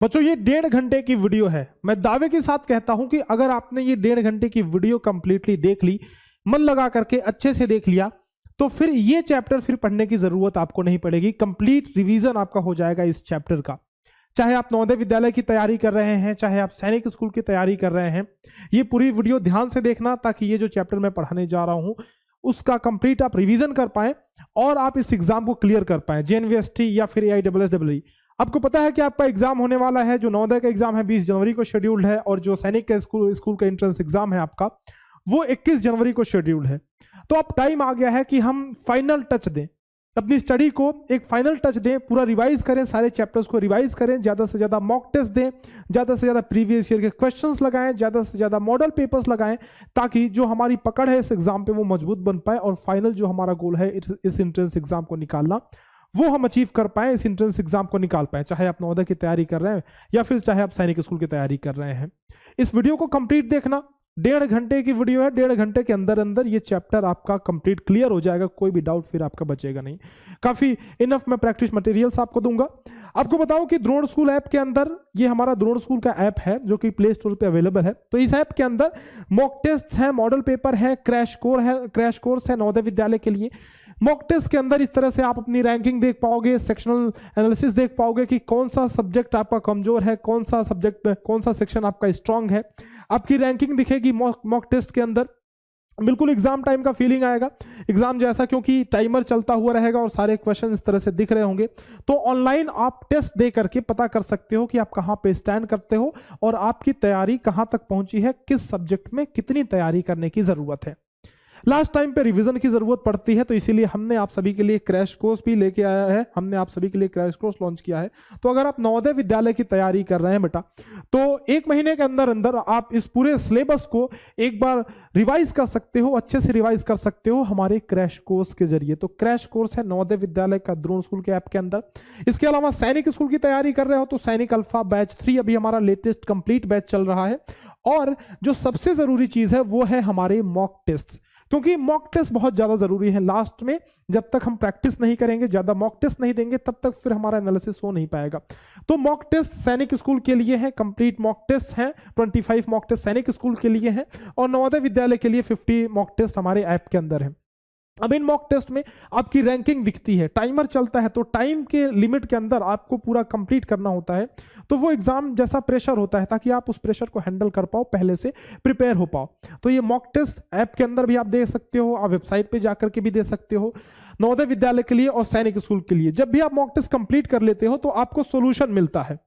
बच्चों ये 1.5 घंटे की वीडियो है। मैं दावे के साथ कहता हूं कि अगर आपने ये 1.5 घंटे की वीडियो कंप्लीटली देख ली, मन लगा करके अच्छे से देख लिया, तो फिर ये चैप्टर फिर पढ़ने की जरूरत आपको नहीं पड़ेगी। कंप्लीट रिवीजन आपका हो जाएगा इस चैप्टर का। चाहे आप नवोदय विद्यालय की तैयारी कर रहे हैं, चाहे आप सैनिक स्कूल की तैयारी कर रहे हैं, ये पूरी वीडियो ध्यान से देखना ताकि ये जो चैप्टर मैं पढ़ाने जा रहा हूं उसका कंप्लीट आप रिवीजन कर पाए और आप इस एग्जाम को क्लियर कर पाए, JNVST या फिर AISSEE। आपको पता है कि आपका एग्जाम होने वाला है, जो नवोदय का एग्जाम है 20 जनवरी को शेड्यूल्ड है, और जो सैनिक का स्कूल का एंट्रेंस एग्जाम है आपका वो 21 जनवरी को शेड्यूल्ड है। तो अब टाइम आ गया है कि हम फाइनल टच दें, अपनी स्टडी को एक फाइनल टच दें, पूरा रिवाइज करें, सारे चैप्टर्स को रिवाइज करें, ज़्यादा से ज़्यादा मॉक टेस्ट दें, ज़्यादा से ज़्यादा प्रीवियस ईयर के क्वेश्चंस लगाएं, ज़्यादा से ज़्यादा मॉडल पेपर्स लगाएं, ताकि जो हमारी पकड़ है इस एग्जाम पे वो मजबूत बन पाए और फाइनल जो हमारा गोल है इस एंट्रेंस एग्जाम को निकालना, वो हम अचीव कर पाए, इस एंट्रेंस एग्जाम को निकाल पाए। चाहे आप नवोदय की तैयारी कर रहे हैं या फिर चाहे आप सैनिक स्कूल की तैयारी कर रहे हैं। इस वीडियो को कंप्लीट देखना, 1.5 घंटे की वीडियो है, 1.5 घंटे के अंदर अंदर ये चैप्टर आपका कंप्लीट क्लियर हो जाएगा, कोई भी डाउट फिर आपका बचेगा नहीं। काफी इनफ मैं प्रैक्टिस मटेरियल्स आपको दूंगा। आपको बताऊं कि द्रोण स्कूल ऐप के अंदर, ये हमारा द्रोण स्कूल का ऐप है जो कि प्ले स्टोर पे अवेलेबल है। तो इस ऐप के अंदर मॉक टेस्ट है, मॉडल पेपर है, क्रैश कोर्स है नवोदय विद्यालय के लिए। मॉक टेस्ट के अंदर इस तरह से आप अपनी रैंकिंग देख पाओगे, सेक्शनल एनालिसिस देख पाओगे कि कौन सा सब्जेक्ट आपका कमजोर है, कौन सा सेक्शन आपका स्ट्रांग है। आपकी रैंकिंग दिखेगी मॉक टेस्ट के अंदर। बिल्कुल एग्जाम टाइम का फीलिंग आएगा, एग्जाम जैसा, क्योंकि टाइमर चलता हुआ रहेगा और सारे क्वेश्चन इस तरह से दिख रहे होंगे। तो ऑनलाइन आप टेस्ट दे करके पता कर सकते हो कि आप कहाँ पे स्टैंड करते हो और आपकी तैयारी कहाँ तक पहुंची है, किस सब्जेक्ट में कितनी तैयारी करने की जरूरत है। लास्ट टाइम पे रिवीजन की जरूरत पड़ती है, तो इसीलिए हमने आप सभी के लिए क्रैश कोर्स भी लेके आया है, हमने आप सभी के लिए क्रैश कोर्स लॉन्च किया है। तो अगर आप नवोदय विद्यालय की तैयारी कर रहे हैं बेटा, तो 1 महीने के अंदर अंदर आप इस पूरे सिलेबस को एक बार रिवाइज कर सकते हो, अच्छे से रिवाइज कर सकते हो हमारे क्रैश कोर्स के जरिए। तो क्रैश कोर्स है नवोदय विद्यालय का द्रोण स्कूल के ऐप के अंदर। इसके अलावा सैनिक स्कूल की तैयारी कर रहे हो तो सैनिक अल्फा बैच 3 अभी हमारा लेटेस्ट कंप्लीट बैच चल रहा है। और जो सबसे जरूरी चीज है वो है हमारे मॉक टेस्ट, क्योंकि मॉक टेस्ट बहुत ज्यादा जरूरी है। लास्ट में जब तक हम प्रैक्टिस नहीं करेंगे, ज्यादा मॉक टेस्ट नहीं देंगे, तब तक फिर हमारा एनालिसिस हो नहीं पाएगा। तो मॉक टेस्ट सैनिक स्कूल के लिए है, कंप्लीट मॉक टेस्ट है, 25 मॉक टेस्ट सैनिक स्कूल के लिए है और नवोदय विद्यालय के लिए 50 मॉक टेस्ट हमारे ऐप के अंदर है। अब इन मॉक टेस्ट में आपकी रैंकिंग दिखती है, टाइमर चलता है, तो टाइम के लिमिट के अंदर आपको पूरा कंप्लीट करना होता है। तो वो एग्जाम जैसा प्रेशर होता है, ताकि आप उस प्रेशर को हैंडल कर पाओ, पहले से प्रिपेयर हो पाओ। तो ये मॉक टेस्ट ऐप के अंदर भी आप दे सकते हो, आप वेबसाइट पे जाकर के भी दे सकते हो, नवोदय विद्यालय के लिए और सैनिक स्कूल के लिए। जब भी आप मॉक टेस्ट कंप्लीट कर लेते हो तो आपको सोल्यूशन मिलता है,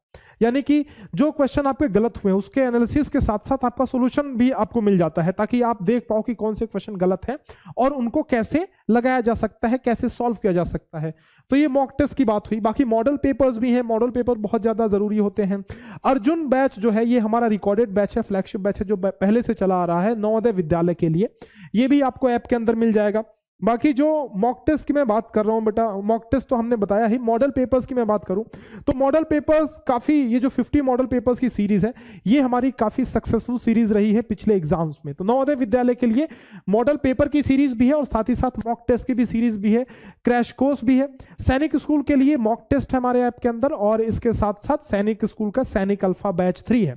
यानी कि जो क्वेश्चन आपके गलत हुए उसके एनालिसिस के साथ साथ आपका सॉल्यूशन भी आपको मिल जाता है, ताकि आप देख पाओ कि कौन से क्वेश्चन गलत है और उनको कैसे लगाया जा सकता है, कैसे सॉल्व किया जा सकता है। तो ये मॉक टेस्ट की बात हुई। बाकी मॉडल पेपर्स भी हैं, मॉडल पेपर बहुत ज्यादा जरूरी होते हैं। अर्जुन बैच जो है ये हमारा रिकॉर्डेड बैच है, फ्लैगशिप बैच है, जो पहले से चला आ रहा है नवोदय विद्यालय के लिए। ये भी आपको ऐप के अंदर मिल जाएगा। बाकी जो मॉक टेस्ट की मैं बात कर रहा हूं बेटा, मॉक टेस्ट तो हमने बताया ही। मॉडल पेपर्स की मैं बात करूं तो मॉडल पेपर्स काफी, ये जो 50 मॉडल पेपर्स की सीरीज है ये हमारी काफी सक्सेसफुल सीरीज रही है पिछले एग्जाम्स में। तो नवोदय विद्यालय के लिए मॉडल पेपर की सीरीज भी है और साथ ही साथ मॉक टेस्ट की भी सीरीज भी है, क्रैश कोर्स भी है। सैनिक स्कूल के लिए मॉक टेस्ट है हमारे ऐप के अंदर और इसके साथ साथ सैनिक स्कूल का सैनिक अल्फा बैच 3 है।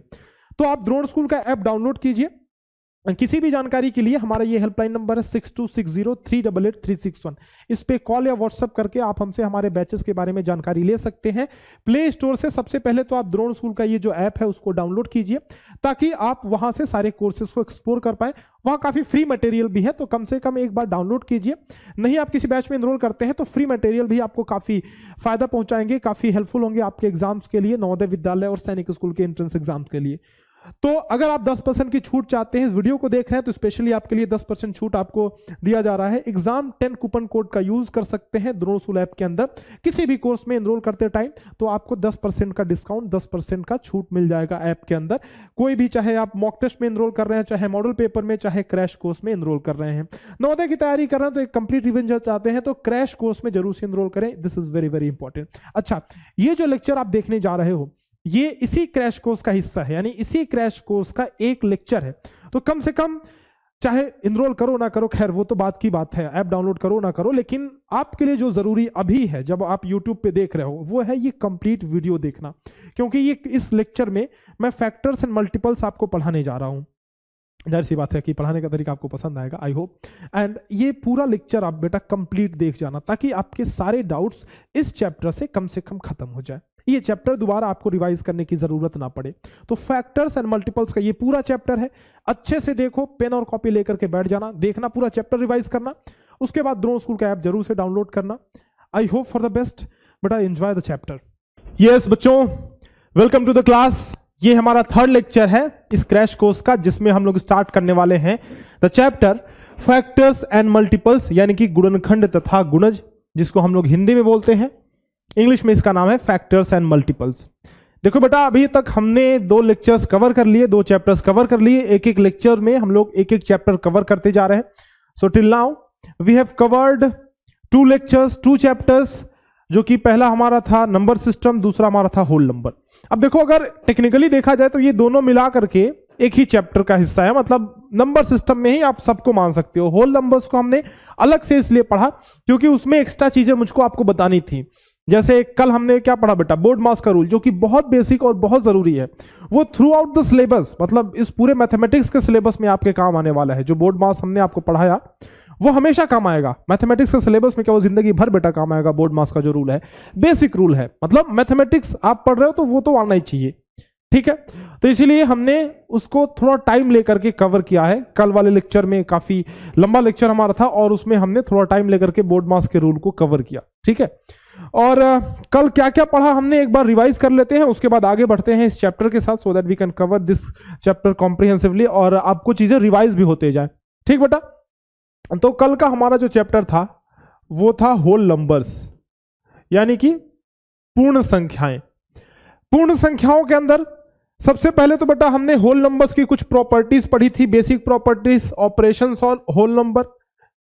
तो आप द्रोण स्कूल का ऐप डाउनलोड कीजिए। किसी भी जानकारी के लिए हमारा ये हेल्पलाइन नंबर है 6260388361। इस पे कॉल या व्हाट्सएप करके आप हमसे हमारे बैचेस के बारे में जानकारी ले सकते हैं। प्ले स्टोर से सबसे पहले तो आप द्रोण स्कूल का ये जो ऐप है उसको डाउनलोड कीजिए, ताकि आप वहां से सारे कोर्सेज को एक्सप्लोर कर पाए। वहाँ काफ़ी फ्री मटेरियल भी है, तो कम से कम एक बार डाउनलोड कीजिए। नहीं आप किसी बैच में एनरोल करते हैं तो फ्री मटेरियल भी आपको काफ़ी फायदा पहुंचाएंगे, काफ़ी हेल्पफुल होंगे आपके एग्जाम्स के लिए, नवोदय विद्यालय और सैनिक स्कूल के एंट्रेंस एग्जाम्स के लिए। तो अगर आप 10% की छूट चाहते हैं, इस वीडियो को देख रहे हैं तो स्पेशली आपके लिए 10% छूट आपको दिया जा रहा है। एग्जाम 10 कूपन कोड का यूज कर सकते हैं द्रोण स्कूल ऐप के अंदर। किसी भी कोर्स में एनरोल करते टाइम तो आपको 10% का डिस्काउंट, 10% का छूट मिल जाएगा ऐप के अंदर। कोई भी, चाहे आप मॉक टेस्ट में एनरोल कर रहे हैं, चाहे मॉडल पेपर में, चाहे क्रैश कोर्स में एनरोल कर रहे हैं। नवोदय की तैयारी कर रहे हैं तो एक कंप्लीट रिवीजन चाहते हैं तो क्रैश कोर्स में जरूर से एनरोल करें। This is very very important. अच्छा, ये जो लेक्चर आप देखने जा रहे हो ये इसी क्रैश कोर्स का हिस्सा है, यानी इसी क्रैश कोर्स का एक लेक्चर है। तो कम से कम चाहे इनरोल करो ना करो, खैर वो तो बात की बात है, ऐप डाउनलोड करो ना करो, लेकिन आपके लिए जो जरूरी अभी है जब आप यूट्यूब पे देख रहे हो वो है ये कंप्लीट वीडियो देखना, क्योंकि ये इस लेक्चर में मैं फैक्टर्स एंड मल्टीपल्स आपको पढ़ाने जा रहा हूं। जाहिर सी बात है कि पढ़ाने का तरीका आपको पसंद आएगा, आई होप। एंड ये पूरा लेक्चर आप बेटा कंप्लीट देख जाना ताकि आपके सारे डाउट्स इस चैप्टर से कम खत्म हो जाए, ये चैप्टर दोबारा आपको रिवाइज करने की जरूरत ना पड़े। तो फैक्टर्स एंड मल्टीपल्स का ये पूरा चैप्टर है, अच्छे से देखो, पेन और कॉपी लेकर के बैठ जाना, देखना, पूरा चैप्टर रिवाइज करना, उसके बाद द्रोण स्कूल का ऐप जरूर से डाउनलोड करना। I hope for the best, बेटा एंजॉय द चैप्टर। यस बच्चों, वेलकम टू द क्लास। ये हमारा थर्ड लेक्चर है इस क्रैश कोर्स का, जिसमें हम लोग स्टार्ट करने वाले हैं the chapter factors and multiples, यानी कि गुणनखंड तथा गुणज, जिसको हम लोग हिंदी में बोलते हैं, इंग्लिश में इसका नाम है फैक्टर्स एंड मल्टीपल्स। देखो बेटा, अभी तक हमने 2 लेक्चर्स कवर कर लिए, 2 चैप्टर्स कवर कर लिए, एक एक लेक्चर में हम लोग एक एक चैप्टर कवर करते जा रहे हैं। So till now we have covered 2 lectures 2 chapters, जो कि पहला हमारा था नंबर सिस्टम, दूसरा हमारा था होल नंबर। अब देखो, अगर टेक्निकली देखा जाए तो ये दोनों मिला करके एक ही चैप्टर का हिस्सा है, मतलब नंबर सिस्टम में ही आप सबको मान सकते हो। होल नंबर्स को हमने अलग से इसलिए पढ़ा क्योंकि उसमें एक्स्ट्रा चीजें मुझको आपको बतानी थी। जैसे कल हमने क्या पढ़ा बेटा, बोर्ड मास का रूल, जो कि बहुत बेसिक और बहुत जरूरी है। वो थ्रू आउट द सिलेबस, मतलब इस पूरे मैथमेटिक्स के सिलेबस में आपके काम आने वाला है। जो बोर्ड मास हमने आपको पढ़ाया वो हमेशा काम आएगा मैथमेटिक्स के सिलेबस में, क्या वो जिंदगी भर बेटा काम आएगा। बोर्ड मास का जो रूल है बेसिक रूल है, मतलब मैथमेटिक्स आप पढ़ रहे हो तो वो तो आना ही चाहिए, ठीक है। तो इसीलिए हमने उसको थोड़ा टाइम लेकर के कवर किया है। कल वाले लेक्चर में काफी लंबा लेक्चर हमारा था और उसमें हमने थोड़ा टाइम लेकर के बोर्ड मास के रूल को कवर किया, ठीक है। और कल क्या क्या पढ़ा हमने एक बार रिवाइज कर लेते हैं, उसके बाद आगे बढ़ते हैं इस चैप्टर के साथ, so that we can cover this chapter comprehensively और आपको चीजें रिवाइज भी होते जाए, ठीक बेटा। तो कल का हमारा जो चैप्टर था वो था होल नंबर्स, यानी कि पूर्ण संख्याएं। पूर्ण संख्याओं के अंदर सबसे पहले तो बेटा हमने होल नंबर्स की कुछ प्रॉपर्टीज पढ़ी थी, बेसिक प्रॉपर्टीज, ऑपरेशंस और होल नंबर।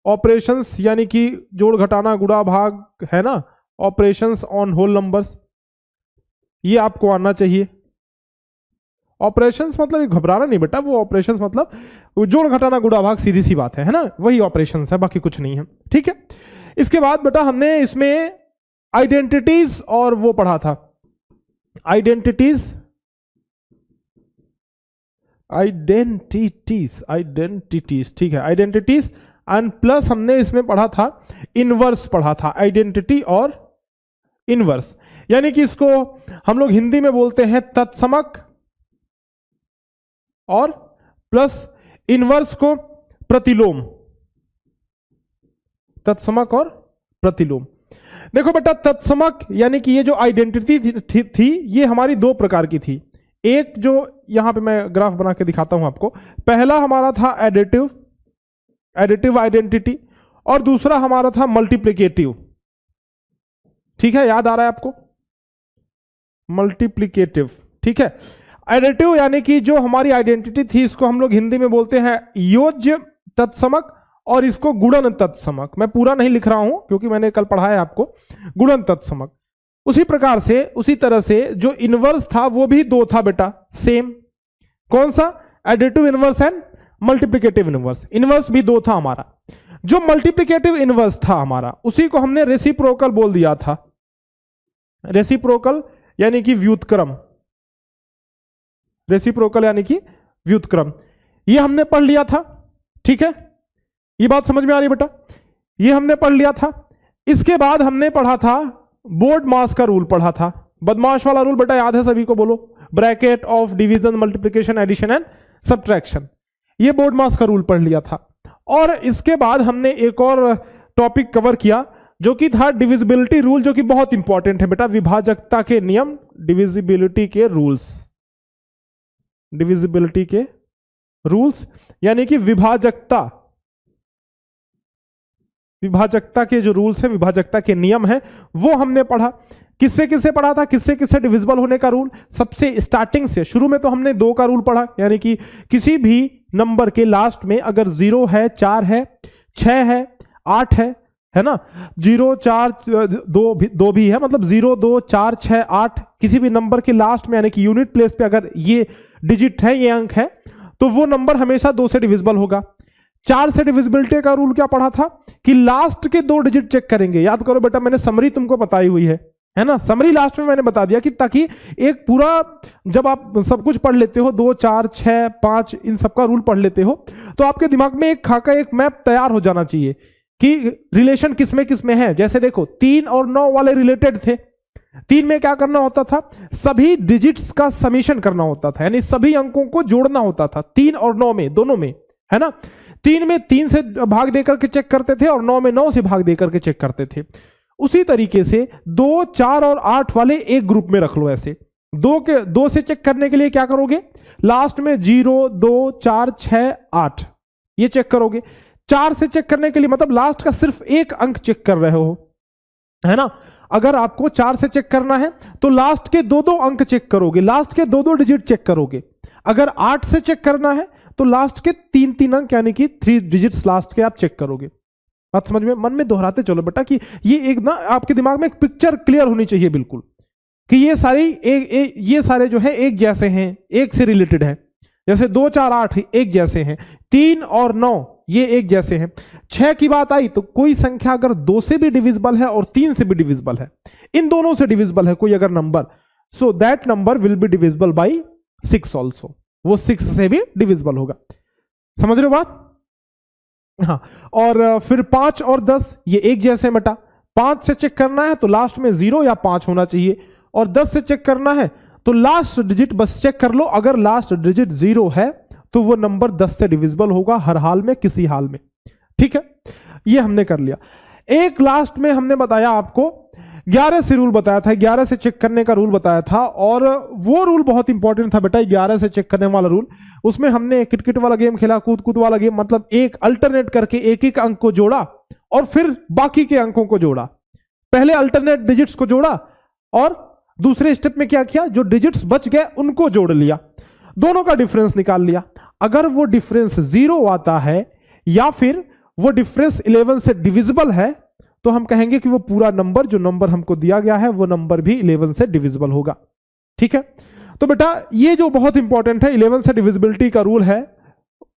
ऑपरेशंस यानी कि जोड़ घटाना गुणा भाग, है ना, ऑपरेशंस ऑन होल नंबर्स, ये आपको आना चाहिए। ऑपरेशंस मतलब घबराना नहीं बेटा, वो ऑपरेशंस मतलब जोड़ घटाना गुणा भाग, सीधी सी बात है ना, वही ऑपरेशंस है, बाकी कुछ नहीं है, ठीक है। इसके बाद बेटा हमने इसमें आइडेंटिटीज और वो पढ़ा था, आइडेंटिटीज ठीक है, आइडेंटिटीज एंड प्लस हमने इसमें पढ़ा था इनवर्स, पढ़ा था आइडेंटिटी और इनवर्स, यानी कि इसको हम लोग हिंदी में बोलते हैं तत्समक, और प्लस इनवर्स को प्रतिलोम, तत्समक और प्रतिलोम। देखो बेटा, तत्समक यानी कि ये जो आइडेंटिटी थी ये हमारी 2 प्रकार की थी। एक जो यहां पे मैं ग्राफ बना के दिखाता हूं आपको, पहला हमारा था एडिटिव आइडेंटिटी और दूसरा हमारा था मल्टीप्लिकेटिव, ठीक है, याद आ रहा है आपको, मल्टीप्लिकेटिव, ठीक है। एडिटिव यानी कि जो हमारी आइडेंटिटी थी इसको हम लोग हिंदी में बोलते हैं योज्य तत्समक और इसको गुणन तत्समक। मैं पूरा नहीं लिख रहा हूं क्योंकि मैंने कल पढ़ाया आपको, गुणन तत्समक। उसी प्रकार से, उसी तरह से जो इनवर्स था वो भी 2 था बेटा, सेम। कौन सा? Additive inverse and multiplicative inverse. Inverse भी 2 था हमारा। जो मल्टीप्लिकेटिव इनवर्स था हमारा उसी को हमने रेसिप्रोकल बोल दिया था। रेसिप्रोकल यानी कि व्युत्क्रम, रेसिप्रोकल यानी कि व्युत्क्रम, ये हमने पढ़ लिया था, ठीक है। ये बात समझ में आ रही बेटा, ये हमने पढ़ लिया था। इसके बाद हमने पढ़ा था बोर्ड मास का रूल पढ़ा था, बदमाश वाला रूल बेटा याद है सभी को, बोलो, bracket of division multiplication addition and subtraction, ये बोर्ड मास का रूल पढ़ लिया था। और इसके बाद हमने एक और टॉपिक कवर किया जो कि था डिविजिबिलिटी रूल, जो कि बहुत इंपॉर्टेंट है बेटा, विभाजकता के नियम, डिविजिबिलिटी के रूल्स, डिविजिबिलिटी के रूल्स यानी कि विभाजकता के जो रूल्स है, विभाजकता के नियम है, वो हमने पढ़ा। किससे किससे पढ़ा था, किससे किससे डिविजिबल होने का रूल? सबसे स्टार्टिंग से, शुरू में तो हमने 2 का रूल पढ़ा, यानी कि किसी भी नंबर के लास्ट में अगर 0 है, 4 है, 6 है, 8 है ना, 0 4 2 भी है, मतलब 0 2 4 6 8, किसी भी नंबर के लास्ट में यानी कि यूनिट प्लेस पे अगर ये डिजिट है, ये अंक है, तो वो नंबर हमेशा 2 से डिविजिबल होगा। 4 से डिविजिबिलिटी का रूल क्या पढ़ा था कि लास्ट के 2 डिजिट चेक करेंगे। याद करो बेटा, मैंने समरी तुमको बताई हुई है ना, समरी लास्ट में मैंने बता दिया कि ताकि एक पूरा जब आप सब कुछ पढ़ लेते हो 2 4 6 5 इन सब का रूल पढ़ लेते हो तो आपके दिमाग में एक खाका, एक मैप तैयार हो जाना चाहिए कि रिलेशन किसमें किसमें है। जैसे देखो 3 और 9 वाले रिलेटेड थे। 3 में क्या करना होता था, सभी डिजिट्स का समीशन करना होता था, यानी सभी अंकों को जोड़ना होता था 3 और 9 में, दोनों में, है ना। 3 में 3 से भाग देकर के चेक करते थे और 9 में 9 से भाग देकर के चेक करते थे। उसी तरीके से 2 4 और 8 वाले एक ग्रुप में रख लो। ऐसे 2 से चेक करने के लिए क्या करोगे, लास्ट में 0 2 4 6 8 ये चेक करोगे। 4 से चेक करने के लिए मतलब लास्ट का सिर्फ एक अंक चेक कर रहे हो, है ना। अगर आपको 4 से चेक करना है तो लास्ट के 2 अंक चेक करोगे, लास्ट के 2 डिजिट चेक करोगे। अगर 8 से चेक करना है तो लास्ट के 3 अंक यानी कि 3 डिजिट्स लास्ट के आप चेक करोगे। बात समझ में, मन में दोहराते चलो बेटा कि ये एक ना आपके दिमाग में एक पिक्चर क्लियर होनी चाहिए बिल्कुल कि ये सारी ये सारे जो है एक जैसे हैं, एक से रिलेटेड है। जैसे 2 4 8 एक जैसे हैं, 3 और 9 ये एक जैसे हैं। 6 की बात आई तो कोई संख्या अगर 2 से भी डिविजिबल है और 3 से भी डिविजिबल है, इन दोनों से डिविजिबल है कोई अगर number, so that number will be divisible by 6 also, वो 6 से भी डिविजिबल होगा। समझ रहे हो बात? हाँ। और फिर 5 और 10 ये एक जैसे बेटा। 5 से चेक करना है तो लास्ट में 0 या 5 होना चाहिए, और 10 से चेक करना है तो लास्ट डिजिट बस चेक कर लो, अगर लास्ट डिजिट 0 है तो वो नंबर 10 से डिविजिबल होगा हर हाल में, किसी हाल में। ठीक है, ये हमने कर लिया। एक लास्ट में हमने बताया आपको 11 से रूल बताया था, 11 से चेक करने का रूल बताया था, और वो रूल बहुत इंपॉर्टेंट था बेटा, 11 से चेक करने वाला रूल। उसमें हमने किटकिट वाला गेम खेला, कूद कूद वाला गेम, मतलब एक अल्टरनेट करके एक एक अंक को जोड़ा और फिर बाकी के अंकों को जोड़ा। पहले अल्टरनेट डिजिट्स को जोड़ा और दूसरे स्टेप में क्या किया, जो डिजिट्स बच गए उनको जोड़ लिया, दोनों का डिफरेंस निकाल लिया। अगर वो डिफरेंस 0 आता है या फिर वो डिफरेंस 11 से डिविजिबल है तो हम कहेंगे कि वो पूरा नंबर, जो नंबर हमको दिया गया है वो नंबर भी 11 से डिविजिबल होगा। ठीक है, तो बेटा ये जो बहुत इंपॉर्टेंट है 11 से डिविजिबिलिटी का रूल है,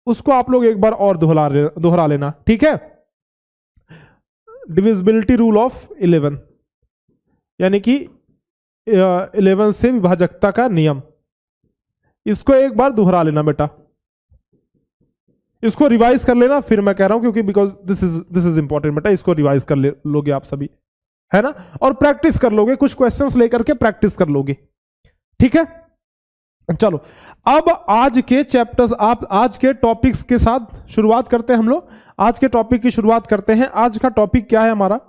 उसको आप लोग एक बार और दोहरा लेना। ठीक है, डिविजिबिलिटी रूल ऑफ 11 यानी कि 11 से विभाजकता का नियम, इसको एक बार दोहरा लेना बेटा, इसको रिवाइज कर लेना। फिर मैं कह रहा हूं क्योंकि बिकॉज दिस इज इंपॉर्टेंट बेटा, इसको रिवाइज कर लोगे आप सभी, है ना, और प्रैक्टिस कर लोगे, कुछ क्वेश्चंस लेकर के प्रैक्टिस कर लोगे। ठीक है, चलो अब आज के चैप्टर्स, आप आज के टॉपिक्स के साथ शुरुआत करते हैं। हम लोग आज के टॉपिक की शुरुआत करते हैं। आज का टॉपिक क्या है हमारा?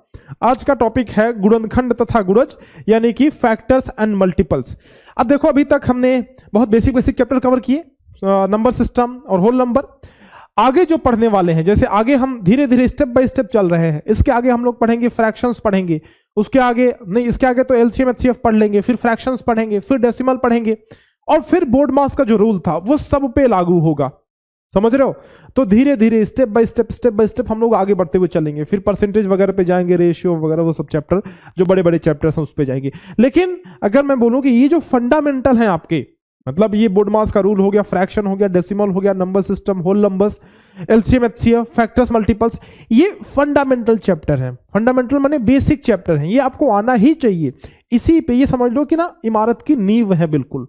आज का टॉपिक है गुणनखंड तथा गुणज, यानी कि फैक्टर्स एंड मल्टीपल्स। अब देखो अभी तक हमने बहुत बेसिक चैप्टर कवर किए, नंबर सिस्टम और होल नंबर। आगे जो पढ़ने वाले हैं, जैसे आगे हम धीरे धीरे स्टेप बाय स्टेप चल रहे हैं, इसके आगे हम लोग पढ़ेंगे फ्रैक्शंस पढ़ेंगे, उसके आगे नहीं, इसके आगे तो एलसीएम एचसीएफ पढ़ लेंगे, फिर फ्रैक्शंस पढ़ेंगे, फिर डेसिमल पढ़ेंगे, और फिर बोर्ड मास का जो रूल था वो सब पे लागू होगा। समझ रहे हो? तो धीरे धीरे स्टेप बाय स्टेप हम लोग आगे बढ़ते हुए चलेंगे, फिर परसेंटेज वगैरह पे जाएंगे, रेशियो वगैरह, वो सब चैप्टर जो बड़े बड़े चैप्टर्स हैं उस पे जाएंगे। लेकिन अगर मैं बोलूं कि ये जो फंडामेंटल हैं आपके, मतलब ये बोर्ड मास का रूल हो गया, फ्रैक्शन हो गया, डेसिमल हो गया, number system, whole numbers, LCM HCF, factors multiples, ये फंडामेंटल चैप्टर हैं। फंडामेंटल माने बेसिक चैप्टर हैं, ये आपको आना ही चाहिए। इसी पे ये समझ लो कि ना इमारत की नींव है बिल्कुल,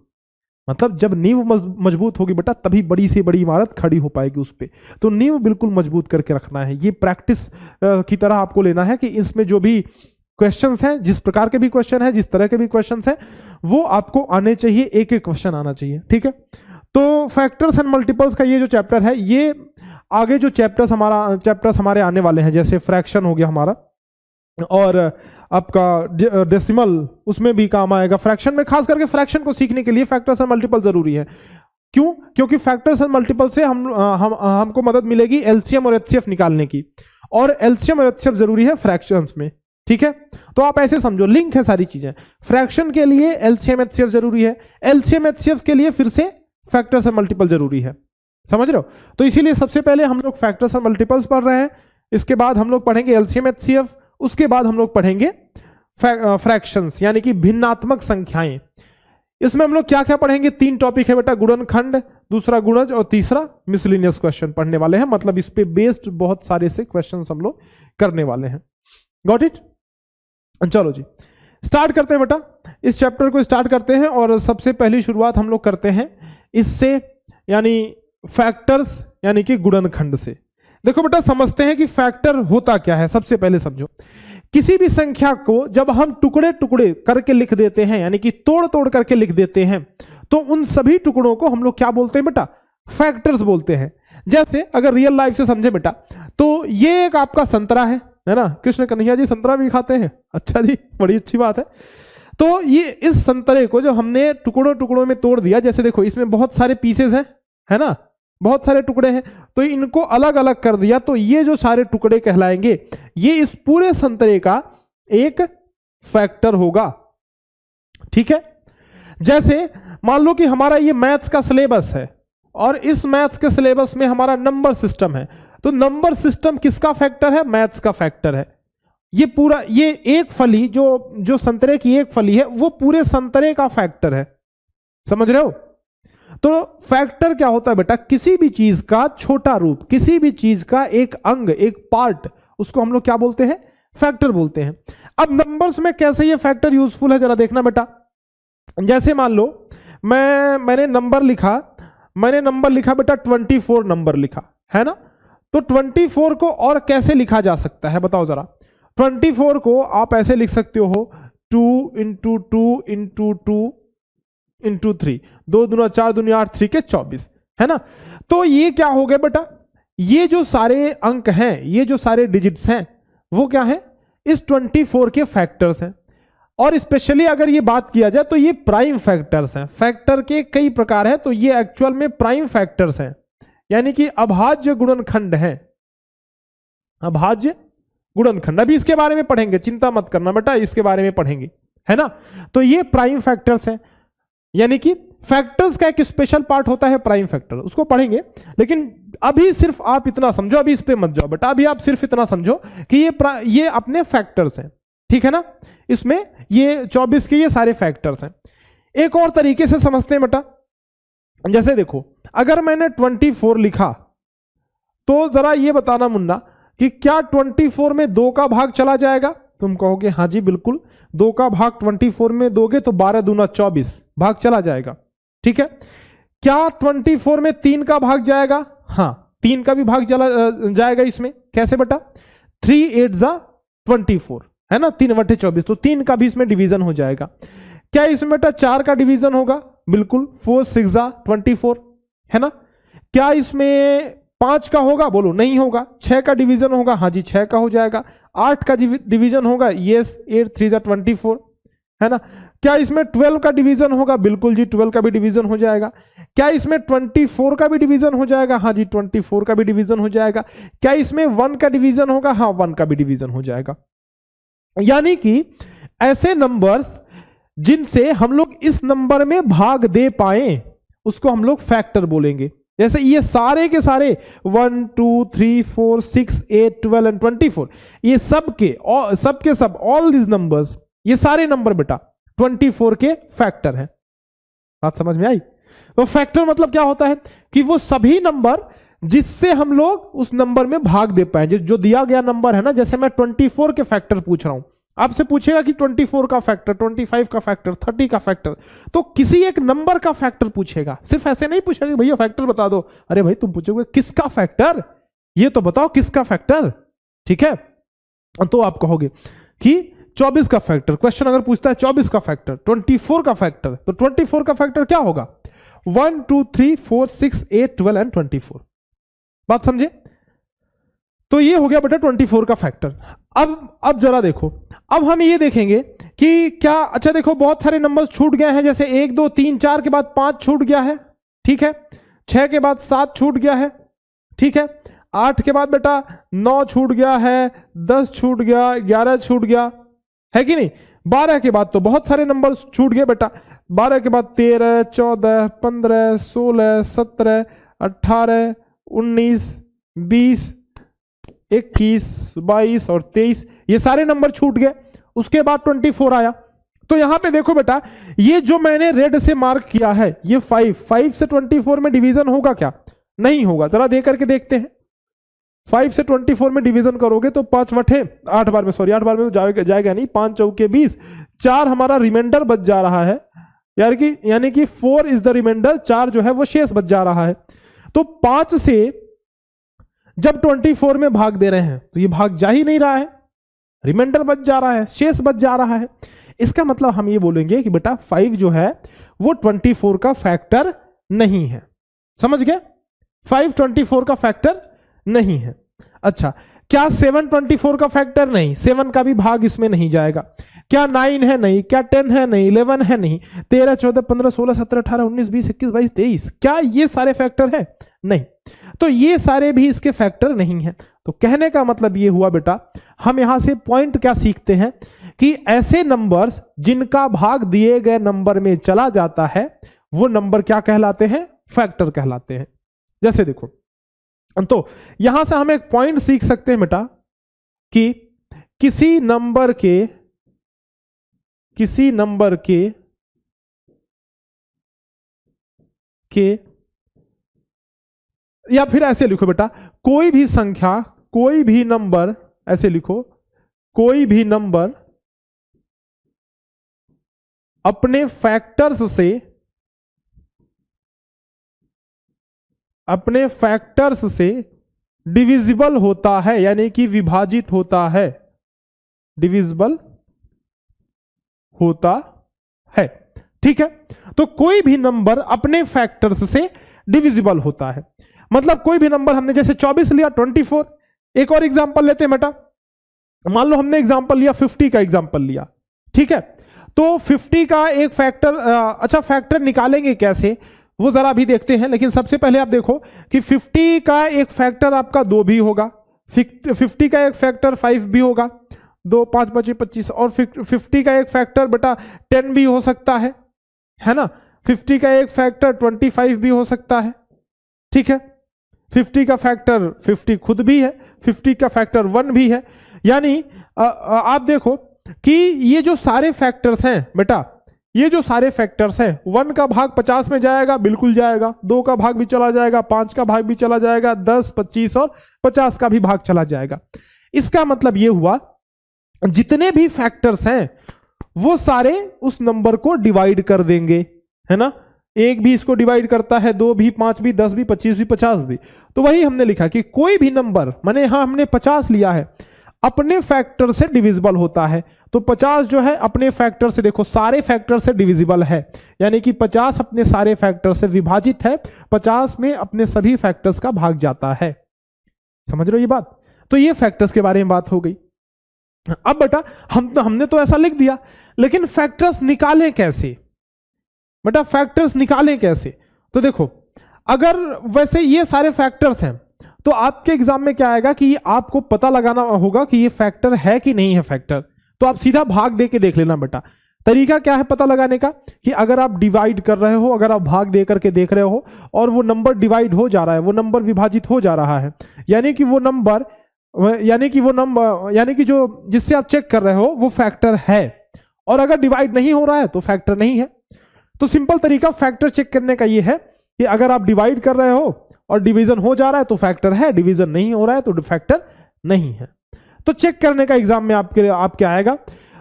मतलब जब नींव मजबूत होगी बेटा तभी बड़ी से बड़ी इमारत खड़ी हो पाएगी उस पे। तो नींव बिल्कुल मजबूत करके रखना है, ये प्रैक्टिस की तरह आपको लेना है कि इसमें जो भी क्वेश्चंस हैं, जिस प्रकार के भी क्वेश्चन हैं, जिस तरह के भी क्वेश्चंस हैं, वो आपको आने चाहिए, एक एक क्वेश्चन आना चाहिए। ठीक है, तो फैक्टर्स एंड मल्टीपल्स का ये जो चैप्टर है, ये आगे जो चैप्टर्स हमारे आने वाले हैं, जैसे फ्रैक्शन हो गया हमारा, और आपका डेसिमल उसमें भी काम आएगा। फ्रैक्शन में खास करके फ्रैक्शन को सीखने के लिए फैक्टर्स एंड मल्टीपल जरूरी है। क्यों? क्योंकि फैक्टर्स एंड मल्टीपल से हमको मदद मिलेगी एलसीएम और एचसीएफ निकालने की, और एलसीएम और एचसीएफ जरूरी है फ्रैक्शंस में। ठीक है, तो आप ऐसे समझो, लिंक है सारी चीजें। फ्रैक्शन के लिए एलसीएम एचसीएफ जरूरी है, एलसीएम एचसीएफ के लिए फिर से फैक्टर्स एंड मल्टीपल जरूरी है। समझ रहे हो? तो इसीलिए सबसे पहले हम लोग फैक्टर्स एंड मल्टीपल्स पढ़ रहे हैं, इसके बाद हम लोग पढ़ेंगे एलसीएम एचसीएफ, उसके बाद हम लोग पढ़ेंगे फ्रैक्शंस यानी कि भिन्नात्मक संख्याएं। इसमें हम लोग क्या क्या पढ़ेंगे, 3 टॉपिक है बेटा, गुणनखंड, दूसरा गुणज और तीसरा मिसलिनियस क्वेश्चन पढ़ने वाले हैं। मतलब इस पे बेस्ड बहुत सारे से क्वेश्चंस हम लोग करने वाले हैं। Got it? चलो जी स्टार्ट करते हैं बेटा, इस चैप्टर को स्टार्ट करते हैं। और सबसे पहली शुरुआत हम लोग करते हैं इससे, यानी फैक्टर्स यानी कि गुणनखंड से। देखो बेटा समझते हैं कि फैक्टर होता क्या है। सबसे पहले समझो, किसी भी संख्या को जब हम टुकड़े टुकड़े करके लिख देते हैं, यानी कि तोड़ तोड़ करके लिख देते हैं, तो उन सभी टुकड़ों को हम लोग क्या बोलते हैं बेटा, फैक्टर्स बोलते हैं। जैसे अगर रियल लाइफ से समझे बेटा, तो ये एक आपका संतरा है ना, कृष्ण कन्हैया जी संतरा भी खाते हैं, अच्छा जी बड़ी अच्छी बात है। तो ये इस संतरे को जब हमने टुकड़ों टुकड़ों में तोड़ दिया, जैसे देखो इसमें बहुत सारे पीसेस हैं, है ना, बहुत सारे टुकड़े हैं, तो इनको अलग अलग कर दिया, तो ये जो सारे टुकड़े कहलाएंगे, ये इस पूरे संतरे का एक फैक्टर होगा। ठीक है, जैसे मान लो कि हमारा ये मैथ्स का सिलेबस है और इस मैथ्स के सिलेबस में हमारा नंबर सिस्टम है, तो नंबर सिस्टम किसका फैक्टर है, मैथ्स का फैक्टर है। ये पूरा, ये एक फली जो संतरे की एक फली है, वो पूरे संतरे का फैक्टर है। समझ रहे हो? तो फैक्टर क्या होता है बेटा, किसी भी चीज का छोटा रूप, किसी भी चीज का एक अंग, एक पार्ट, उसको हम लोग क्या बोलते हैं, फैक्टर बोलते हैं। अब नंबर्स में कैसे ये फैक्टर यूजफुल है जरा देखना बेटा। जैसे मान लो मैंने नंबर लिखा बेटा 24 नंबर लिखा है ना, तो 24 को और कैसे लिखा जा सकता है बताओ जरा। 24 को आप ऐसे लिख सकते हो 2 इंटू 2 इंटू 2 इंटू 3, 2 दूना 4 दूना 8, 3 के 24, है ना। तो ये क्या हो गया बेटा, ये जो सारे अंक हैं, ये जो सारे डिजिट्स हैं, वो क्या है, इस 24 के फैक्टर्स हैं। और स्पेशली अगर ये बात किया जाए तो ये प्राइम फैक्टर्स हैं। फैक्टर के कई प्रकार हैं, तो ये एक्चुअल में प्राइम फैक्टर्स हैं, यानी कि अभाज्य गुणनखंड है, अभाज्य गुणनखंड। अभी इसके बारे में पढ़ेंगे, चिंता मत करना बेटा, इसके बारे में पढ़ेंगे, है ना। तो ये प्राइम फैक्टर्स हैं, यानी कि फैक्टर्स का एक स्पेशल पार्ट होता है प्राइम फैक्टर, उसको पढ़ेंगे। लेकिन अभी सिर्फ आप इतना समझो, अभी इस पे मत जाओ बेटा, अभी आप सिर्फ इतना समझो कि ये अपने फैक्टर्स हैं, ठीक है ना। इसमें ये 24 के ये सारे फैक्टर्स हैं। एक और तरीके से समझते हैं बेटा, जैसे देखो अगर मैंने 24 लिखा, तो जरा ये बताना मुन्ना कि क्या 24 में 2 का भाग चला जाएगा। तुम कहोगे हाँ जी बिल्कुल, 2 का भाग 24 में दोगे तो 12 दूना 24 भाग चला जाएगा, ठीक है। क्या 24 में 3 का भाग जाएगा, हाँ 3 का भी भाग चला जाएगा इसमें। कैसे बेटा, 3 8 जा 24, है ना, 3/24, तो 3 का भी इसमें डिवीजन हो जाएगा। क्या इसमें बेटा 4 का डिवीजन होगा, बिल्कुल, 4 6 जा 24, है ना। क्या इसमें 5 का होगा, बोलो नहीं होगा। 6 का डिवीजन होगा, हाँ जी 6 का हो जाएगा। 8 का डिवीजन होगा, यस 8 3 जा 24, है ना। क्या इसमें 12 का डिवीजन होगा, बिल्कुल जी 12 का भी डिवीजन हो जाएगा। क्या इसमें 24 का भी डिवीजन हो जाएगा, हाँ जी 24 का भी डिवीजन हो जाएगा। क्या इसमें 1 का डिवीजन होगा, हाँ 1 का भी डिवीजन हो जाएगा। यानी कि ऐसे नंबर्स जिनसे हम लोग इस नंबर में भाग दे पाए, उसको हम लोग फैक्टर बोलेंगे। जैसे ये सारे के सारे 1 2 3 4 6 8 12 एंड 24, ये सबके सब ऑल दिस नंबर्स, ये सारे नंबर बेटा 24 के फैक्टर हैं। बात समझ में आई? तो फैक्टर मतलब क्या होता है कि वो सभी नंबर जिससे हम लोग उस नंबर में भाग दे पाए, जो दिया गया नंबर है ना। जैसे मैं 24 के फैक्टर पूछ रहा हूं, आपसे पूछेगा कि 24 का फैक्टर, 25 का फैक्टर, 30 का फैक्टर, तो किसी एक नंबर का फैक्टर पूछेगा। सिर्फ ऐसे नहीं पूछेगा भैया फैक्टर बता दो, अरे भाई तुम पूछोगे किसका फैक्टर, ये तो बताओ किसका फैक्टर, ठीक है। तो आप कहोगे कि 24 का फैक्टर। क्वेश्चन अगर पूछता है 24 का फैक्टर, 24 का फैक्टर, तो 24 का फैक्टर क्या होगा, 1 2 3 4 6 8 12 एंड 24। बात समझे? तो ये हो गया बेटा 24 का फैक्टर। अब जरा देखो, अब हम ये देखेंगे कि क्या, अच्छा देखो बहुत सारे नंबर्स छूट गए हैं। जैसे 1 2 3 4 के बाद 5 छूट गया है, ठीक है। 6 के बाद 7 छूट गया है, ठीक है। 8 के बाद बेटा 9 छूट गया है, 10 छूट गया, 11 छूट गया, है कि नहीं। 12 के बाद तो बहुत सारे नंबर छूट गए बेटा। 12 के बाद 13 14 15 16 17 18 19 20 21 22 और 23, ये सारे नंबर छूट गए। उसके बाद 24 आया, तो यहां पे देखो बेटा, ये जो मैंने रेड से मार्क किया है ये 5 से 24 में डिवीजन होगा क्या? नहीं होगा। जरा दे करके देखते हैं। 5 से 24 में डिवीजन करोगे तो 5 बटे 8 बार में, सॉरी 8 बार में तो जाएगा नहीं, 5 चौके 20, 4 हमारा रिमाइंडर बच जा रहा है यानी कि 4 इज द रिमाइंडर, 4 जो है वो शेष बच जा रहा है। तो 5 से जब 24 में भाग दे रहे हैं तो ये भाग जा ही नहीं रहा है, रिमाइंडर बच जा रहा है, शेष बच जा रहा है। इसका मतलब हम ये बोलेंगे कि बेटा 5 जो है वो 24 का फैक्टर नहीं है। समझ गए? 5 24 का फैक्टर नहीं है। अच्छा, क्या 7 24 का फैक्टर? नहीं, 7 का भी भाग इसमें नहीं जाएगा। क्या 9 है? नहीं। क्या 10 है? नहीं। 11 है? नहीं। 13 14 15 16 17 18 19 20 21 22 23, क्या ये सारे फैक्टर है? नहीं। तो ये सारे भी इसके फैक्टर नहीं है। तो कहने का मतलब ये हुआ बेटा, हम यहां से पॉइंट क्या सीखते हैं कि ऐसे नंबर्स जिनका भाग दिए गए नंबर में चला जाता है वो नंबर क्या कहलाते हैं? फैक्टर कहलाते हैं। जैसे देखो, तो यहां से हम एक पॉइंट सीख सकते हैं बेटा कि किसी नंबर के या फिर ऐसे लिखो बेटा, कोई भी संख्या, कोई भी नंबर, ऐसे लिखो, कोई भी नंबर अपने फैक्टर्स से डिविजिबल होता है, यानी कि विभाजित होता है, डिविजिबल होता है। ठीक है? तो कोई भी नंबर अपने फैक्टर्स से डिविजिबल होता है। मतलब कोई भी नंबर, हमने जैसे 24 लिया, 24। एक और एग्जांपल लेते हैं बेटा, मान लो हमने एग्जांपल लिया 50 का एग्जांपल लिया। ठीक है? तो 50 का एक फैक्टर, अच्छा फैक्टर निकालेंगे कैसे वो जरा अभी देखते हैं। लेकिन सबसे पहले आप देखो कि 50 का एक फैक्टर आपका 2 भी होगा, 50 का एक फैक्टर 5 भी होगा, 2 5 बचे 25, और 50 का एक फैक्टर बेटा 10 भी हो सकता है ना। 50 का एक फैक्टर 25 भी हो सकता है। ठीक है? 50 का फैक्टर 50 खुद भी है, 50 का फैक्टर 1 भी है। यानी आप देखो कि ये जो सारे फैक्टर्स हैं बेटा, ये जो सारे फैक्टर्स हैं, 1 का भाग 50 में जाएगा, बिल्कुल जाएगा, 2 का भाग भी चला जाएगा, 5 का भाग भी चला जाएगा, 10 25 और 50 का भी भाग चला जाएगा। इसका मतलब ये हुआ जितने भी फैक्टर्स हैं वो सारे उस नंबर को डिवाइड कर देंगे, है ना। 1 भी इसको डिवाइड करता है, 2 भी, 5 भी, 10 भी, 25 भी, 50 भी। तो वही हमने लिखा कि कोई भी नंबर, माने यहां हमने 50 लिया है, अपने फैक्टर से डिविजिबल होता है। तो 50 जो है अपने फैक्टर से, देखो सारे फैक्टर से डिविजिबल है, यानी कि 50 अपने सारे फैक्टर से विभाजित है, 50 में अपने सभी फैक्टर्स का भाग जाता है। समझ रहे हो ये बात? तो ये फैक्टर्स के बारे में बात हो गई। अब बेटा हमने तो ऐसा लिख दिया, लेकिन फैक्टर्स निकालें कैसे? बेटा फैक्टर्स निकालें कैसे? तो देखो, अगर वैसे ये सारे फैक्टर्स हैं तो आपके एग्जाम में क्या आएगा कि आपको पता लगाना होगा कि ये फैक्टर है कि नहीं है फैक्टर। तो आप सीधा भाग दे के देख लेना बेटा। तरीका क्या है पता लगाने का कि अगर आप डिवाइड कर रहे हो, अगर आप भाग दे करके देख रहे हो और वो नंबर डिवाइड हो जा रहा है, वो नंबर विभाजित हो जा रहा है, यानी कि जो जिससे आप चेक कर रहे हो वो फैक्टर है, और अगर डिवाइड नहीं हो रहा है तो फैक्टर नहीं है। तो सिंपल तरीका फैक्टर चेक करने का ये है कि अगर आप डिवाइड कर रहे हो और डिवीजन हो जा रहा है तो फैक्टर है, डिवीजन नहीं हो रहा है तो फैक्टर नहीं है। तो चेक करने का एग्जाम में आपके आएगा।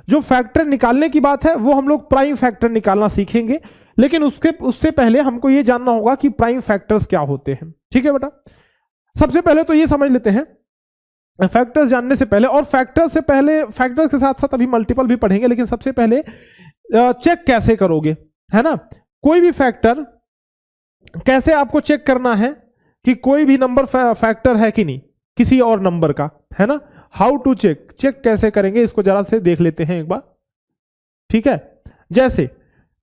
जो फैक्टर निकालने की बात है वो हम लोग प्राइम फैक्टर निकालना सीखेंगे, लेकिन उससे पहले हमको ये जानना होगा कि प्राइम फैक्टर्स क्या होते हैं। ठीक है बेटा, सबसे पहले तो ये समझ लेते हैं फैक्टर्स जानने से पहले, और फैक्टर्स के साथ साथ अभी मल्टीपल भी पढ़ेंगे, लेकिन सबसे पहले चेक कैसे करोगे, है ना। कोई भी फैक्टर कैसे आपको चेक करना है कि कोई भी नंबर फैक्टर है कि नहीं किसी और नंबर का, है ना। हाउ टू चेक कैसे करेंगे इसको जरा से देख लेते हैं एक बार। ठीक है, जैसे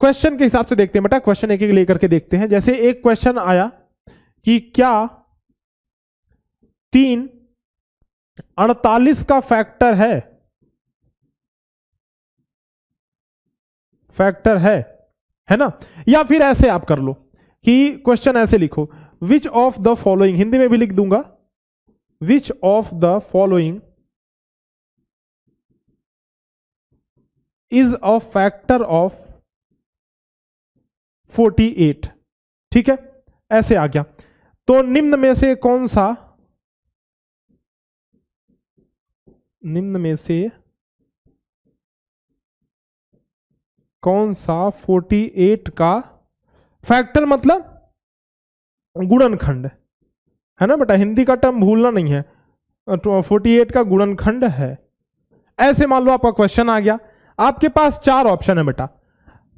क्वेश्चन के हिसाब से देखते हैं बेटा, क्वेश्चन एक एक लेकर के देखते हैं। जैसे एक क्वेश्चन आया कि क्या 3 48 का फैक्टर है ना। या फिर ऐसे आप कर लो कि क्वेश्चन ऐसे लिखो, विच ऑफ द फॉलोइंग, हिंदी में भी लिख दूंगा, विच of the following is a factor of 48। ठीक है, ऐसे आ गया। तो निम्न में से कौन सा, निम्न में से कौन सा 48 का फैक्टर मतलब गुणनखंड है ना बेटा, हिंदी का टर्म भूलना नहीं है, 48 का गुणनखंड है। ऐसे मान लो आपका क्वेश्चन आ गया, आपके पास 4 ऑप्शन है बेटा।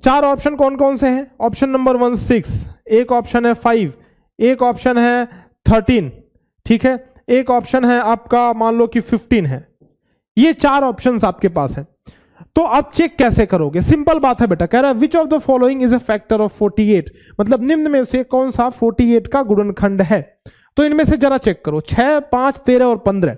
4 ऑप्शन कौन कौन से हैं? ऑप्शन नंबर 1 6, एक ऑप्शन है 5, एक ऑप्शन है 13, ठीक है, एक ऑप्शन है आपका मान लो कि 15 है। ये 4 ऑप्शंस आपके पास हैं। तो आप चेक कैसे करोगे? सिंपल बात है बेटा, कह रहा है which of the following is a factor of 48, मतलब निम्न में से कौन सा 48 का गुणनखंड है। तो इनमें से जरा चेक करो, 6, 5, 13 और 15,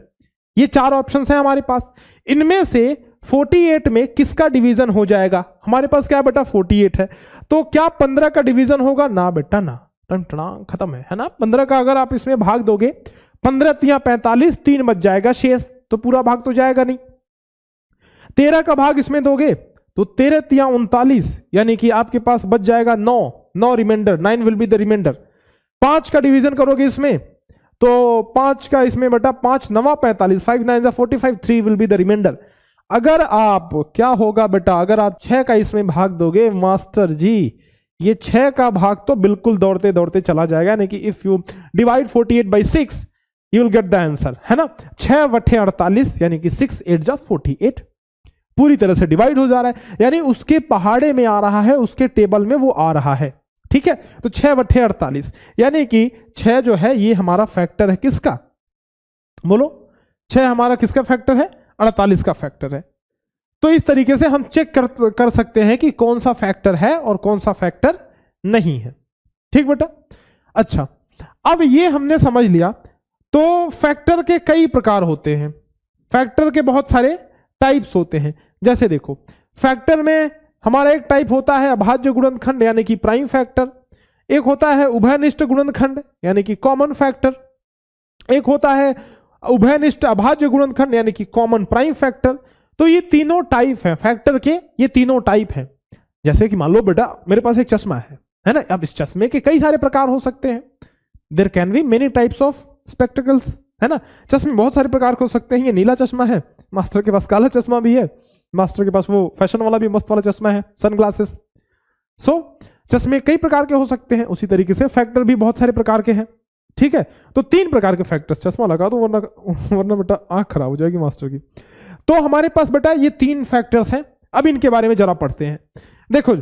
ये 4 ऑप्शंस हैं हमारे पास। इनमें से 48 में किसका डिवीजन हो जाएगा? हमारे पास क्या है बेटा 48 है, तो क्या 15 का डिवीजन होगा? ना बेटा ना, खत्म है ना। 15 का अगर आप इसमें भाग दोगे, 15 तिया 45, 3 बच जाएगा शेष, तो पूरा भाग तो जाएगा नहीं। 13 का भाग इसमें दोगे तो 13 तिया 39, यानी कि आपके पास बच जाएगा 9 remainder, 9 will be the remainder. 5 का डिवीजन करोगे इसमें तो 5 का इसमें बेटा 5 9 45, 5 9 45, 3 विल बी द रिमाइंडर। अगर आप क्या होगा बेटा, अगर आप 6 का इसमें भाग दोगे मास्टर जी, ये 6 का भाग तो बिल्कुल दौड़ते दौड़ते चला जाएगा, यानी कि if you divide 48 by 6 you will get the answer, है ना। 6 बटे 48 यानी कि 6 8 जा 48, पूरी तरह से डिवाइड हो जा रहा है, यानी उसके पहाड़े में आ रहा है, उसके टेबल में वो आ रहा है। ठीक है, तो 6 बटे 48 यानी कि 6 जो है ये हमारा फैक्टर है किसका? बोलो, 6 हमारा किसका फैक्टर है? 48 का फैक्टर है। तो इस तरीके से हम चेक कर सकते हैं कि कौन सा फैक्टर है और कौन सा फैक्टर नहीं है। ठीक बेटा, अच्छा अब ये हमने समझ लिया। तो फैक्टर के कई प्रकार होते हैं, फैक्टर के बहुत सारे टाइप्स होते हैं। जैसे देखो, फैक्टर में हमारा एक टाइप होता है अभाज्य गुणनखंड यानी कि प्राइम फैक्टर, एक होता है उभयनिष्ठ गुणनखंड यानी कि कॉमन फैक्टर, एक होता है उभयनिष्ठ अभाज्य गुणनखंड यानी कि कॉमन प्राइम फैक्टर। तो ये तीनों टाइप हैं फैक्टर के, ये तीनों टाइप हैं। जैसे कि मान लो बेटा मेरे पास एक चश्मा है ना, अब इस चश्मे के कई सारे प्रकार हो सकते हैं, there can be many types of spectacles, है ना। चश्मे बहुत सारे प्रकार के हो सकते हैं। ये नीला चश्मा है, मास्टर के पास काला चश्मा भी है, मास्टर के पास वो फैशन वाला भी मस्त वाला चश्मा है, सनग्लासेस। सो चश्मे कई प्रकार के हो सकते हैं, उसी तरीके से फैक्टर भी बहुत सारे प्रकार के हैं। ठीक है, तो 3 प्रकार के फैक्टर्स, चश्मा लगा दो वरना बेटा आंख खराब हो जाएगी मास्टर की। तो हमारे पास बेटा ये 3 फैक्टर्स हैं। अब इनके बारे में जरा पढ़ते हैं। देखो,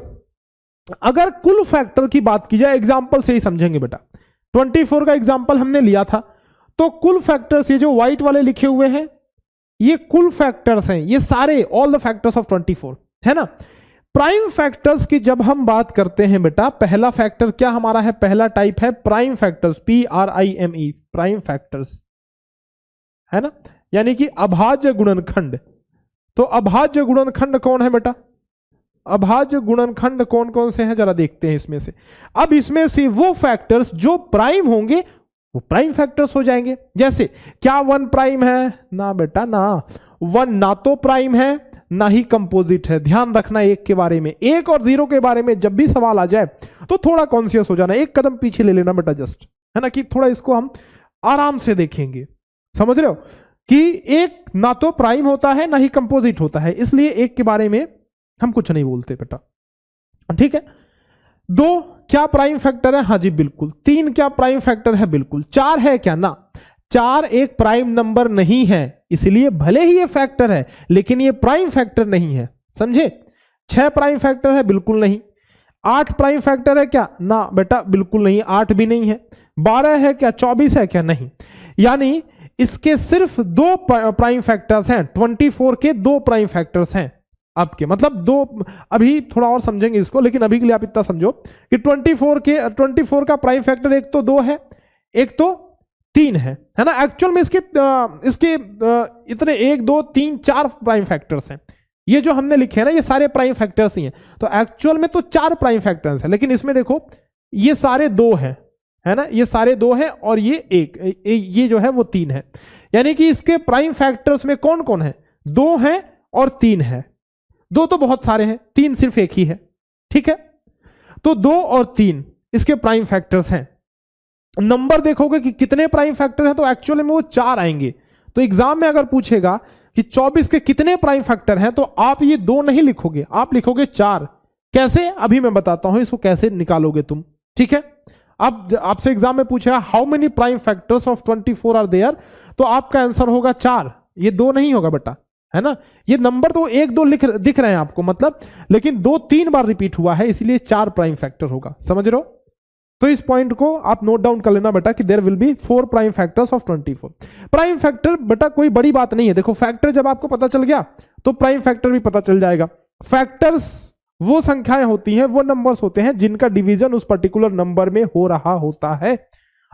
अगर कुल फैक्टर की बात की जाए, एग्जाम्पल से ही समझेंगे बेटा। 24 का एग्जाम्पल हमने लिया था, तो कुल फैक्टर्स ये जो व्हाइट वाले लिखे हुए हैं ये कुल फैक्टर्स हैं, ये सारे ऑल द फैक्टर्स ऑफ 24, है ना। प्राइम फैक्टर्स की जब हम बात करते हैं बेटा, पहला फैक्टर क्या हमारा है? पहला टाइप है prime factors, PRIME, prime factors, है ना, यानी कि अभाज्य गुणनखंड। तो अभाज्य गुणनखंड कौन है बेटा? अभाज्य गुणनखंड कौन कौन से हैं जरा देखते हैं इसमें से। अब इसमें से वो फैक्टर्स जो प्राइम होंगे वो प्राइम फैक्टर्स हो जाएंगे। जैसे क्या 1 प्राइम है? ना बेटा ना, 1 ना तो प्राइम है ना ही कंपोजिट है। ध्यान रखना एक के बारे में, 1 और 0 के बारे में जब भी सवाल आ जाए तो थोड़ा कॉन्शियस हो जाना, एक कदम पीछे ले लेना बेटा जस्ट, है ना, कि थोड़ा इसको हम आराम से देखेंगे। समझ रहे हो कि एक ना तो प्राइम होता है ना ही कंपोजिट होता है, इसलिए एक के बारे में हम कुछ नहीं बोलते बेटा। ठीक है, 2 क्या प्राइम फैक्टर है? हाँ जी बिल्कुल। 3 क्या प्राइम फैक्टर है? बिल्कुल। 4 है क्या? ना, 4 एक प्राइम नंबर नहीं है, इसलिए भले ही ये फैक्टर है लेकिन ये प्राइम फैक्टर नहीं है, समझे। 6 प्राइम फैक्टर है? बिल्कुल नहीं। 8 प्राइम फैक्टर है क्या? ना बेटा बिल्कुल नहीं, 8 भी नहीं है। 12 है क्या? 24 है क्या? नहीं। यानी इसके सिर्फ 2 प्राइम फैक्टर्स हैं, 24 के 2 प्राइम फैक्टर्स हैं आपके, मतलब 2। अभी थोड़ा और समझेंगे इसको, लेकिन अभी के लिए आप इतना समझो कि 24 का प्राइम फैक्टर एक तो 2 है, एक तो 3 है ना। एक्चुअल में इसके इतने 1 2 3 4 प्राइम फैक्टर्स हैं। ये जो हमने लिखे हैं ना ये सारे प्राइम फैक्टर्स ही हैं, तो एक्चुअल में तो 4 प्राइम फैक्टर्स हैं, लेकिन इसमें देखो ये सारे 2 हैं, है ना, ये सारे 2 हैं और ये 1, ये जो है वो 3 है। यानी कि इसके प्राइम फैक्टर्स में कौन कौन है? 2 है और 3 है। 2 तो बहुत सारे हैं, 3 सिर्फ एक ही है, ठीक है। तो 2 और 3 इसके प्राइम फैक्टर्स हैं। नंबर देखोगे कि कितने प्राइम फैक्टर हैं, तो एक्चुअली में वो 4 आएंगे। तो एग्जाम में अगर पूछेगा कि 24 के कितने प्राइम फैक्टर हैं, तो आप ये 2 नहीं लिखोगे, आप लिखोगे 4। कैसे, अभी मैं बताता हूं इसको कैसे निकालोगे तुम, ठीक है। अब आपसे एग्जाम में पूछेगा how many prime factors of 24 are there, तो आपका आंसर होगा 4, ये 2 नहीं होगा बेटा, है ना। ये नंबर तो 1 2 दिख रहे हैं आपको मतलब, लेकिन 2 3 बार रिपीट हुआ है, इसलिए 4 प्राइम फैक्टर होगा, समझ रहे हो। तो इस पॉइंट को आप नोट डाउन कर लेना बेटा कि there will be 4 prime factors of 24। Prime factor बेटा कोई बड़ी बात नहीं है, देखो फैक्टर जब आपको पता चल गया तो प्राइम फैक्टर भी पता चल जाएगा। फैक्टर्स वो संख्याएं होती हैं, वो नंबर्स होते हैं जिनका डिवीजन उस पर्टिकुलर नंबर में हो रहा होता है।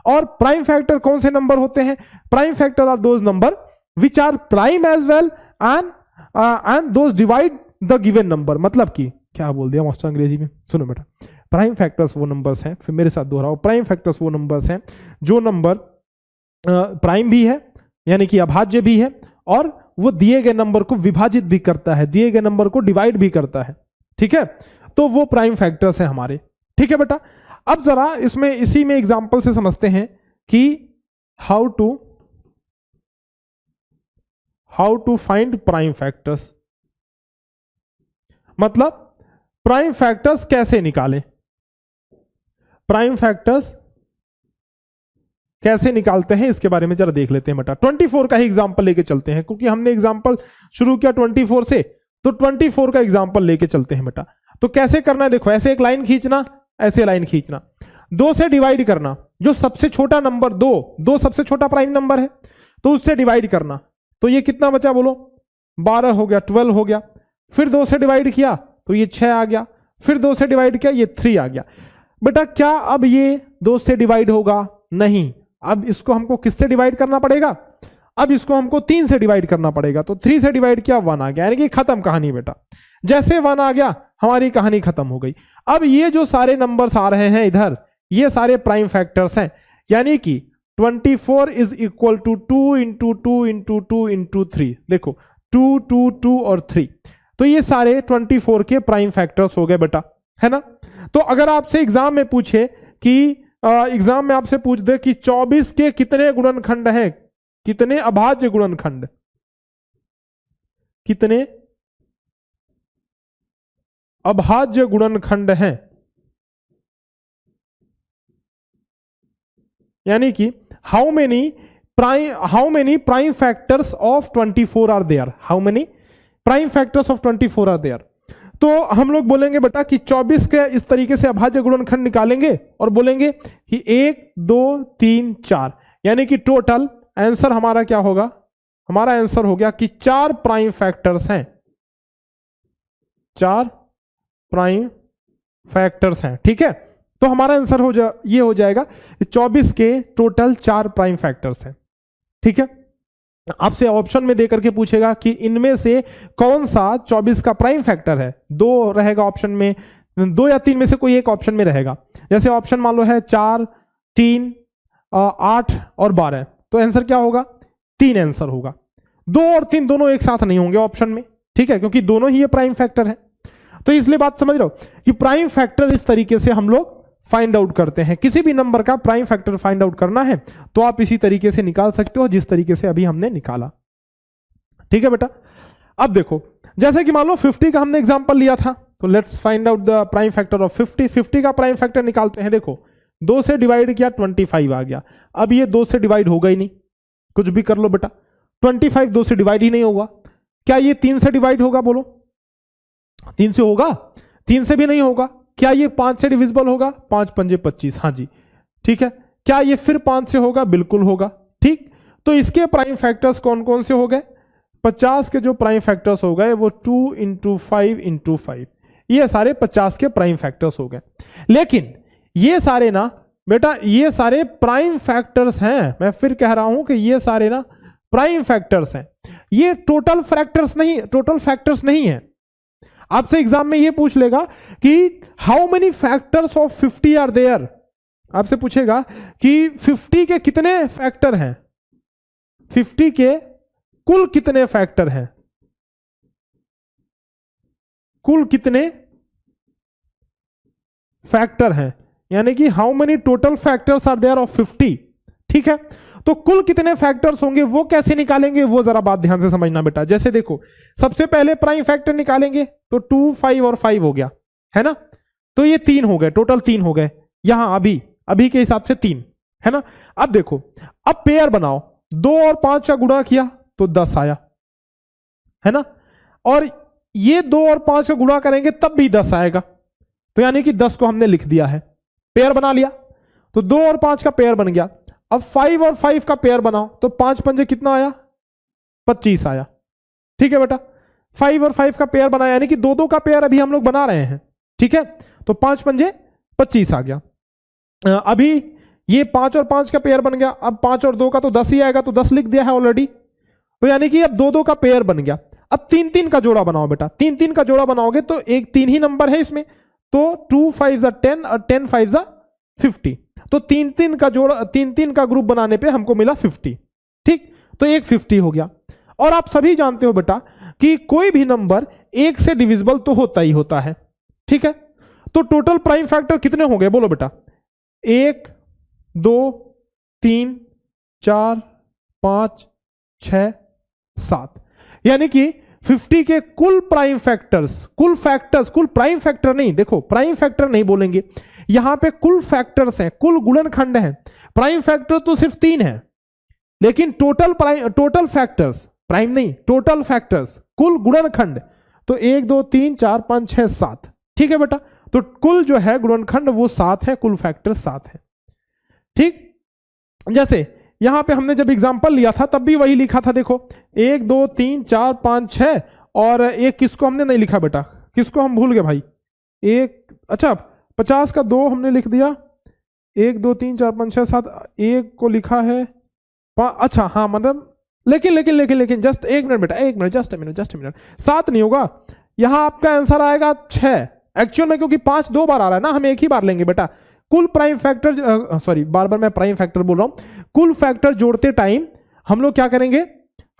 और प्राइम फैक्टर कौन से नंबर होते हैं? Prime factor are those number which are prime as well and those divide the given number. मतलब कि क्या बोल दिया मास्टर अंग्रेजी में, सुनो बेटा, प्राइम फैक्टर्स वो नंबर्स हैं, फिर मेरे साथ दोहराओ, प्राइम फैक्टर्स वो नंबर्स हैं जो नंबर प्राइम भी है यानी कि अभाज्य भी है, और वो दिए गए नंबर को विभाजित भी करता है, दिए गए नंबर को डिवाइड भी करता है, ठीक है। तो वो प्राइम फैक्टर्स हैं हमारे, ठीक है बेटा। अब जरा इसमें इसी में एग्जांपल से समझते हैं कि how to find prime factors, मतलब प्राइम फैक्टर्स कैसे निकालें, प्राइम फैक्टर्स कैसे निकालते हैं इसके बारे में जरा देख लेते हैं बेटा। 24 का ही एग्जांपल लेके चलते हैं, क्योंकि हमने एग्जांपल शुरू किया 24 से, तो 24 का एग्जांपल लेके चलते हैं बेटा। तो कैसे करना है, देखो ऐसे एक लाइन खींचना, ऐसे लाइन खींचना, 2 से डिवाइड करना, जो सबसे छोटा नंबर 2 सबसे छोटा प्राइम नंबर है, तो उससे डिवाइड करना, तो ये कितना बचा बोलो, 12 हो गया, 12 हो गया। फिर 2 से डिवाइड किया तो ये 6 आ गया, फिर 2 से डिवाइड किया ये 3 आ गया। बेटा क्या अब ये 2 से डिवाइड होगा? नहीं, अब इसको हमको किससे डिवाइड करना पड़ेगा? अब इसको हमको 3 से डिवाइड करना पड़ेगा। तो 3 से डिवाइड किया 1 आ गया, यानी कि खत्म कहानी बेटा। जैसे 1 आ गया हमारी कहानी खत्म हो गई। अब ये जो सारे नंबर्स आ रहे हैं इधर, ये सारे प्राइम फैक्टर्स हैं, यानी कि 24 is equal to 2 into 2 into 2 into 3। देखो 2 2 2 और 3, तो ये सारे 24 के प्राइम फैक्टर्स हो गए बेटा, है ना। तो अगर आपसे एग्जाम में पूछे कि एग्जाम में आपसे पूछ दे कि 24 के कितने गुणनखंड हैं, कितने अभाज्य गुणनखंड, कितने अभाज्य गुणनखंड हैं, यानी कि how many prime factors of 24 are there, how many prime factors of 24 are there. तो हम लोग बोलेंगे बेटा कि 24 के इस तरीके से अभाज्य गुणनखंड निकालेंगे और बोलेंगे कि 1 2 3 4, यानी कि टोटल आंसर हमारा क्या होगा? हमारा आंसर हो गया कि 4 प्राइम फैक्टर्स हैं, 4 प्राइम फैक्टर्स हैं, ठीक है। तो हमारा आंसर ये हो जाएगा 24 के टोटल 4 प्राइम फैक्टर्स हैं, ठीक है। आपसे ऑप्शन में देकर के पूछेगा कि इनमें से कौन सा 24 का प्राइम फैक्टर है, 2 रहेगा ऑप्शन में, 2 या 3 में से कोई एक ऑप्शन में रहेगा। जैसे ऑप्शन मान लो है 4 3 8 और 12, तो आंसर क्या होगा? 3 आंसर होगा। 2 और 3 दोनों एक साथ नहीं होंगे ऑप्शन में, ठीक है, क्योंकि दोनों ही ये प्राइम फैक्टर है। तो इसलिए बात समझ रहे हो कि प्राइम फैक्टर इस तरीके से हम लोग फाइंड आउट करते हैं। किसी भी नंबर का प्राइम फैक्टर फाइंड आउट करना है तो आप इसी तरीके से निकाल सकते हो जिस तरीके से अभी हमने निकाला, ठीक है बेटा। अब देखो जैसे कि मान लो 50 का हमने एग्जांपल लिया था, तो let's find out the prime factor of 50। 50 का प्राइम फैक्टर निकालते हैं। देखो 2 से डिवाइड किया 25 आ गया। अब ये 2 से डिवाइड होगा ही नहीं, कुछ भी कर लो बेटा, 25 2 से डिवाइड ही नहीं होगा। क्या ये 3 से डिवाइड होगा? बोलो 3 से होगा? 3 से भी नहीं होगा। क्या ये 5 से डिविजिबल होगा? 5 पंजे 25, हाँ जी, ठीक है। क्या ये फिर 5 से होगा? बिल्कुल होगा, ठीक। तो इसके प्राइम फैक्टर्स कौन कौन से हो गए? 50 के जो प्राइम फैक्टर्स हो गए वो 2 इंटू 5 इंटू 5, ये सारे 50 के प्राइम फैक्टर्स हो गए। लेकिन ये सारे ना बेटा, ये सारे प्राइम फैक्टर्स हैं। मैं फिर कह रहा हूं कि ये सारे ना प्राइम फैक्टर्स हैं, ये टोटल फैक्टर्स नहीं है। आपसे एग्जाम में ये पूछ लेगा कि how many factors of 50 are there, आपसे पूछेगा कि 50 के कितने फैक्टर हैं, 50 के कुल कितने फैक्टर हैं। कुल कितने फैक्टर हैं, यानी कि how many total factors are there of 50। ठीक है, तो कुल कितने फैक्टर्स होंगे वो कैसे निकालेंगे, वो जरा बात ध्यान से समझना बेटा। जैसे देखो, सबसे पहले प्राइम फैक्टर निकालेंगे तो 2, 5 और 5 हो गया, है ना। तो ये 3 हो गए, टोटल 3 हो गए यहां अभी के हिसाब से 3, है ना। अब देखो, अब पेयर बनाओ, 2 और 5 का गुणा किया तो 10 आया, है ना। और ये 2 और 5 का गुणा करेंगे तब भी 10 आएगा, तो यानी कि 10 को हमने लिख दिया है, पेयर बना लिया। तो 2 और 5 का पेयर बन गया। अब 5 और 5 का पेयर बनाओ तो 5 पंजे कितना आया, 25 आया। ठीक है बेटा, 5 और 5 का पेयर बनाया, यानी कि 2-2 का पेयर अभी हम लोग बना रहे हैं। ठीक है, तो 5 पंजे 25 आ गया। अभी ये 5 और 5 का पेयर बन गया, अब 5 और 2 का तो 10 ही आएगा, तो 10 लिख दिया है ऑलरेडी। तो यानी कि अब 2-2 का पेयर बन गया। अब 3-3 का जोड़ा बनाओ बेटा, 3-3 का जोड़ा बनाओगे तो एक 3 ही नंबर है इसमें, तो 2 5 10 और 10 5 50। तो 3-3 का जोड़ा, 3-3 का ग्रुप बनाने पे हमको मिला 50। ठीक, तो एक 50 हो गया। और आप सभी जानते हो बेटा कि कोई भी नंबर 1 से डिविजिबल तो होता ही होता है। ठीक है, तो टोटल प्राइम फैक्टर कितने हो गए बोलो बेटा, 1 2 3 4 5 6 7, यानी कि 50 के कुल प्राइम फैक्टर्स, कुल प्राइम फैक्टर नहीं, देखो प्राइम फैक्टर नहीं बोलेंगे, यहां पे कुल फैक्टर्स हैं, कुल गुणनखंड हैं। प्राइम फैक्टर तो सिर्फ 3 है, लेकिन टोटल फैक्टर्स, प्राइम नहीं, टोटल फैक्टर्स, कुल गुणनखंड तो 1 2 3 4 5 6 7। ठीक है बेटा, तो कुल जो है गुणनखंड वो 7 है, कुल फैक्टर 7 है। ठीक, जैसे यहां पे हमने जब एग्जांपल लिया था तब भी वही लिखा था, देखो 1 2 3 4 5 6, और एक किसको हमने नहीं लिखा बेटा, किसको हम भूल गए भाई, एक, अच्छा 50 का 2 हमने लिख दिया, 1 2 3 4 5 6 7, एक को लिखा है, अच्छा हाँ, मतलब लेकिन जस्ट एक मिनट बेटा, एक मिनट, जस्ट अ मिनट, 7 नहीं होगा, यहां आपका आंसर आएगा 6 एक्चुअल में, क्योंकि 5 2 बार आ रहा है ना, हम एक ही बार लेंगे बेटा। कुल प्राइम फैक्टर, सॉरी बार बार मैं प्राइम फैक्टर बोल रहा हूं, कुल फैक्टर जोड़ते टाइम हम लोग क्या करेंगे,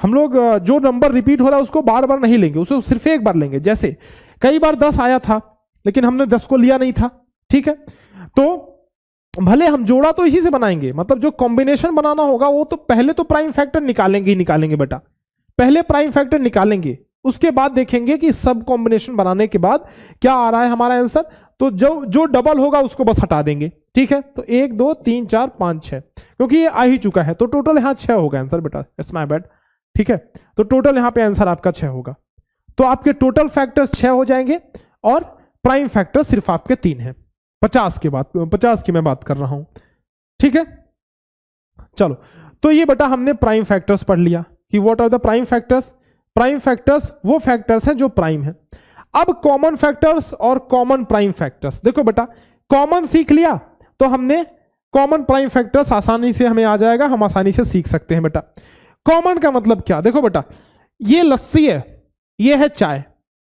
हम लोग जो नंबर रिपीट हो रहा है उसको बार बार नहीं लेंगे, उसको सिर्फ एक बार लेंगे। जैसे कई बार 10 आया था लेकिन हमने 10 को लिया नहीं था। ठीक है, तो भले हम जोड़ा तो इसी से बनाएंगे, मतलब जो कॉम्बिनेशन बनाना होगा वो तो पहले तो प्राइम फैक्टर निकालेंगे ही निकालेंगे बेटा, पहले प्राइम फैक्टर निकालेंगे, उसके बाद देखेंगे कि सब कॉम्बिनेशन बनाने के बाद क्या आ रहा है हमारा आंसर, तो जो डबल होगा उसको बस हटा देंगे। ठीक है, तो 1 2 3 4 5 6, क्योंकि ये आ ही चुका है तो टोटल यहां 6 होगा आंसर बेटा, इट्स माय बैड। ठीक है, तो टोटल यहां पे आंसर आपका 6 होगा, तो आपके टोटल फैक्टर्स 6 हो जाएंगे और प्राइम फैक्टर सिर्फ आपके 3 है। 50 की मैं बात कर रहा हूं। ठीक है, चलो, तो ये बेटा हमने प्राइम फैक्टर्स पढ़ लिया कि what are the prime factors. Prime factors वो फैक्टर्स हैं जो प्राइम है। अब कॉमन फैक्टर्स और कॉमन प्राइम फैक्टर्स, देखो बेटा कॉमन सीख लिया तो हमने कॉमन प्राइम फैक्टर्स आसानी से हमें आ जाएगा, हम आसानी से सीख सकते हैं बेटा। कॉमन का मतलब क्या, देखो बेटा ये लस्सी है, ये है चाय,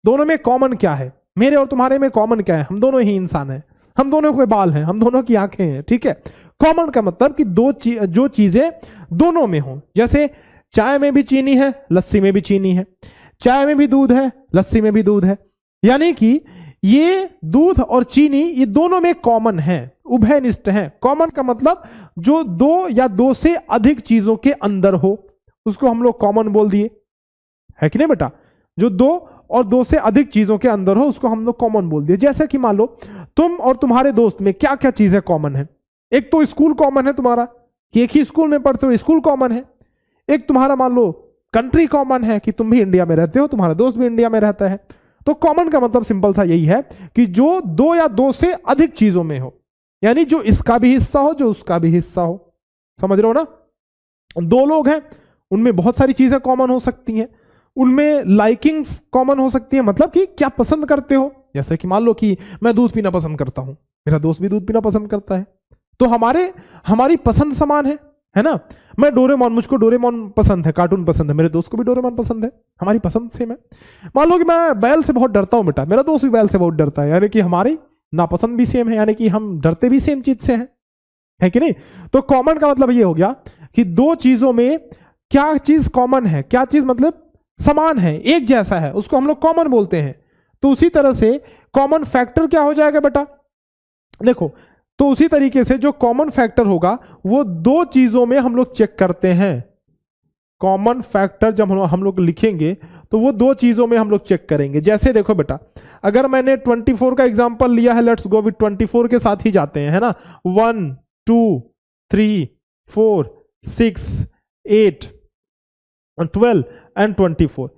दोनों में कॉमन क्या है, मेरे और तुम्हारे में कॉमन क्या है, हम दोनों ही इंसान हैं, हम दोनों के बाल हैं, हम दोनों की आंखें हैं। ठीक है, कॉमन का मतलब कि जो चीजें दोनों में हो, जैसे चाय में भी चीनी है, लस्सी में भी चीनी है, चाय में भी दूध है, लस्सी में भी दूध है, यानी कि ये दूध और चीनी ये दोनों में कॉमन है, उभयनिष्ठ है। कॉमन का मतलब जो 2 या 2 से अधिक चीजों के अंदर हो उसको हम लोग कॉमन बोल दिए, है कि नहीं बेटा, जो 2 और 2 से अधिक चीजों के अंदर हो उसको हम लोग कॉमन बोल दिए। जैसे कि मान लो तुम और तुम्हारे दोस्त में क्या क्या चीजें कॉमन है, एक तो स्कूल कॉमन है तुम्हारा कि एक ही स्कूल में पढ़ते हो, स्कूल कॉमन है, एक तुम्हारा मान लो कंट्री कॉमन है कि तुम भी इंडिया में रहते हो, तुम्हारा दोस्त भी इंडिया में रहता है। तो कॉमन का मतलब सिंपल सा यही है कि जो 2 या 2 से अधिक चीजों में हो, यानी जो इसका भी हिस्सा हो जो उसका भी हिस्सा हो, समझ रहे हो ना। 2 लोग हैं उनमें बहुत सारी चीजें कॉमन हो सकती हैं, उनमें लाइकिंग्स कॉमन हो सकती है, मतलब कि क्या पसंद करते हो, जैसे कि मान लो कि मैं दूध पीना पसंद करता हूं, मेरा दोस्त भी दूध पीना पसंद करता है, तो हमारी पसंद समान है ना। मैं डोरेमोन, मुझको डोरेमोन पसंद है, कार्टून पसंद है, मेरे दोस्त को भी डोरेमोन पसंद है, हमारी पसंद सेम है। मान लो कि मैं बैल से बहुत डरता हूं बेटा, मेरा दोस्त भी बैल से बहुत डरता है, यानी कि हमारी नापसंद भी सेम है, यानी कि हम डरते भी सेम चीज से हैं, है कि नहीं। तो कॉमन का मतलब ये हो गया कि 2 चीजों में क्या चीज कॉमन है, क्या चीज मतलब समान है, एक जैसा है, उसको हम लोग कॉमन बोलते हैं। तो उसी तरह से कॉमन फैक्टर क्या हो जाएगा बेटा, देखो, तो उसी तरीके से जो कॉमन फैक्टर होगा वो दो चीजों में हम लोग चेक करते हैं। कॉमन फैक्टर जब हम लोग लिखेंगे तो वो दो चीजों में हम लोग चेक करेंगे। जैसे देखो बेटा, अगर मैंने 24 का एग्जांपल लिया है, लेट्स गो विद 24 के साथ ही जाते हैं, है ना। 1 2 3 4 6 8 12 एंड 24,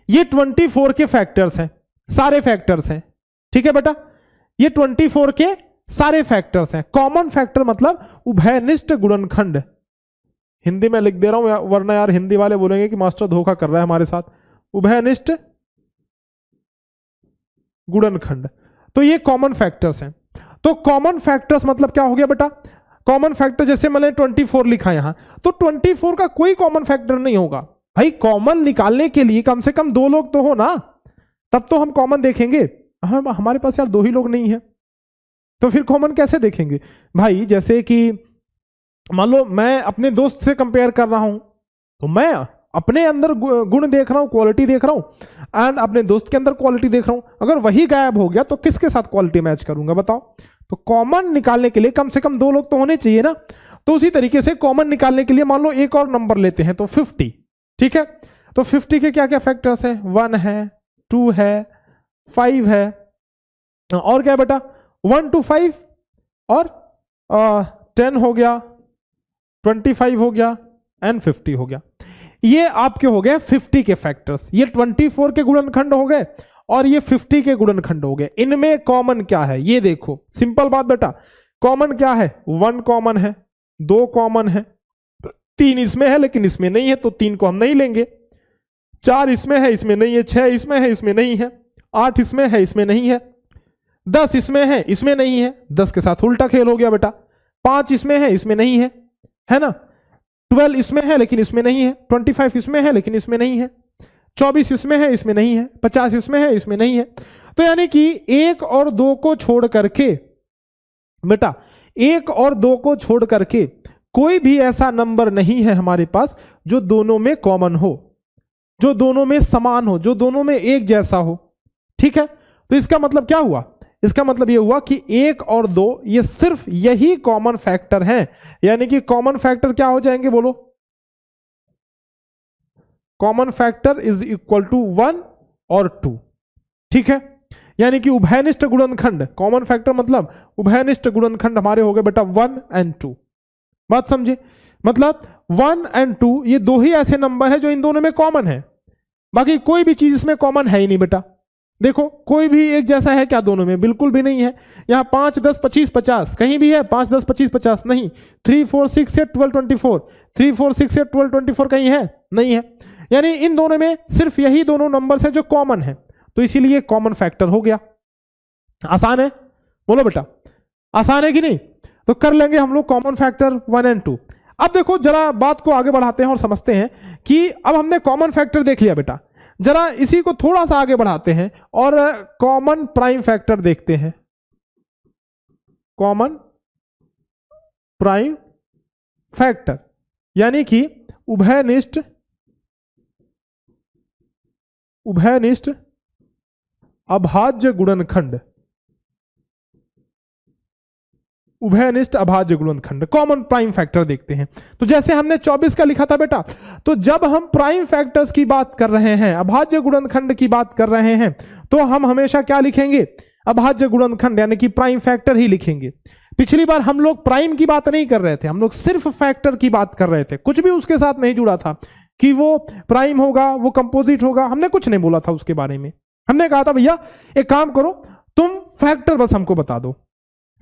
ये 24 के फैक्टर्स हैं, सारे फैक्टर्स हैं, ठीक है बेटा, ये 24 के सारे फैक्टर्स हैं। कॉमन फैक्टर मतलब उभयनिष्ठ गुणनखंड, हिंदी में लिख दे रहा हूं वरना यार हिंदी वाले बोलेंगे कि मास्टर धोखा कर रहा है हमारे साथ। उभयनिष्ठ गुणनखंड, तो ये कॉमन फैक्टर्स हैं। तो कॉमन फैक्टर्स मतलब क्या हो गया बेटा, कॉमन फैक्टर जैसे मैंने 24 लिखा यहां, तो 24 का कोई कॉमन फैक्टर नहीं होगा भाई। कॉमन निकालने के लिए कम से कम दो लोग तो हो ना, तब तो हम कॉमन देखेंगे। हम हमारे पास यार दो ही लोग नहीं है, तो फिर कॉमन कैसे देखेंगे भाई। जैसे कि मान लो मैं अपने दोस्त से कंपेयर कर रहा हूं, तो मैं अपने अंदर गुण देख रहा हूं, क्वालिटी देख रहा हूं, एंड अपने दोस्त के अंदर क्वालिटी देख रहा हूं। अगर वही गायब हो गया तो किसके साथ क्वालिटी मैच करूंगा बताओ। तो कॉमन निकालने के लिए कम से कम दो लोग तो होने चाहिए ना। तो उसी तरीके से कॉमन निकालने के लिए मान लो एक और नंबर लेते हैं, तो 50, ठीक है। तो 50 के क्या क्या फैक्टर्स हैं, 1 है, 2 है, 5 है, और क्या बेटा 1 to 5 और 10 हो गया, 25 हो गया एंड 50 हो गया। ये आपके हो गए 50 के फैक्टर्स। ये 24 के गुणनखंड हो गए और ये 50 के गुणनखंड हो गए। इनमें कॉमन क्या है ये देखो, सिंपल बात बेटा, कॉमन क्या है, 1 कॉमन है, 2 कॉमन है, 3 इसमें है लेकिन इसमें नहीं है तो 3 को हम नहीं लेंगे, 4 इसमें है इसमें नहीं है, 6 इसमें है इसमें नहीं है, 8 इसमें है इसमें नहीं है, 10 इसमें है इसमें नहीं है, 10 के साथ उल्टा खेल हो गया बेटा, 5 इसमें है इसमें नहीं है ना, 12 इसमें है लेकिन इसमें नहीं है, 25 इसमें है लेकिन इसमें नहीं है, 24 इसमें है इसमें नहीं है, 50 इसमें है इसमें नहीं है। तो यानी कि 1 और 2 को छोड़ करके बेटा, 1 और 2 को छोड़ करके कोई भी ऐसा नंबर नहीं है हमारे पास जो दोनों में कॉमन हो, जो दोनों में समान हो, जो दोनों में एक जैसा हो, ठीक है। तो इसका मतलब क्या हुआ, इसका मतलब यह हुआ कि 1 और 2 ये सिर्फ यही कॉमन फैक्टर हैं। यानी कि कॉमन फैक्टर क्या हो जाएंगे बोलो, common factor is equal to 1 और 2, ठीक है। यानी कि उभयनिष्ठ गुणनखंड, कॉमन फैक्टर मतलब उभयनिष्ठ गुणनखंड हमारे हो गए बेटा 1 और 2। बात समझे, मतलब 1 और 2 ये दो ही ऐसे नंबर है जो इन दोनों में कॉमन है, बाकी कोई भी चीज इसमें कॉमन है ही नहीं बेटा। देखो कोई भी एक जैसा है क्या दोनों में, बिल्कुल भी नहीं है। यहां 5 10 25 50 कहीं भी है, 5 10 25 50 नहीं, 3 4 6 से 12 24, 3 4 6 से 12 24 कहीं है नहीं है। यानी इन दोनों में सिर्फ यही दोनों नंबर है जो कॉमन है, तो इसीलिए कॉमन फैक्टर हो गया। आसान है बोलो बेटा, आसान है कि नहीं। तो कर लेंगे हम लोग कॉमन फैक्टर 1 और 2। अब देखो जरा बात को आगे बढ़ाते हैं और समझते हैं कि अब हमने कॉमन फैक्टर देख लिया बेटा, जरा इसी को थोड़ा सा आगे बढ़ाते हैं और कॉमन प्राइम फैक्टर देखते हैं। कॉमन प्राइम फैक्टर यानी कि उभयनिष्ठ अभाज्य गुणनखंड, उभयनिष्ठ अभाज्य गुणनखंड कॉमन प्राइम फैक्टर देखते हैं। तो जैसे हमने 24 का लिखा था बेटा, तो जब हम प्राइम फैक्टर्स की बात कर रहे हैं, अभाज्य गुणनखंड की बात कर रहे हैं, तो हम हमेशा क्या लिखेंगे, अभाज्य गुणनखंड यानी कि प्राइम फैक्टर ही लिखेंगे। पिछली बार हम लोग प्राइम की बात नहीं कर रहे थे, हम लोग सिर्फ फैक्टर की बात कर रहे थे, कुछ भी उसके साथ नहीं जुड़ा था कि वो प्राइम होगा, वो कंपोजिट होगा, हमने कुछ नहीं बोला था उसके बारे में। हमने कहा था भैया एक काम करो, तुम फैक्टर बस हमको बता दो,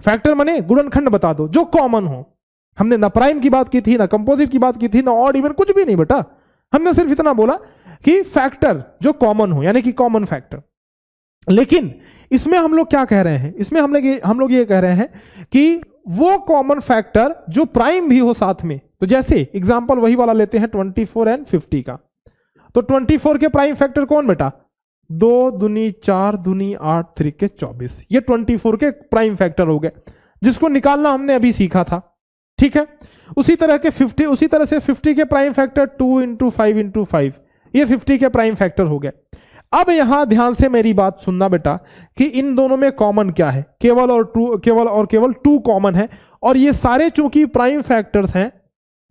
फैक्टर माने गुणनखंड बता दो जो कॉमन हो। हमने ना प्राइम की बात की थी, ना कंपोजिट की बात की थी, ना ऑड इवन, कुछ भी नहीं बेटा। हमने सिर्फ इतना बोला कि फैक्टर जो कॉमन हो यानी कि कॉमन फैक्टर। लेकिन इसमें हम लोग क्या कह रहे हैं, इसमें हम लोग ये कह रहे हैं कि वो कॉमन फैक्टर जो प्राइम भी हो साथ में। तो जैसे एग्जांपल वही वाला लेते हैं 24 और 50 का। तो 24 के प्राइम फैक्टर कौन बेटा, 2 दूनी 4 दूनी 8 3 के 24, ये 24 के प्राइम फैक्टर हो गए, जिसको निकालना हमने अभी सीखा था, ठीक है। उसी तरह से 50 के प्राइम फैक्टर 2 × 5 × 5, ये 50 के प्राइम फैक्टर हो गए। अब यहां ध्यान से मेरी बात सुनना बेटा कि इन दोनों में कॉमन क्या है, केवल टू कॉमन है, और ये सारे चूंकि प्राइम फैक्टर्स हैं,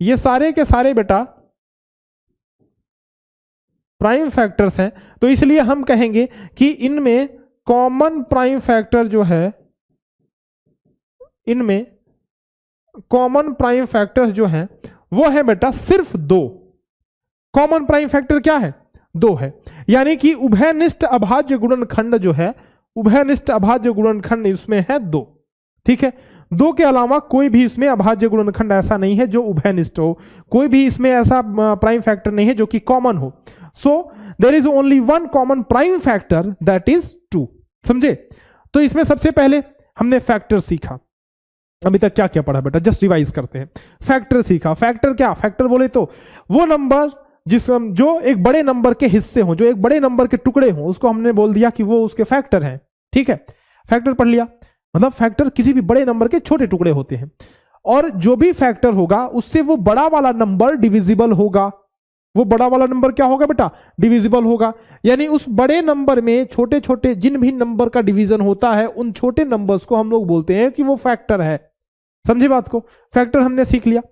ये सारे के सारे बेटा प्राइम फैक्टर्स हैं, तो इसलिए हम कहेंगे कि इनमें कॉमन प्राइम फैक्टर जो है, इनमें कॉमन प्राइम फैक्टर्स जो हैं वो है बेटा सिर्फ दो। कॉमन प्राइम फैक्टर क्या है? दो है। यानी कि उभयनिष्ठ अभाज्य गुणनखंड जो है, उभयनिष्ठ अभाज्य गुणनखंड इसमें है दो। ठीक है, दो के अलावा कोई भी इसमें अभाज्य गुणनखंड ऐसा नहीं है जो उभयनिष्ठ हो, कोई भी इसमें ऐसा प्राइम फैक्टर नहीं है जो कि कॉमन हो। So there is only one common prime factor, that is 2। समझे? तो इसमें सबसे पहले हमने फैक्टर सीखा। अभी तक क्या क्या पढ़ा बेटा, जस्ट रिवाइज करते हैं। फैक्टर सीखा। फैक्टर क्या? फैक्टर बोले तो वो नंबर जो एक बड़े नंबर के हिस्से हों, जो एक बड़े नंबर के टुकड़े हों, उसको हमने बोल दिया कि वो उसके फैक्टर हैं। ठीक है, फैक्टर पढ़ लिया। मतलब फैक्टर किसी भी बड़े नंबर के छोटे टुकड़े होते हैं, और जो भी फैक्टर होगा उससे वो बड़ा वाला नंबर डिविजिबल होगा। वो बड़ा वाला नंबर क्या होगा बेटा? डिविजिबल होगा। यानी उस बड़े नंबर में छोटे छोटे जिन भी नंबर का डिवीजन होता है, उन छोटे नंबर्स को हम लोग बोलते हैं कि वो फैक्टर है। समझे बात को? फैक्टर हमने सीख लिया।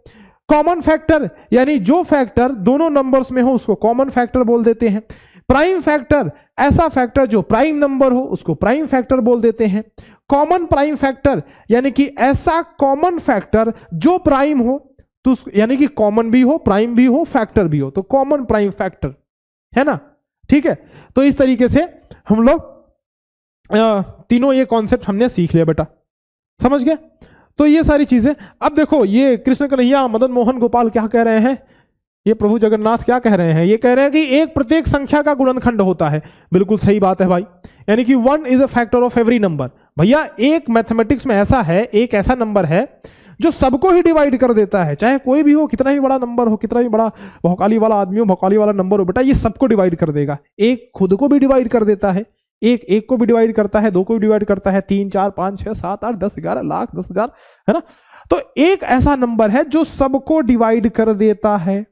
कॉमन फैक्टर यानी जो फैक्टर दोनों नंबर्स में हो उसको कॉमन फैक्टर बोल देते हैं। प्राइम फैक्टर ऐसा फैक्टर जो प्राइम नंबर हो उसको प्राइम फैक्टर बोल देते हैं। कॉमन प्राइम फैक्टर यानी कि ऐसा कॉमन फैक्टर जो प्राइम हो, तो यानी कि कॉमन भी हो, प्राइम भी हो, फैक्टर भी हो, तो कॉमन प्राइम फैक्टर है ना। ठीक है, तो इस तरीके से हम लोग तीनों ये कॉन्सेप्ट हमने सीख लिया बेटा। समझ गए? तो ये सारी चीजें। अब देखो ये कृष्ण कन्हैया मदन मोहन गोपाल क्या कह रहे हैं, ये प्रभु जगन्नाथ क्या कह रहे हैं? ये कह रहे हैं कि एक प्रत्येक संख्या का गुणनखंड होता है। बिल्कुल सही बात है भाई, यानी कि 1 is a factor of every number. भैया एक मैथमेटिक्स में ऐसा है, एक ऐसा नंबर है जो सबको ही डिवाइड कर देता है, चाहे कोई भी हो, कितना भी बड़ा नंबर हो, कितना भी बड़ा भौकाली वाला आदमी हो, भौकाली वाला नंबर हो, बेटा ये सबको डिवाइड कर देगा। एक खुद को भी डिवाइड कर देता है, एक को भी डिवाइड करता है, दो को भी डिवाइड करता है, 3 4 5 6 7 8 10 11 लाख 10,000, है ना। तो एक ऐसा नंबर है जो सबको डिवाइड कर देता है।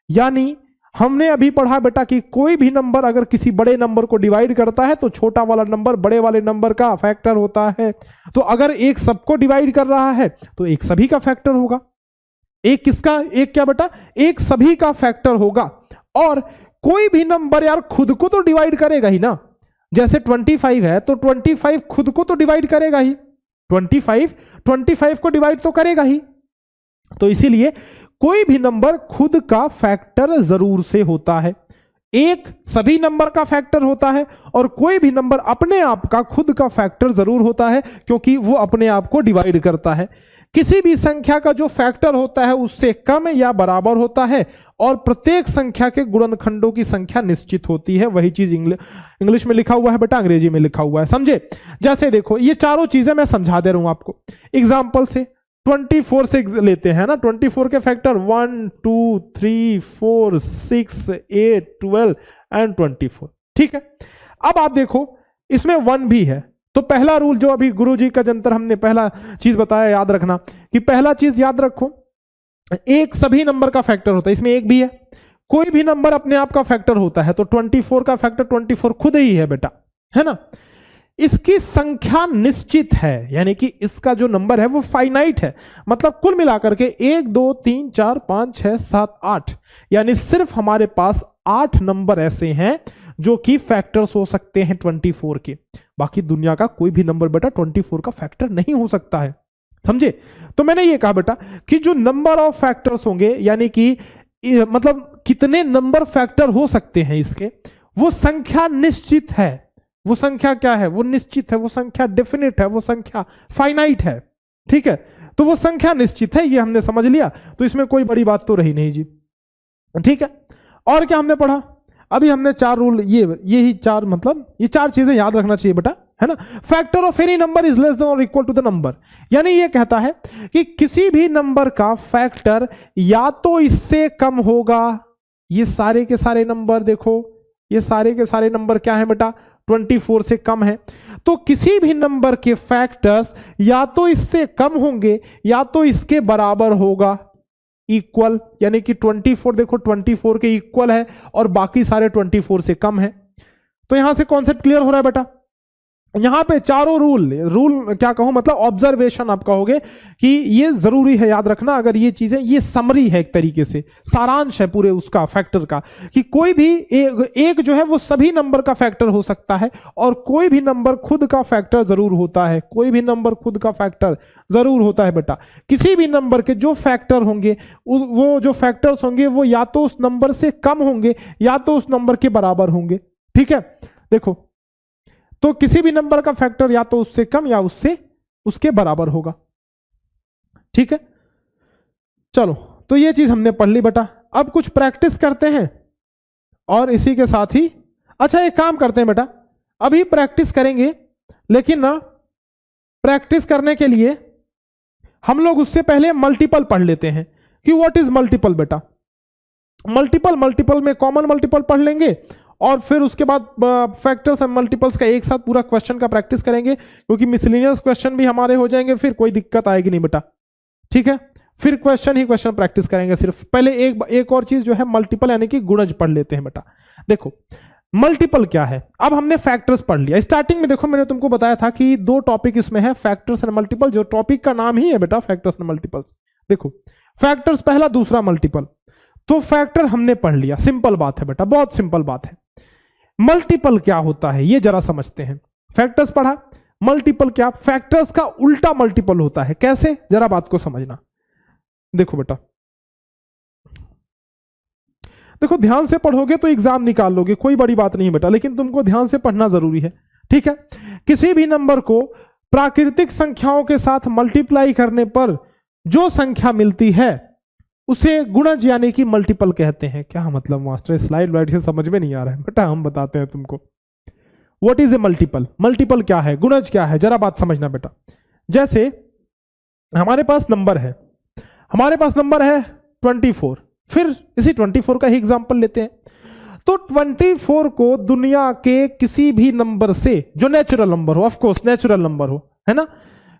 यानी हमने अभी पढ़ा बेटा कि कोई भी नंबर अगर किसी बड़े नंबर को डिवाइड करता है तो छोटा वाला नंबर बड़े वाले नंबर का फैक्टर होता है। तो अगर एक सबको डिवाइड कर रहा है तो एक सभी का फैक्टर होगा। एक किसका? एक क्या बेटा? एक सभी का फैक्टर होगा। और कोई भी नंबर यार खुद को तो डिवाइड करेगा ही ना। जैसे 25 है तो 25 खुद को तो डिवाइड करेगा ही, 25 को डिवाइड तो करेगा ही। तो इसीलिए कोई भी नंबर खुद का फैक्टर जरूर से होता है। एक सभी नंबर का फैक्टर होता है और कोई भी नंबर अपने आप का खुद का फैक्टर जरूर होता है, क्योंकि वो अपने आप को डिवाइड करता है। किसी भी संख्या का जो फैक्टर होता है उससे कम या बराबर होता है, और प्रत्येक संख्या के गुणनखंडों की संख्या निश्चित होती है। वही चीज इंग्लिश में लिखा हुआ है बेटा, अंग्रेजी में लिखा हुआ है। समझे? जैसे देखो ये चारों चीजें मैं समझा दे रहा हूं आपको एग्जाम्पल से। 24 से लेते हैं ना, 24 के फैक्टर 1 2 3 4 6 8 12 एंड 24। ठीक है, अब आप देखो इसमें 1 भी है। तो पहला रूल जो अभी गुरुजी का जंतर हमने पहला चीज बताया, याद रखना कि पहला चीज याद रखो, एक सभी नंबर का फैक्टर होता है। इसमें एक भी है, कोई भी नंबर अपने आप का फैक्टर होता है। तो 24 का फैक्टर 24 खुद ही है बेटा, है ना। इसकी संख्या निश्चित है, यानी कि इसका जो नंबर है वो फाइनाइट है। मतलब कुल मिलाकर के 1 2 3 4 5 6 7 8, यानी सिर्फ हमारे पास 8 नंबर ऐसे हैं जो कि फैक्टर्स हो सकते हैं 24 के। बाकी दुनिया का कोई भी नंबर बेटा 24 का फैक्टर नहीं हो सकता है। समझे? तो मैंने ये कहा बेटा कि जो नंबर ऑफ फैक्टर्स होंगे, यानी कि मतलब कितने नंबर फैक्टर हो सकते हैं इसके, वो संख्या निश्चित है। वो संख्या क्या है? वो निश्चित है, वो संख्या डेफिनेट है, वो संख्या फाइनाइट है। ठीक है, तो वो संख्या निश्चित है, ये हमने समझ लिया। तो इसमें कोई बड़ी बात तो रही नहीं जी। ठीक है, और क्या हमने पढ़ा? अभी हमने 4 रूल, यही 4, मतलब ये 4 चीजें याद रखना चाहिए बेटा, है ना। Factor of any number is less than और इक्वल टू द नंबर, यानी ये कहता है कि किसी भी नंबर का फैक्टर या तो इससे कम होगा। ये सारे के सारे नंबर देखो, ये सारे के सारे नंबर क्या है बेटा? 24 से कम है। तो किसी भी नंबर के फैक्टर्स या तो इससे कम होंगे या तो इसके बराबर होगा, इक्वल। यानी कि 24 देखो 24 के इक्वल है और बाकी सारे 24 से कम है। तो यहां से कॉन्सेप्ट क्लियर हो रहा है बेटा। यहां पे चारों रूल क्या कहूं, मतलब ऑब्जर्वेशन आप कहोगे कि ये जरूरी है याद रखना। अगर ये चीजें, ये समरी है एक तरीके से, सारांश है पूरे उसका फैक्टर का, कि कोई भी एक जो है वो सभी नंबर का फैक्टर हो सकता है, और कोई भी नंबर खुद का फैक्टर जरूर होता है। कोई भी नंबर खुद का फैक्टर जरूर होता है बेटा। किसी भी नंबर के जो फैक्टर होंगे, वो जो फैक्टर्स होंगे वो या तो उस नंबर से कम होंगे या तो उस नंबर के बराबर होंगे। ठीक है, देखो, तो किसी भी नंबर का फैक्टर या तो उससे कम या उसके बराबर होगा। ठीक है, चलो, तो ये चीज हमने पढ़ ली बेटा। अब कुछ प्रैक्टिस करते हैं और इसी के साथ ही, अच्छा एक काम करते हैं बेटा, अभी प्रैक्टिस करेंगे, लेकिन ना प्रैक्टिस करने के लिए हम लोग उससे पहले मल्टीपल पढ़ लेते हैं कि व्हाट इज मल्टीपल बेटा। मल्टीपल में कॉमन मल्टीपल पढ़ लेंगे और फिर उसके बाद फैक्टर्स एंड मल्टीपल्स का एक साथ पूरा क्वेश्चन का प्रैक्टिस करेंगे, क्योंकि मिसलेनियस क्वेश्चन भी हमारे हो जाएंगे, फिर कोई दिक्कत आएगी नहीं बेटा। ठीक है, फिर क्वेश्चन प्रैक्टिस करेंगे सिर्फ। पहले एक और चीज जो है मल्टीपल यानी कि गुणज पढ़ लेते हैं बेटा। देखो मल्टीपल क्या है, अब हमने फैक्टर्स पढ़ लिया। स्टार्टिंग में देखो मैंने तुमको बताया था कि दो टॉपिक इसमें है, फैक्टर्स एंड मल्टीपल, जो टॉपिक का नाम ही है बेटा फैक्टर्स एंड मल्टीपल्स। देखो फैक्टर्स पहला, दूसरा मल्टीपल। तो फैक्टर हमने पढ़ लिया, सिंपल बात है बेटा, बहुत सिंपल बात है। मल्टीपल क्या होता है ये जरा समझते हैं। फैक्टर्स पढ़ा, मल्टीपल क्या, फैक्टर्स का उल्टा मल्टीपल होता है। कैसे, जरा बात को समझना। देखो बेटा, देखो ध्यान से पढ़ोगे तो एग्जाम निकाल लोगे, कोई बड़ी बात नहीं बेटा, लेकिन तुमको ध्यान से पढ़ना जरूरी है। ठीक है, किसी भी नंबर को प्राकृतिक संख्याओं के साथ मल्टीप्लाई करने पर जो संख्या मिलती है उसे गुणज यानी कि मल्टीपल कहते हैं। क्या मतलब मास्टर, स्लाइड वाइड से समझ में नहीं आ रहा है बेटा, हम बताते हैं तुमको। What is a multiple, multiple क्या है, गुणज क्या है, जरा बात समझना बेटा। जैसे हमारे पास नंबर है, 24, फिर इसी 24 का ही एग्जांपल लेते हैं। तो 24 को दुनिया के किसी भी नंबर से, जो नेचुरल नंबर हो, ऑफ कोर्स नेचुरल नंबर हो, है ना,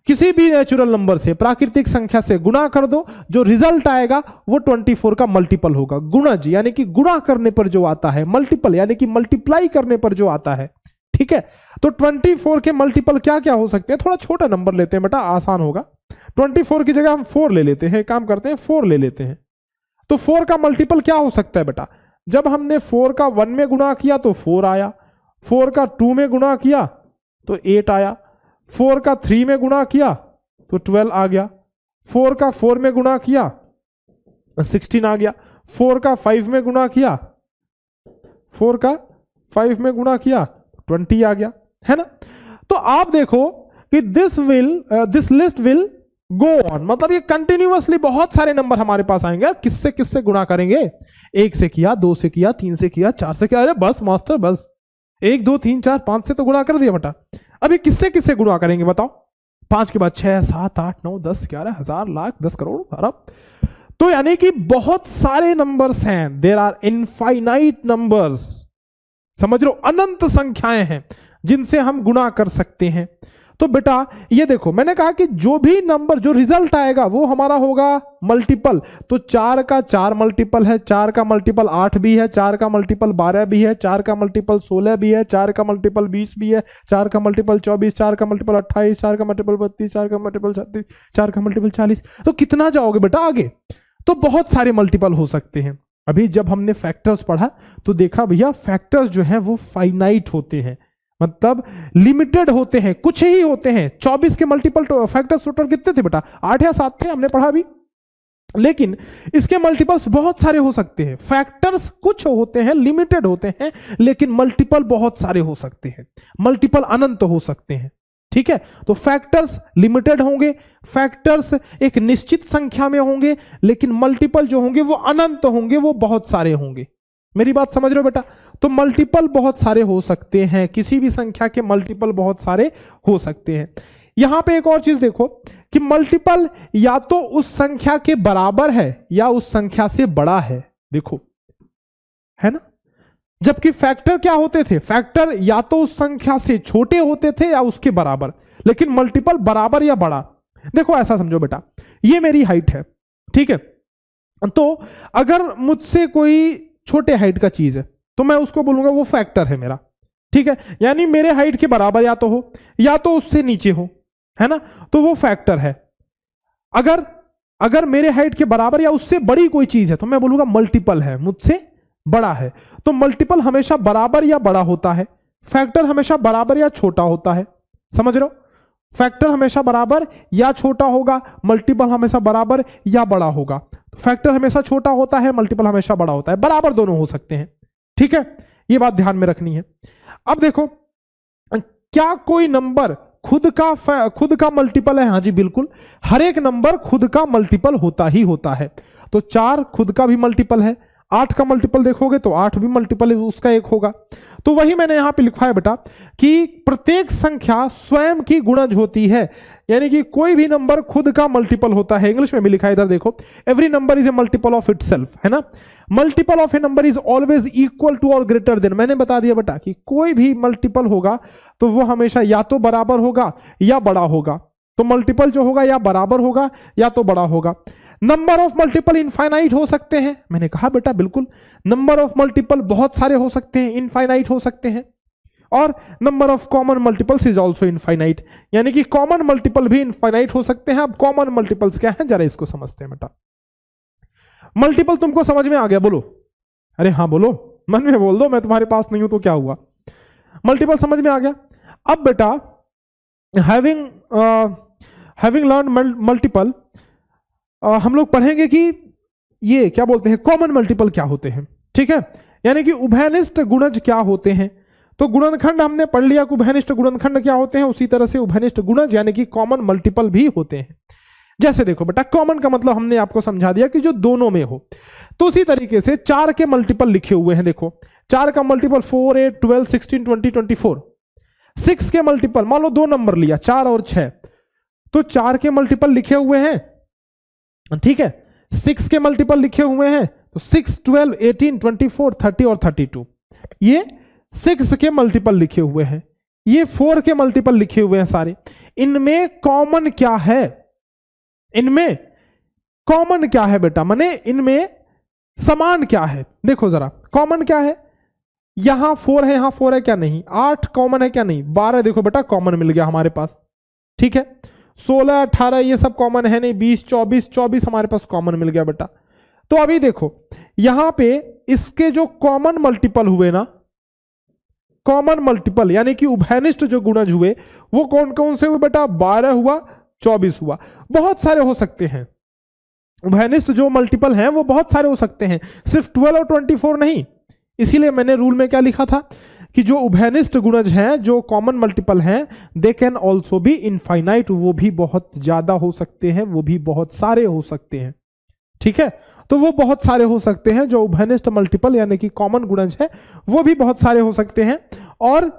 किसी भी नेचुरल नंबर से, प्राकृतिक संख्या से गुणा कर दो, जो रिजल्ट आएगा वो 24 का मल्टीपल होगा। गुणज यानी कि गुणा करने पर जो आता है, मल्टीपल यानी कि मल्टीप्लाई करने पर जो आता है। ठीक है, तो 24 के मल्टीपल क्या क्या हो सकते हैं, थोड़ा छोटा नंबर लेते हैं बेटा, आसान होगा। 24 की जगह हम 4 ले लेते हैं, काम करते हैं 4 ले लेते हैं। तो 4 का मल्टीपल क्या हो सकता है बेटा, जब हमने 4 का 1 में गुणा किया तो 4 आया, 4 का 2 में गुणा किया तो 8 आया, 4 का 3 में गुणा किया तो 12 आ गया, 4 का 4 में गुणा किया 16 आ गया, 4 का 5 में गुणा किया 20 आ गया, है ना। तो आप देखो कि this list will go on, मतलब ये कंटिन्यूअसली बहुत सारे नंबर हमारे पास आएंगे। किससे किससे गुणा करेंगे, 1 से किया, 2 से किया, 3 से किया, 4 से किया, अरे बस मास्टर बस, 1 2 3 4 5 से तो गुणा कर दिया बेटा। अभी किससे किससे गुणा करेंगे बताओ, 5 के बाद 6 7 8 9 10 11 हजार लाख 10 करोड़ अरब। तो यानी कि बहुत सारे नंबर्स हैं, देयर आर इनफाइनाइट नंबर्स, समझ लो अनंत संख्याएं हैं जिनसे हम गुणा कर सकते हैं। तो बेटा ये देखो, मैंने कहा कि जो भी नंबर, जो रिजल्ट आएगा वो हमारा होगा मल्टीपल। तो 4 का 4 मल्टीपल है, 4 का मल्टीपल 8 भी है, 4 का मल्टीपल 12 भी है, 4 का मल्टीपल 16 भी है, 4 का मल्टीपल 20 भी है, 4 का मल्टीपल 24, 4 का मल्टीपल 28, 4 का मल्टीपल 32, 4 का मल्टीपल 36, 4 का मल्टीपल 40। तो कितना जाओगे बेटा आगे, तो बहुत सारे मल्टीपल हो सकते हैं। अभी जब हमने फैक्टर्स पढ़ा तो देखा भैया फैक्टर्स जो है वो फाइनाइट होते हैं, मतलब लिमिटेड होते हैं, कुछ ही होते हैं। 24 के मल्टीपल फैक्टर्स टोटल कितने थे बेटा, 8 या 7 थे, हमने पढ़ा अभी। लेकिन इसके मल्टीपल्स बहुत सारे हो सकते हैं। फैक्टर्स कुछ होते हैं, लिमिटेड होते हैं, लेकिन मल्टीपल बहुत सारे हो सकते हैं, मल्टीपल अनंत हो सकते हैं। ठीक है, तो फैक्टर्स लिमिटेड होंगे, फैक्टर्स एक निश्चित संख्या में होंगे, लेकिन मल्टीपल जो होंगे वो अनंत होंगे, वो बहुत सारे होंगे। मेरी बात समझ रहे हो बेटा। तो मल्टीपल बहुत सारे हो सकते हैं, किसी भी संख्या के मल्टीपल बहुत सारे हो सकते हैं। यहां पे एक और चीज देखो कि मल्टीपल या तो उस संख्या के बराबर है या उस संख्या से बड़ा है, देखो है ना। जबकि फैक्टर क्या होते थे, फैक्टर या तो उस संख्या से छोटे होते थे या उसके बराबर, लेकिन मल्टीपल बराबर या बड़ा। देखो ऐसा समझो बेटा, ये मेरी हाइट है, ठीक है, तो अगर मुझसे कोई छोटे हाइट का चीज है तो मैं उसको बोलूंगा वो फैक्टर है मेरा, ठीक है, यानी मेरे हाइट के बराबर या तो हो या तो उससे नीचे हो, है ना, तो वो फैक्टर है। अगर अगर मेरे हाइट के बराबर या उससे बड़ी कोई चीज है तो मैं बोलूंगा मल्टीपल है, मुझसे बड़ा है। तो मल्टीपल हमेशा बराबर या बड़ा होता है, फैक्टर हमेशा बराबर या छोटा होता है। समझ रहे हो, फैक्टर हमेशा बराबर या छोटा होगा, मल्टीपल हमेशा बराबर या बड़ा होगा। फैक्टर हमेशा छोटा होता है, मल्टीपल हमेशा बड़ा होता है, बराबर दोनों हो सकते हैं। ठीक है, ये बात ध्यान में रखनी है। अब देखो, क्या कोई नंबर खुद का मल्टीपल है? हाँ जी बिल्कुल, हर एक नंबर खुद का मल्टीपल होता ही होता है। तो 4 खुद का भी मल्टीपल है, 8 का मल्टीपल देखोगे तो 8 भी मल्टीपल है, उसका एक होगा। तो वही मैंने यहां पे लिखा है बेटा कि प्रत्येक संख्या स्वयं की गुणज होती है, यानी कि कोई भी नंबर खुद का मल्टीपल होता है। इंग्लिश में भी लिखा है, इधर देखो, every number is a multiple of itself, है ना। Multiple of a number is always equal to और ग्रेटर देन। मैंने बता दिया बेटा कि कोई भी मल्टीपल होगा तो वो हमेशा या तो बराबर होगा या बड़ा होगा। तो मल्टीपल जो होगा या बराबर होगा या तो बड़ा होगा। नंबर ऑफ मल्टीपल इनफाइनाइट हो सकते हैं, मैंने कहा बेटा बिल्कुल, नंबर ऑफ मल्टीपल बहुत सारे हो सकते हैं, इनफाइनाइट हो सकते हैं। और number of common multiples is also infinite, यानी कि कॉमन मल्टीपल भी इनफाइनाइट हो सकते हैं। अब कॉमन मल्टीपल्स क्या है, जरा इसको समझते हैं बेटा। मल्टीपल तुमको समझ में आ गया? बोलो, अरे हाँ बोलो, मन में बोल दो, मैं तुम्हारे पास नहीं हूं तो क्या हुआ। मल्टीपल समझ में आ गया। अब बेटा हैविंग लर्न मल्टीपल, हम लोग पढ़ेंगे कि ये क्या बोलते हैं, कॉमन मल्टीपल क्या होते हैं। ठीक है, यानी कि उभयनिष्ठ गुणज क्या होते हैं। तो गुणनखंड हमने पढ़ लिया कि उभयनिष्ठ गुणनखंड क्या होते हैं, उसी तरह से उभयनिष्ठ गुणज यानी कि कॉमन मल्टीपल भी होते हैं। जैसे देखो बेटा, कॉमन का मतलब हमने आपको समझा दिया कि जो दोनों में हो। तो उसी तरीके से 4 के मल्टीपल लिखे हुए हैं। देखो 4 का मल्टीपल 4, 8, 12, 16, 20, 24। 6 के मल्टीपल, मान लो 2 नंबर लिया, 4 और 6, तो 4 के मल्टीपल लिखे हुए हैं। ठीक है, 6 के मल्टीपल लिखे हुए हैं, तो 6, 12, 18, 24, 30 और 32, ये 6 के मल्टीपल लिखे हुए हैं। ये 4 के मल्टीपल लिखे हुए हैं सारे। इनमें कॉमन क्या है? इनमें कॉमन क्या है बेटा, माने इनमें समान क्या है? देखो जरा, कॉमन क्या है? यहां 4 है, यहां 4 है क्या? नहीं। 8 कॉमन है क्या? नहीं। 12 देखो बेटा कॉमन मिल गया हमारे पास। ठीक है, 16, 18 ये सब कॉमन है नहीं। 20, 24 हमारे पास कॉमन मिल गया बेटा। तो अभी देखो यहां पे इसके जो कॉमन मल्टीपल हुए ना, कॉमन मल्टीपल यानी कि उभयनिष्ठ जो गुणज हुए, वो कौन कौन से हुए बेटा? 12 हुआ, 24 हुआ। बहुत सारे हो सकते हैं उभयनिष्ठ जो मल्टीपल हैं, वो बहुत सारे हो सकते हैं, सिर्फ 12 और 24 नहीं। इसीलिए मैंने रूल में क्या लिखा था कि जो उभयनिष्ठ गुणज हैं, जो कॉमन मल्टीपल हैं, they can also be infinite, वो भी बहुत ज्यादा हो सकते हैं, वो भी बहुत सारे हो सकते हैं। ठीक है, तो वो बहुत सारे हो सकते हैं जो उभयनिष्ठ मल्टीपल यानी कि कॉमन गुणज है, वो भी बहुत सारे हो सकते हैं। और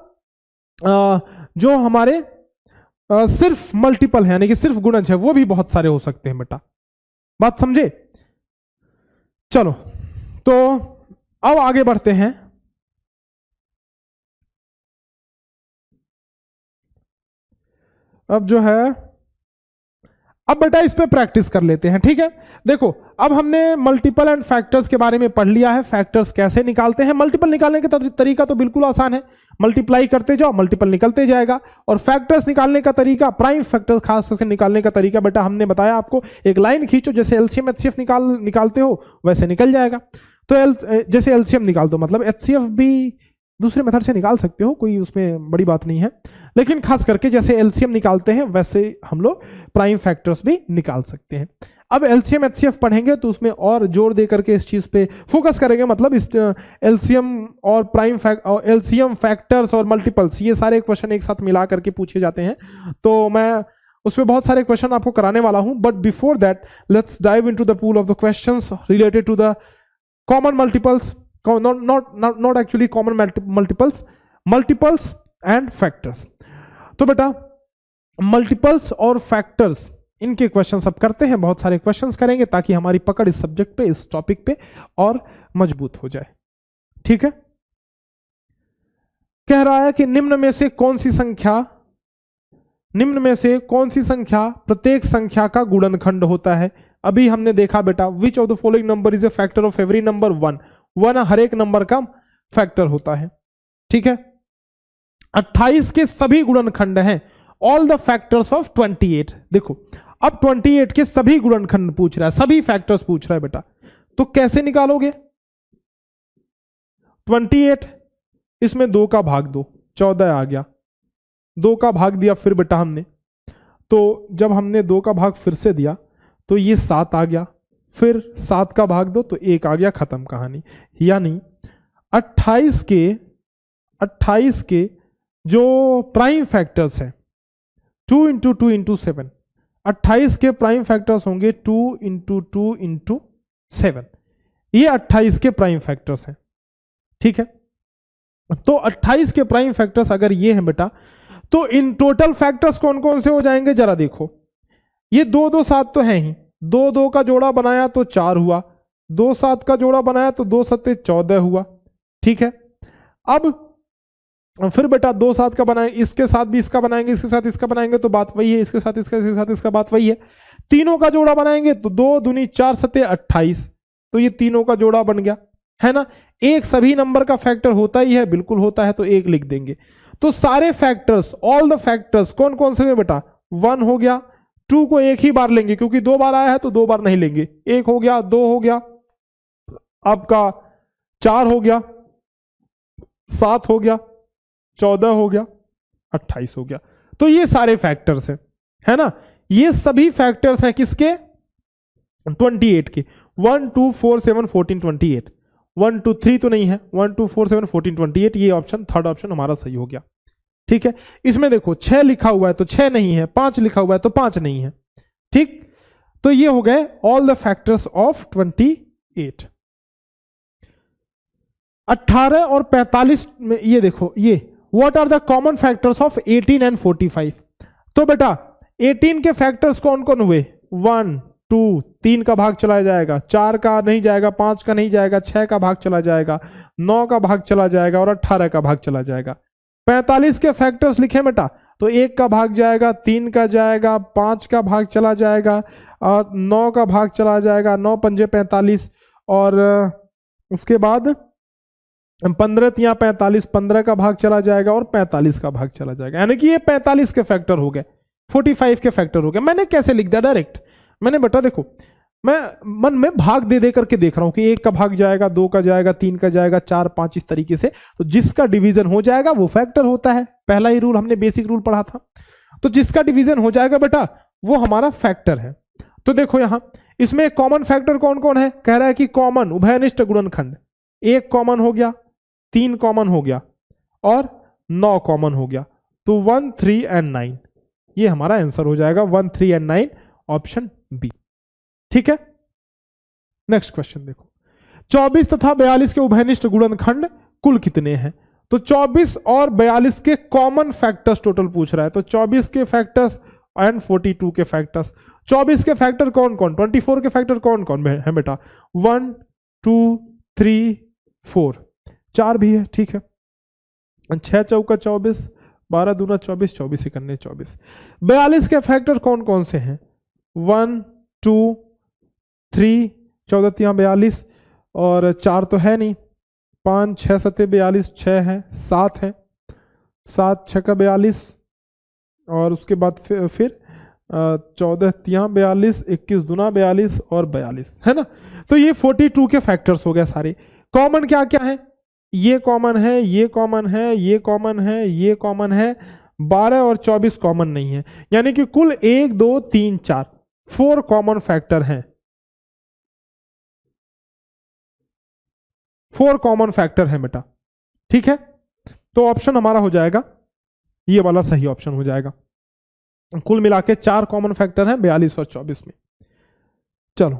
जो हमारे सिर्फ मल्टीपल है यानी कि सिर्फ गुणज है, वो भी बहुत सारे हो सकते हैं बेटा। बात समझे? चलो, तो अब आगे बढ़ते हैं। अब जो है, अब बेटा इस पे प्रैक्टिस कर लेते हैं। ठीक है, देखो अब हमने मल्टीपल एंड फैक्टर्स के बारे में पढ़ लिया है, फैक्टर्स कैसे निकालते हैं। मल्टीपल निकालने का तरीका तो बिल्कुल आसान है, मल्टीप्लाई करते जाओ, मल्टीपल निकलते जाएगा। और फैक्टर्स निकालने का तरीका, प्राइम फैक्टर खास करके निकालने का तरीका बेटा हमने बताया आपको, एक लाइन खींचो, जैसे एलसीएम एचसीएफ निकालते हो वैसे निकल जाएगा। तो जैसे एलसीएम निकाल दो, मतलब एचसीएफ भी दूसरे मेथड से निकाल सकते हो, कोई उसमें बड़ी बात नहीं है, लेकिन खास करके जैसे एलसीएम निकालते हैं वैसे हम लोग प्राइम फैक्टर्स भी निकाल सकते हैं। अब एलसीएम एचसीएफ पढ़ेंगे तो उसमें और जोर दे करके इस चीज पे फोकस करेंगे, मतलब इस एलसीएम और एलसीएम फैक्टर्स और मल्टीपल्स, ये सारे क्वेश्चन एक साथ मिला करके पूछे जाते हैं। तो मैं उसमें बहुत सारे क्वेश्चन आपको कराने वाला हूं, but before that let's dive into the pool of the questions related to the common multiples, not actually common multiples and factors। तो बेटा मल्टीपल्स और फैक्टर्स, इनके क्वेश्चंस अब करते हैं, बहुत सारे क्वेश्चंस करेंगे ताकि हमारी पकड़ इस सब्जेक्ट पे, इस टॉपिक पे और मजबूत हो जाए। ठीक है, कह रहा है कि निम्न में से कौन सी संख्या प्रत्येक संख्या का गुणनखंड होता है। अभी हमने देखा बेटा, which of the following number is A factor of every number? 1 हर एक नंबर का फैक्टर होता है। ठीक है, 28 के सभी गुणनखंड हैं, ऑल द फैक्टर्स ऑफ 28। देखो अब 28 के सभी गुणनखंड पूछ रहा है, सभी फैक्टर्स पूछ रहा है बेटा, तो कैसे निकालोगे? 28 इसमें 2 का भाग दो, 14 आ गया, 2 का भाग दिया फिर बेटा हमने, तो जब हमने 2 का भाग फिर से दिया तो ये 7 आ गया, फिर 7 का भाग दो तो 1 आ गया, खत्म कहानी। यानी 28 के जो प्राइम फैक्टर्स हैं 2 इंटू 2 इंटू 7, 28 के प्राइम फैक्टर्स होंगे 2 इंटू 2 इंटू 7, ये 28 के प्राइम फैक्टर्स हैं, ठीक है। तो 28 के प्राइम फैक्टर्स अगर ये हैं बेटा, तो इन टोटल फैक्टर्स कौन कौन से हो जाएंगे जरा देखो, ये 2 2 7 तो है ही, 2 2 का जोड़ा बनाया तो 4 हुआ, 2 7 का जोड़ा बनाया तो 2 7 14 हुआ, ठीक है। अब फिर बेटा 2 7 का बनाएंगे, इसके साथ भी इसका बनाएंगे, इसके साथ इसका बनाएंगे तो बात वही है, इसके साथ इसका बात वही है। तीनों का जोड़ा बनाएंगे तो 2 दूनी 4 7 28, तो ये तीनों का जोड़ा बन गया, है ना। एक सभी नंबर का फैक्टर होता ही है, बिल्कुल होता है, तो 1 लिख देंगे। तो सारे फैक्टर्स, ऑल द फैक्टर्स कौन कौन से हैं बेटा? 1 हो गया, 2 को एक ही बार लेंगे क्योंकि 2 बार आया है तो 2 बार नहीं लेंगे, 1 हो गया, 2 हो गया, आपका 4 हो गया, 7 हो गया, 14 हो गया, 28 हो गया। तो ये सारे फैक्टर्स हैं, है ना। ये सभी फैक्टर्स हैं किसके? 28 के। 1 2 4 7 14 28, 1 2 3 तो नहीं है, 1 2 4 7 14 28, ये ऑप्शन, थर्ड ऑप्शन हमारा सही हो गया, ठीक है। इसमें देखो 6 लिखा हुआ है तो 6 नहीं है, 5 लिखा हुआ है तो 5 नहीं है, ठीक। तो ये हो गए ऑल द फैक्टर्स ऑफ 28। 18 और 45 में ये देखो, ये what are the common factors of 18 and 45। तो बेटा 18 के फैक्टर्स कौन कौन हुए? 1 2 3 का भाग चला जाएगा, 4 का नहीं जाएगा, 5 का नहीं जाएगा, 6 का भाग चला जाएगा, 9 का भाग चला जाएगा और 18 का भाग चला जाएगा। 45 के फैक्टर्स लिखे बेटा, तो 1 का भाग जाएगा, 3 का जाएगा, 5 का भाग चला जाएगा, 9 का भाग चला जाएगा, 9 पंजे 45, और उसके बाद 15 तिया 45, 15 का भाग चला जाएगा और 45 का भाग चला जाएगा। यानी कि ये 45 के फैक्टर हो गए, 45 के फैक्टर हो गए। मैंने कैसे लिख दिया डायरेक्ट? मैंने बेटा देखो, मैं मन में भाग दे दे करके देख रहा हूं कि 1 का भाग जाएगा, 2 का जाएगा, 3 का जाएगा, 4 5, इस तरीके से। तो जिसका डिवीजन हो जाएगा वो फैक्टर होता है, पहला ही रूल हमने बेसिक रूल पढ़ा था। तो जिसका डिवीजन हो जाएगा बेटा वो हमारा फैक्टर है। तो देखो यहां इसमें कॉमन फैक्टर कौन कौन है? कह रहा है कि कॉमन उभयनिष्ठ गुणनखंड, 1 कॉमन हो गया, 3 कॉमन हो गया और 9 कॉमन हो गया। तो 1 3 एंड 9 ये हमारा आंसर हो जाएगा, 1 3 एंड 9 ऑप्शन बी, ठीक है। नेक्स्ट क्वेश्चन देखो, 24 तथा 42 के उभयनिष्ठ गुणनखंड कुल कितने हैं? तो 24 और 42 के कॉमन फैक्टर्स टोटल पूछ रहा है। तो 24 के फैक्टर्स एंड 42 के फैक्टर्स। 24 के फैक्टर कौन कौन? 24 के फैक्टर कौन कौन है बेटा? 1 2 3 4, 4 भी है, ठीक है। 6 चौका 24, 12 दूना 24, 24 इकन्ने 24। 42 के फैक्टर कौन कौन से हैं? 1 2 3, 14 तिया 42 और 4 तो है नहीं, 5 6 7 42, 6 है, 7 है, 7 6 का 42 और उसके बाद फिर 14 तिया 42, 21 दूना 42 और 42, है ना। तो ये 42 के फैक्टर्स हो गए सारे। कॉमन क्या क्या है? ये कॉमन है, ये कॉमन है, ये कॉमन है, ये कॉमन है, 12 और 24 कॉमन नहीं है। यानी कि कुल 1 2 3 4 कॉमन फैक्टर हैं, 4 कॉमन फैक्टर हैं बेटा, ठीक है। तो ऑप्शन हमारा हो जाएगा ये वाला सही ऑप्शन हो जाएगा। कुल मिला के 4 कॉमन फैक्टर हैं 42 और 24 में। चलो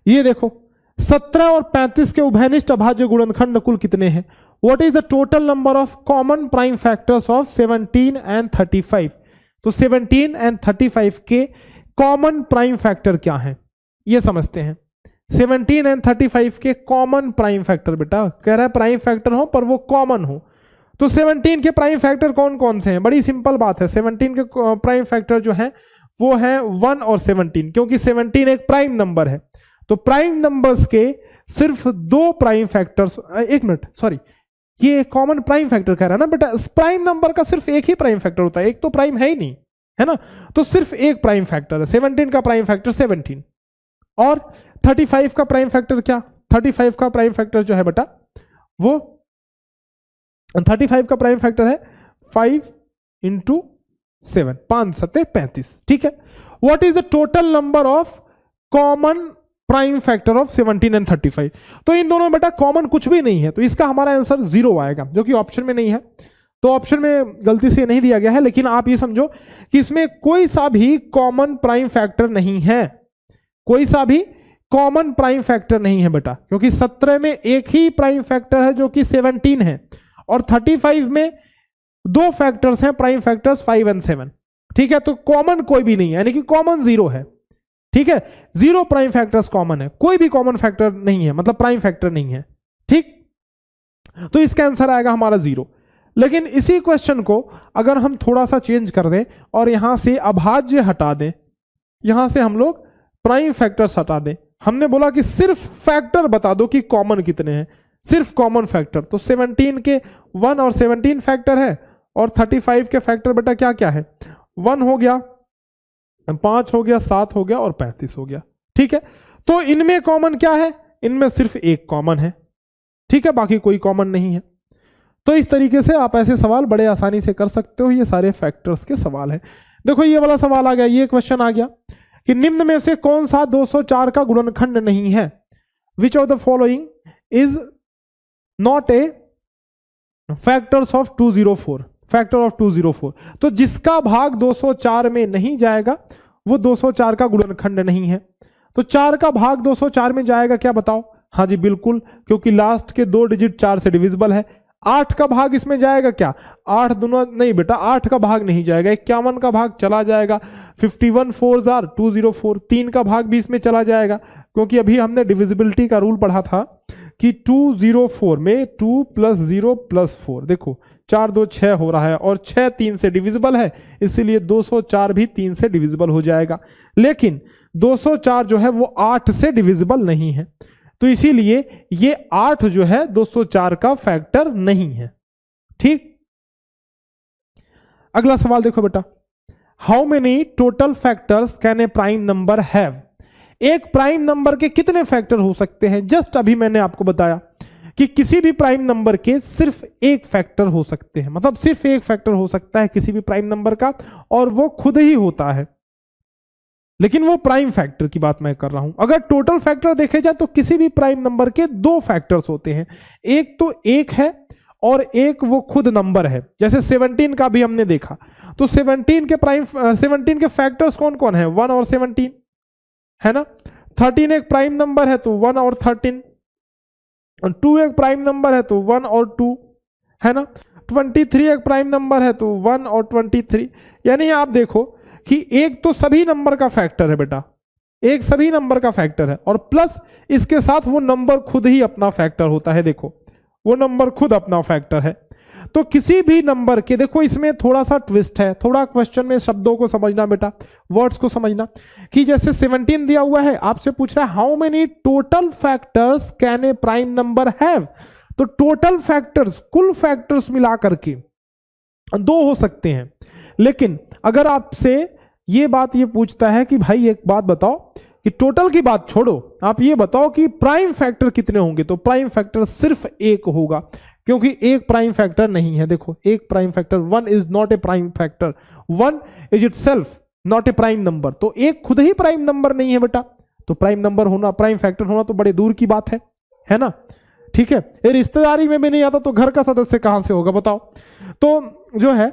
ये देखो, 17 और 35 के उभयनिष्ठ अभाज्य गुणनखंड कुल कितने हैं? What is the total number of common prime factors of 17 and 35? तो 17 एंड 35 के कॉमन प्राइम फैक्टर क्या हैं ये समझते हैं। 17 एंड 35 के कॉमन प्राइम फैक्टर, बेटा कह रहा है प्राइम फैक्टर हो पर वो कॉमन हो। तो 17 के प्राइम फैक्टर कौन कौन से हैं? बड़ी सिंपल बात है, 17 के प्राइम फैक्टर जो है वो है 1 और 17, क्योंकि 17 एक प्राइम नंबर है। तो प्राइम नंबर्स के सिर्फ 2 प्राइम फैक्टर्स, एक मिनट सॉरी, ये कॉमन प्राइम फैक्टर कह रहा है ना बेटा, प्राइम नंबर का सिर्फ एक ही प्राइम फैक्टर होता है, एक तो प्राइम है ही नहीं, है ना, तो सिर्फ एक प्राइम फैक्टर है। 17 का प्राइम फैक्टर 17 और 35 का प्राइम फैक्टर क्या, 35 का प्राइम फैक्टर जो है बेटा वो 35 का प्राइम फैक्टर है 5 इंटू 7, 5 सत्ते 35, ठीक है। What is the total number of common prime factor of 17 and 35? तो इन दोनों बेटा कॉमन कुछ भी नहीं है, तो इसका हमारा आंसर 0 आएगा, जो कि ऑप्शन में नहीं है। तो ऑप्शन में गलती से नहीं दिया गया है, लेकिन आप ये समझो कि इसमें कोई सा भी कॉमन प्राइम फैक्टर नहीं है, कोई सा भी कॉमन प्राइम फैक्टर नहीं है बेटा, क्योंकि 17 में एक ही प्राइम फैक्टर है जो कि 17 है, और 35 में दो फैक्टर्स हैं प्राइम फैक्टर्स 5 एंड 7, ठीक है। तो कॉमन कोई भी नहीं है, यानी कि कॉमन 0 है, ठीक है। 0 प्राइम फैक्टर्स कॉमन है, कोई भी कॉमन फैक्टर नहीं है, मतलब प्राइम फैक्टर नहीं है, ठीक। तो इसका आंसर आएगा हमारा 0। लेकिन इसी क्वेश्चन को अगर हम थोड़ा सा चेंज कर दें और यहां से अभाज्य हटा दें, यहां से हम लोग प्राइम फैक्टर्स हटा दें, हमने बोला कि सिर्फ फैक्टर बता दो कि कॉमन कितने हैं, सिर्फ कॉमन फैक्टर। तो 17 के 1 और 17 फैक्टर है, और 35 के फैक्टर बेटा क्या क्या है, 1 हो गया, 5 हो गया, 7 हो गया और 35 हो गया, ठीक है। तो इनमें कॉमन क्या है, इनमें सिर्फ एक कॉमन है, ठीक है, बाकी कोई कॉमन नहीं है। तो इस तरीके से आप ऐसे सवाल बड़े आसानी से कर सकते हो, ये सारे फैक्टर्स के सवाल है। देखो ये वाला सवाल आ गया, ये क्वेश्चन आ गया कि निम्न में से कौन सा 204 का गुणनखंड नहीं है, which of the following is not A factors of 204, factor of 204। तो जिसका भाग 204 में नहीं जाएगा वो 204 का गुणनखंड नहीं है। तो 4 का भाग 204 में जाएगा क्या, बताओ? हाँ जी बिल्कुल, क्योंकि लास्ट के 2 डिजिट 4 से डिविजिबल है। 8 का भाग इसमें जाएगा क्या, 8 दोनों नहीं बेटा, 8 का भाग नहीं जाएगा, 51 का भाग चला जाएगा, 51 4s are 204, 3 का भाग भी इसमें चला जाएगा, क्योंकि अभी हमने डिविजिबिलिटी का रूल पढ़ा था कि 204 में 2 + 0 + 4, देखो 4 2 6 हो रहा है, और 6 3 से डिविजिबल है, इसीलिए 204 भी 3 से डिविजिबल हो जाएगा। लेकिन 204 जो है वो 8 से डिविजिबल नहीं है, तो इसीलिए ये 8 जो है 204 का फैक्टर नहीं है, ठीक। अगला सवाल देखो बेटा, how many total factors can a prime number have? एक प्राइम नंबर के कितने फैक्टर हो सकते हैं? जस्ट अभी मैंने आपको बताया कि किसी भी प्राइम नंबर के सिर्फ एक फैक्टर हो सकते हैं, मतलब सिर्फ एक फैक्टर हो सकता है किसी भी प्राइम नंबर का, और वो खुद ही होता है, लेकिन वो प्राइम फैक्टर की बात मैं कर रहा हूं। अगर टोटल फैक्टर देखे जाए तो किसी भी प्राइम नंबर के 2 फैक्टर्स होते हैं, एक तो एक है और एक वो खुद नंबर है। जैसे 17 का भी हमने देखा, तो 17 के फैक्टर्स कौन कौन है, 1 और 17, है ना। 13 एक प्राइम नंबर है तो 1 और 13, 2 एक प्राइम नंबर है तो 1 और 2, है ना। 23 एक प्राइम नंबर है तो 1 और 23। यानी आप देखो कि एक तो सभी नंबर का फैक्टर है बेटा, एक सभी नंबर का फैक्टर है, और प्लस इसके साथ वो नंबर खुद ही अपना फैक्टर होता है। देखो वो नंबर खुद अपना फैक्टर है। तो किसी भी नंबर के, देखो इसमें थोड़ा सा ट्विस्ट है, थोड़ा क्वेश्चन में शब्दों को समझना बेटा, वर्ड्स को समझना, कि जैसे 17 दिया हुआ है, आपसे पूछ रहा है how many total factors can a prime number have? तो टोटल फैक्टर्स, कुल फैक्टर्स मिला करके 2 हो सकते हैं। लेकिन अगर आपसे ये बात ये पूछता है कि भाई एक बात बताओ, कि टोटल की बात छोड़ो, आप ये बताओ कि प्राइम फैक्टर कितने होंगे, तो प्राइम फैक्टर सिर्फ एक होगा, क्योंकि एक प्राइम फैक्टर नहीं है। देखो एक prime factor, 1 is not A prime factor, 1 is itself not a prime number. तो एक खुद ही प्राइम नंबर नहीं है बेटा, तो प्राइम नंबर होना, प्राइम फैक्टर होना तो बड़े दूर की बात है ना, ठीक है। ये रिश्तेदारी में भी नहीं आता तो घर का सदस्य कहां से होगा, बताओ। तो जो है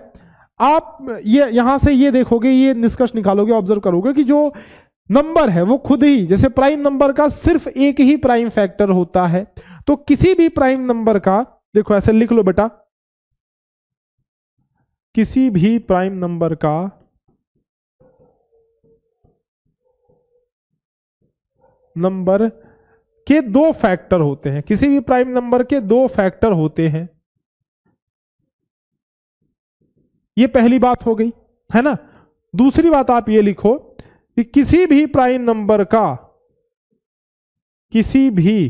आप ये यहां से ये देखोगे, ये निष्कर्ष निकालोगे, ऑब्जर्व करोगे कि जो नंबर है वो खुद ही, जैसे प्राइम नंबर का सिर्फ एक ही प्राइम फैक्टर होता है, तो किसी भी प्राइम नंबर का, देखो ऐसे लिख लो बेटा, किसी भी प्राइम नंबर का नंबर के 2 फैक्टर होते हैं, किसी भी प्राइम नंबर के 2 फैक्टर होते हैं। ये पहली बात हो गई, है ना। दूसरी बात आप ये लिखो कि किसी भी प्राइम नंबर का, किसी भी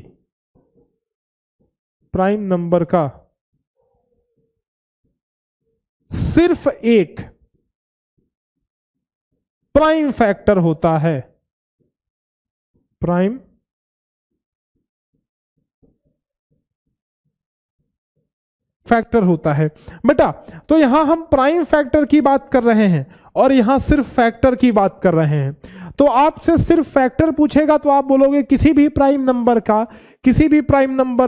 प्राइम नंबर का सिर्फ एक प्राइम फैक्टर होता है, प्राइम फैक्टर होता है बेटा। तो यहां हम प्राइम फैक्टर की बात कर रहे हैं और यहां सिर्फ फैक्टर की बात कर रहे हैं। तो आपसे सिर्फ फैक्टर पूछेगा तो आप बोलोगे किसी भी प्राइम नंबर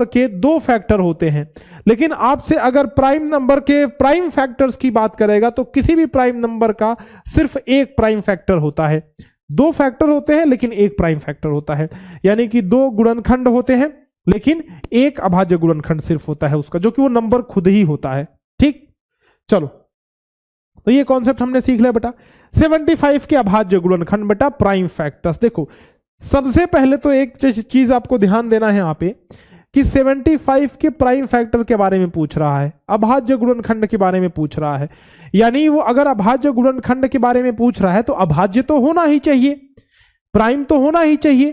के दो फैक्टर होते हैं। लेकिन आपसे अगर प्राइम नंबर के प्राइम फैक्टर्स की बात करेगा तो किसी भी प्राइम नंबर का सिर्फ एक प्राइम फैक्टर होता है। दो फैक्टर होते हैं लेकिन एक प्राइम फैक्टर होता है, यानी कि दो गुणनखंड होते हैं लेकिन एक अभाज्य गुणनखंड सिर्फ होता है उसका, जो कि वो नंबर खुद ही होता है। ठीक, चलो तो ये कॉन्सेप्ट हमने सीख लिया बेटा। 75 के अभाज्य गुणनखंड बेटा प्राइम फैक्टर्स। देखो सबसे पहले तो एक चीज आपको ध्यान देना है यहाँ पे कि 75 के प्राइम फैक्टर के बारे में पूछ रहा है, अभाज्य गुणनखंड के बारे में पूछ रहा है। यानी वो अगर अभाज्य गुणनखंड के बारे में पूछ रहा है तो अभाज्य तो होना ही चाहिए, प्राइम तो होना ही चाहिए,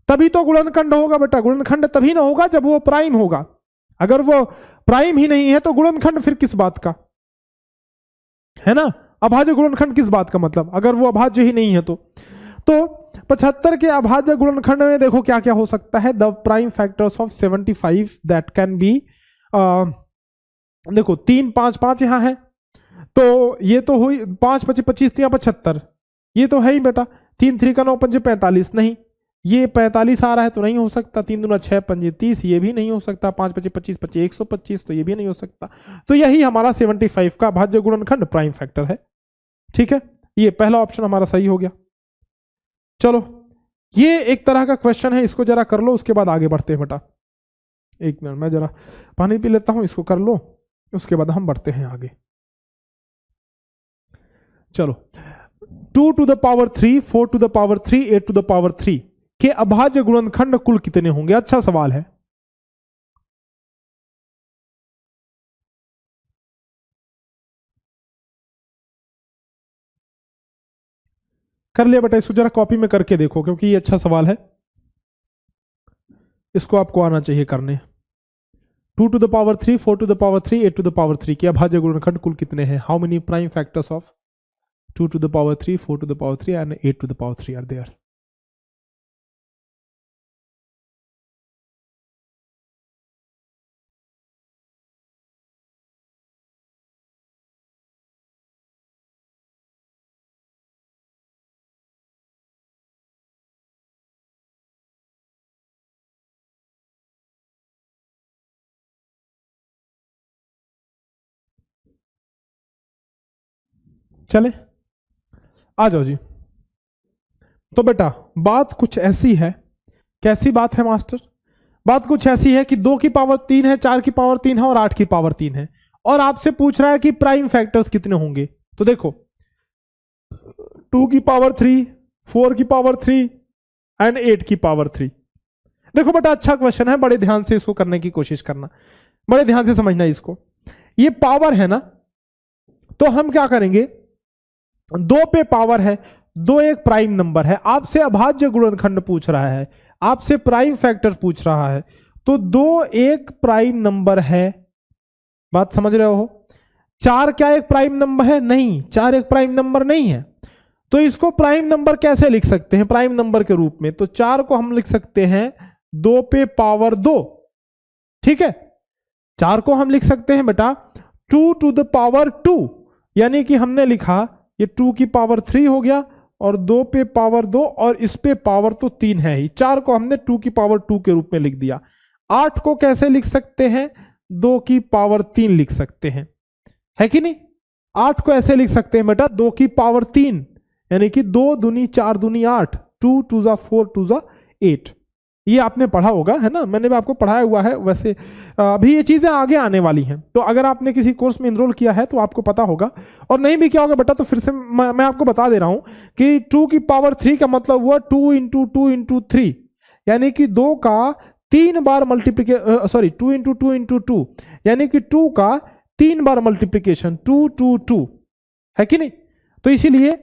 तभी तो गुणनखंड होगा बेटा। गुणनखंड तभी ना होगा जब वो प्राइम होगा। अगर वो प्राइम ही नहीं है तो गुणनखंड फिर किस बात का, है ना। अभाज्य गुणनखंड किस बात का मतलब, अगर वो अभाज्य ही नहीं है तो 75 के अभाज्य गुणनखंड में देखो क्या क्या हो सकता है। The prime factors of 75 that can be, देखो 3 5 5 यहां है तो ये तो हुई 5 25 25 75, ये तो है ही बेटा। 3 3 का 9 5 45, नहीं ये 45 आ रहा है तो नहीं हो सकता। 3 दूना 6 5 30, ये भी नहीं हो सकता। 5 25 25 25 125, तो ये भी नहीं हो सकता। तो यही हमारा 75 का अभाज्य गुणनखंड प्राइम फैक्टर है। ठीक है, ये पहला ऑप्शन हमारा सही हो गया। चलो ये एक तरह का क्वेश्चन है, इसको जरा कर लो, उसके बाद आगे बढ़ते हैं बेटा। एक मिनट मैं जरा पानी पी लेता हूं, इसको कर लो, उसके बाद हम बढ़ते हैं आगे। चलो 2 to the power 3, 4 to the power 3, 8 to the power 3 के अभाज्य गुणनखंड कुल कितने होंगे? अच्छा सवाल है। कर लिया बेटा, इसको जरा कॉपी में करके देखो क्योंकि ये अच्छा सवाल है, इसको आपको आना चाहिए करने। 2 to the power 3, 4 to the power 3, 8 to the power 3 के अभाज्य गुणनखंड कुल कितने हैं? How many prime factors of 2 to the power 3, 4 to the power 3 and 8 to the power 3 are there? चले आ जाओ जी। तो बेटा बात कुछ ऐसी है, कैसी बात है मास्टर? बात कुछ ऐसी है कि 2 की पावर 3 है, 4 की पावर 3 है और 8 की पावर 3 है, और आपसे पूछ रहा है कि प्राइम फैक्टर्स कितने होंगे। तो देखो 2 की पावर 3, 4 की पावर 3 एंड 8 की पावर 3। देखो बेटा अच्छा क्वेश्चन है, बड़े ध्यान से इसको करने की कोशिश करना, बड़े ध्यान से समझना इसको। ये पावर है ना, तो हम क्या करेंगे, 2 पे पावर है, 2 एक प्राइम नंबर है, आपसे अभाज्य गुणनखंड पूछ रहा है, आपसे प्राइम फैक्टर पूछ रहा है, तो 2 एक प्राइम नंबर है, बात समझ रहे हो। 4 क्या एक प्राइम नंबर है? नहीं, 4 एक प्राइम नंबर नहीं है। तो इसको प्राइम नंबर कैसे लिख सकते हैं? प्राइम नंबर के रूप में। तो 4 को हम लिख सकते हैं 2 पे पावर 2, ठीक है। 4 को हम लिख सकते हैं बेटा 2 to the power 2, यानी कि हमने लिखा ये 2 की पावर 3 हो गया और 2 पे पावर 2 और इस पे पावर तो 3 है ही। 4 को हमने 2 की पावर 2 के रूप में लिख दिया। 8 को कैसे लिख सकते हैं? 2 की पावर 3 लिख सकते हैं, है कि नहीं। 8 को ऐसे लिख सकते हैं बेटा 2 की पावर 3, यानी कि 2 दूनी 4 दूनी 8, 2 2 जा 4 2 जा 8। ये आपने पढ़ा होगा, है ना, मैंने भी आपको पढ़ाया हुआ है। वैसे अभी ये चीजें आगे आने वाली हैं, तो अगर आपने किसी कोर्स में इनरोल किया है तो आपको पता होगा, और नहीं भी किया होगा बेटा तो फिर से मैं आपको बता दे रहा हूं कि 2 की पावर 3 का मतलब हुआ 2 इंटू 2 इंटू 3, यानी कि 2 का 3 बार मल्टीप्लीकेशन, सॉरी 2 इंटू 2 इंटू 2, यानी कि 2 का 3 बार मल्टीप्लीकेशन, 2 2 2, है कि नहीं। तो इसीलिए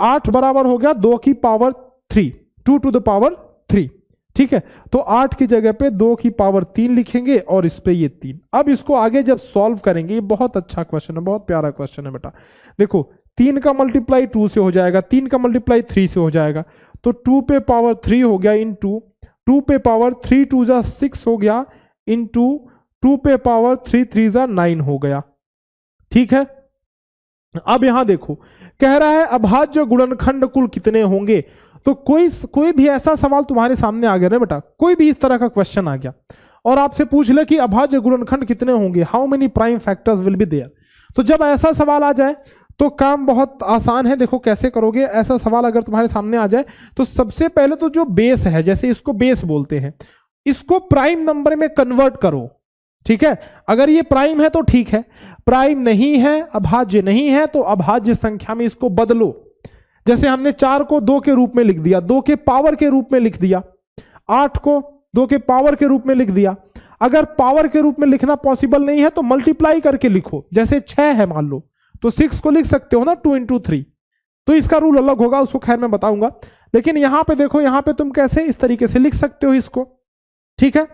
8 बराबर हो गया 2 की पावर 3, 2 टू द पावर 3। ठीक है, तो 8 की जगह पे 2 की पावर 3 लिखेंगे और इस पे ये 3। अब इसको आगे जब सॉल्व करेंगे, ये बहुत अच्छा क्वेश्चन है, बहुत प्यारा क्वेश्चन है बेटा। देखो 3 का मल्टीप्लाई 2 से हो जाएगा, 3 का मल्टीप्लाई 3 से हो जाएगा, तो 2 पे पावर 3 हो गया इंटू 2 पे पावर 3 2 जा 6 हो गया इंटू 2 पे पावर 3 3 जा 9 हो गया। ठीक है, अब यहां देखो कह रहा है अभाज्य गुणनखंड कुल कितने होंगे। तो कोई भी ऐसा सवाल तुम्हारे सामने आ गया ना बेटा, कोई भी इस तरह का क्वेश्चन आ गया और आपसे पूछ ले कि अभाज्य गुणनखंड कितने होंगे, how many prime factors will be there. तो जब ऐसा सवाल आ जाए तो काम बहुत आसान है। देखो कैसे करोगे, ऐसा सवाल अगर तुम्हारे सामने आ जाए तो सबसे पहले तो जो बेस है, जैसे इसको बेस बोलते हैं, इसको प्राइम नंबर में कन्वर्ट करो। ठीक है, अगर ये प्राइम है तो ठीक है, प्राइम नहीं है, अभाज्य नहीं है, तो अभाज्य संख्या में इसको बदलो। जैसे हमने 4 को 2 के रूप में लिख दिया, 2 के पावर के रूप में लिख दिया, 8 को 2 के पावर के रूप में लिख दिया। अगर पावर के रूप में लिखना पॉसिबल नहीं है तो मल्टीप्लाई करके लिखो। जैसे 6 है मान लो, तो 6 को लिख सकते हो ना 2 इंटू 3, तो इसका रूल अलग होगा, उसको खैर मैं बताऊंगा। लेकिन यहां पे देखो, यहां पे तुम कैसे इस तरीके से लिख सकते हो इसको। ठीक है,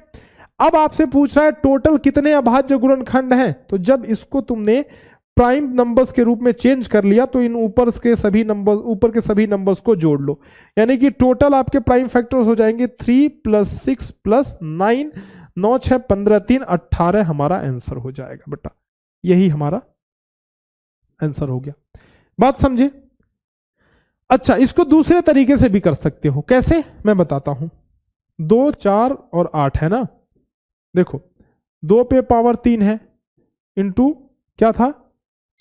अब आपसे पूछ रहा है टोटल कितने अभाज्य गुणनखंड हैं। तो जब इसको तुमने प्राइम नंबर्स के रूप में चेंज कर लिया तो इन ऊपर के सभी नंबर्स को जोड़ लो, यानी कि टोटल आपके प्राइम फैक्टर्स हो जाएंगे 3 + 6 + 9, 9 6 15 3 18 हमारा आंसर हो जाएगा बेटा। यही हमारा आंसर हो गया। बात समझे? अच्छा, इसको दूसरे तरीके से भी कर सकते हो। कैसे, मैं बताता हूं। 2 4 और 8 है ना, देखो 2 पे पावर 3 है इंटू क्या था,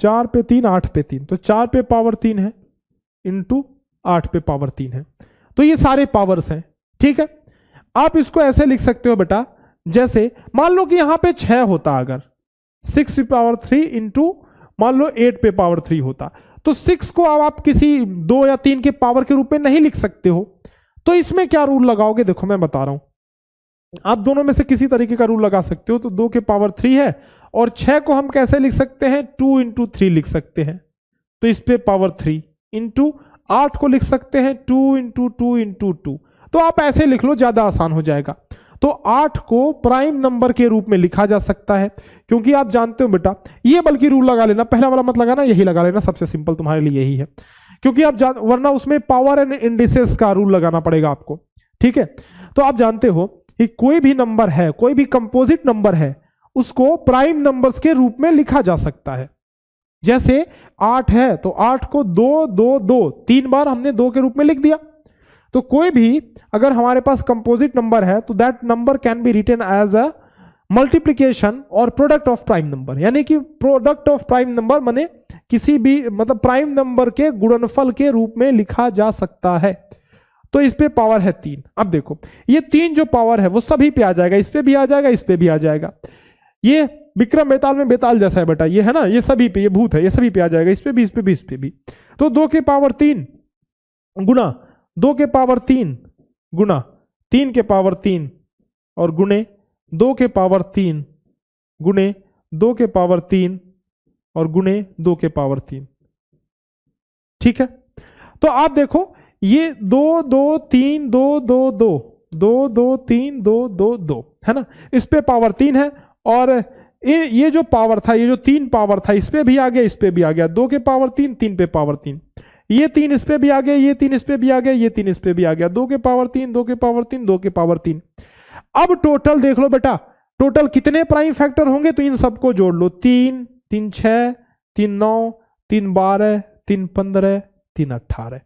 4 पे 3 8 पे 3, तो 4 पे पावर 3 है इंटू 8 पे पावर 3 है, तो ये सारे पावर्स हैं। ठीक है, आप इसको ऐसे लिख सकते हो बेटा, जैसे मान लो कि यहां पे 6 होता, अगर 6 पे पावर 3 इंटू मान लो 8 पे पावर 3 होता, तो 6 को अब आप किसी 2 या 3 के पावर के रूप में नहीं लिख सकते हो। तो इसमें क्या रूल लगाओगे, देखो मैं बता रहा हूं, आप दोनों में से किसी तरीके का रूल लगा सकते हो। तो 2 के पावर 3 है और 6 को हम कैसे लिख सकते हैं, 2 इंटू 3 लिख सकते हैं, तो इस पे पावर 3 इंटू 8 को लिख सकते हैं 2 इंटू 2 इंटू 2, तो आप ऐसे लिख लो, ज्यादा आसान हो जाएगा। तो 8 को प्राइम नंबर के रूप में लिखा जा सकता है, क्योंकि आप जानते हो बेटा, ये बल्कि रूल लगा लेना, पहला वाला मत लगाना, यही लगा लेना, सबसे सिंपल तुम्हारे लिए यही है, क्योंकि आप वरना उसमें पावर एंड इंडिसेस का रूल लगाना पड़ेगा आपको। ठीक है, तो आप जानते हो कि कोई भी नंबर है, कोई भी कंपोजिट नंबर है, उसको प्राइम नंबर्स के रूप में लिखा जा सकता है। जैसे 8 है तो 8 को 2 2 2 3 बार हमने 2 के रूप में लिख दिया। तो कोई भी अगर हमारे पास कंपोजिट नंबर है तो that number can be written as a multiplication और प्रोडक्ट ऑफ प्राइम नंबर, यानी कि प्रोडक्ट ऑफ प्राइम नंबर माने किसी भी मतलब प्राइम नंबर के गुणनफल के रूप में लिखा जा सकता है। तो इस पे पावर है 3। अब देखो ये 3 जो पावर है वो सभी पे आ जाएगा, इस पे भी आ जाएगा, इस पे भी आ जाएगा। ये विक्रम बेताल में बेताल जैसा है बेटा, ये है ना, ये सभी पे, ये भूत है, ये सभी पे आ जाएगा, इस पे भी, इस पे भी, इस पे भी। तो 2 के पावर 3 गुना 2 के पावर 3 गुना 3 के पावर 3 और गुणे 2 के पावर 3 गुणे 2 के पावर 3 और गुणे 2 के पावर 3। ठीक है, तो आप देखो ये 2 2 3 2 2 2 2 2 3 2 2 2 है ना, इस पे पावर 3 है और ये जो पावर था, ये जो 3 पावर था, इस पे भी आ गया, इस पे भी आ गया, 2 के पावर 3 3 पे पावर 3, ये 3 इस पे भी आ गया, ये 3 इस पे भी आ गया, ये 3 इस पे भी आ गया, 2 के पावर 3 2 के पावर 3 2 के पावर 3। अब टोटल देख लो बेटा, टोटल कितने प्राइम फैक्टर होंगे, तो इन सबको जोड़ लो, 3 3 6 3 9 3 12 3 15 3 18।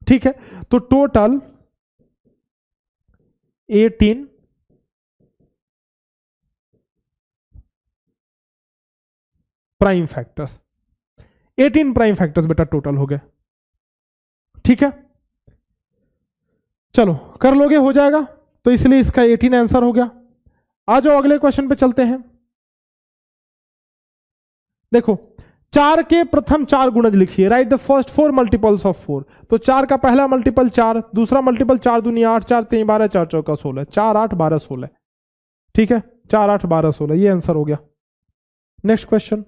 ठीक है, तो total 18 prime factors, 18 prime factors बेटा टोटल हो गए। ठीक है, चलो कर लोगे, हो जाएगा, तो इसलिए इसका 18 आंसर हो गया। आ जाओ अगले क्वेश्चन पे चलते हैं। देखो 4 के प्रथम 4 गुणज लिखिए, right the first 4 multiples of 4। तो 4 का पहला मल्टीपल 4, दूसरा मल्टीपल 4 दूनी 8, 4 3 12, 4 चौका 16, 4 8 12 16। ठीक है, 4 8 12 16, ये आंसर हो गया। नेक्स्ट क्वेश्चन,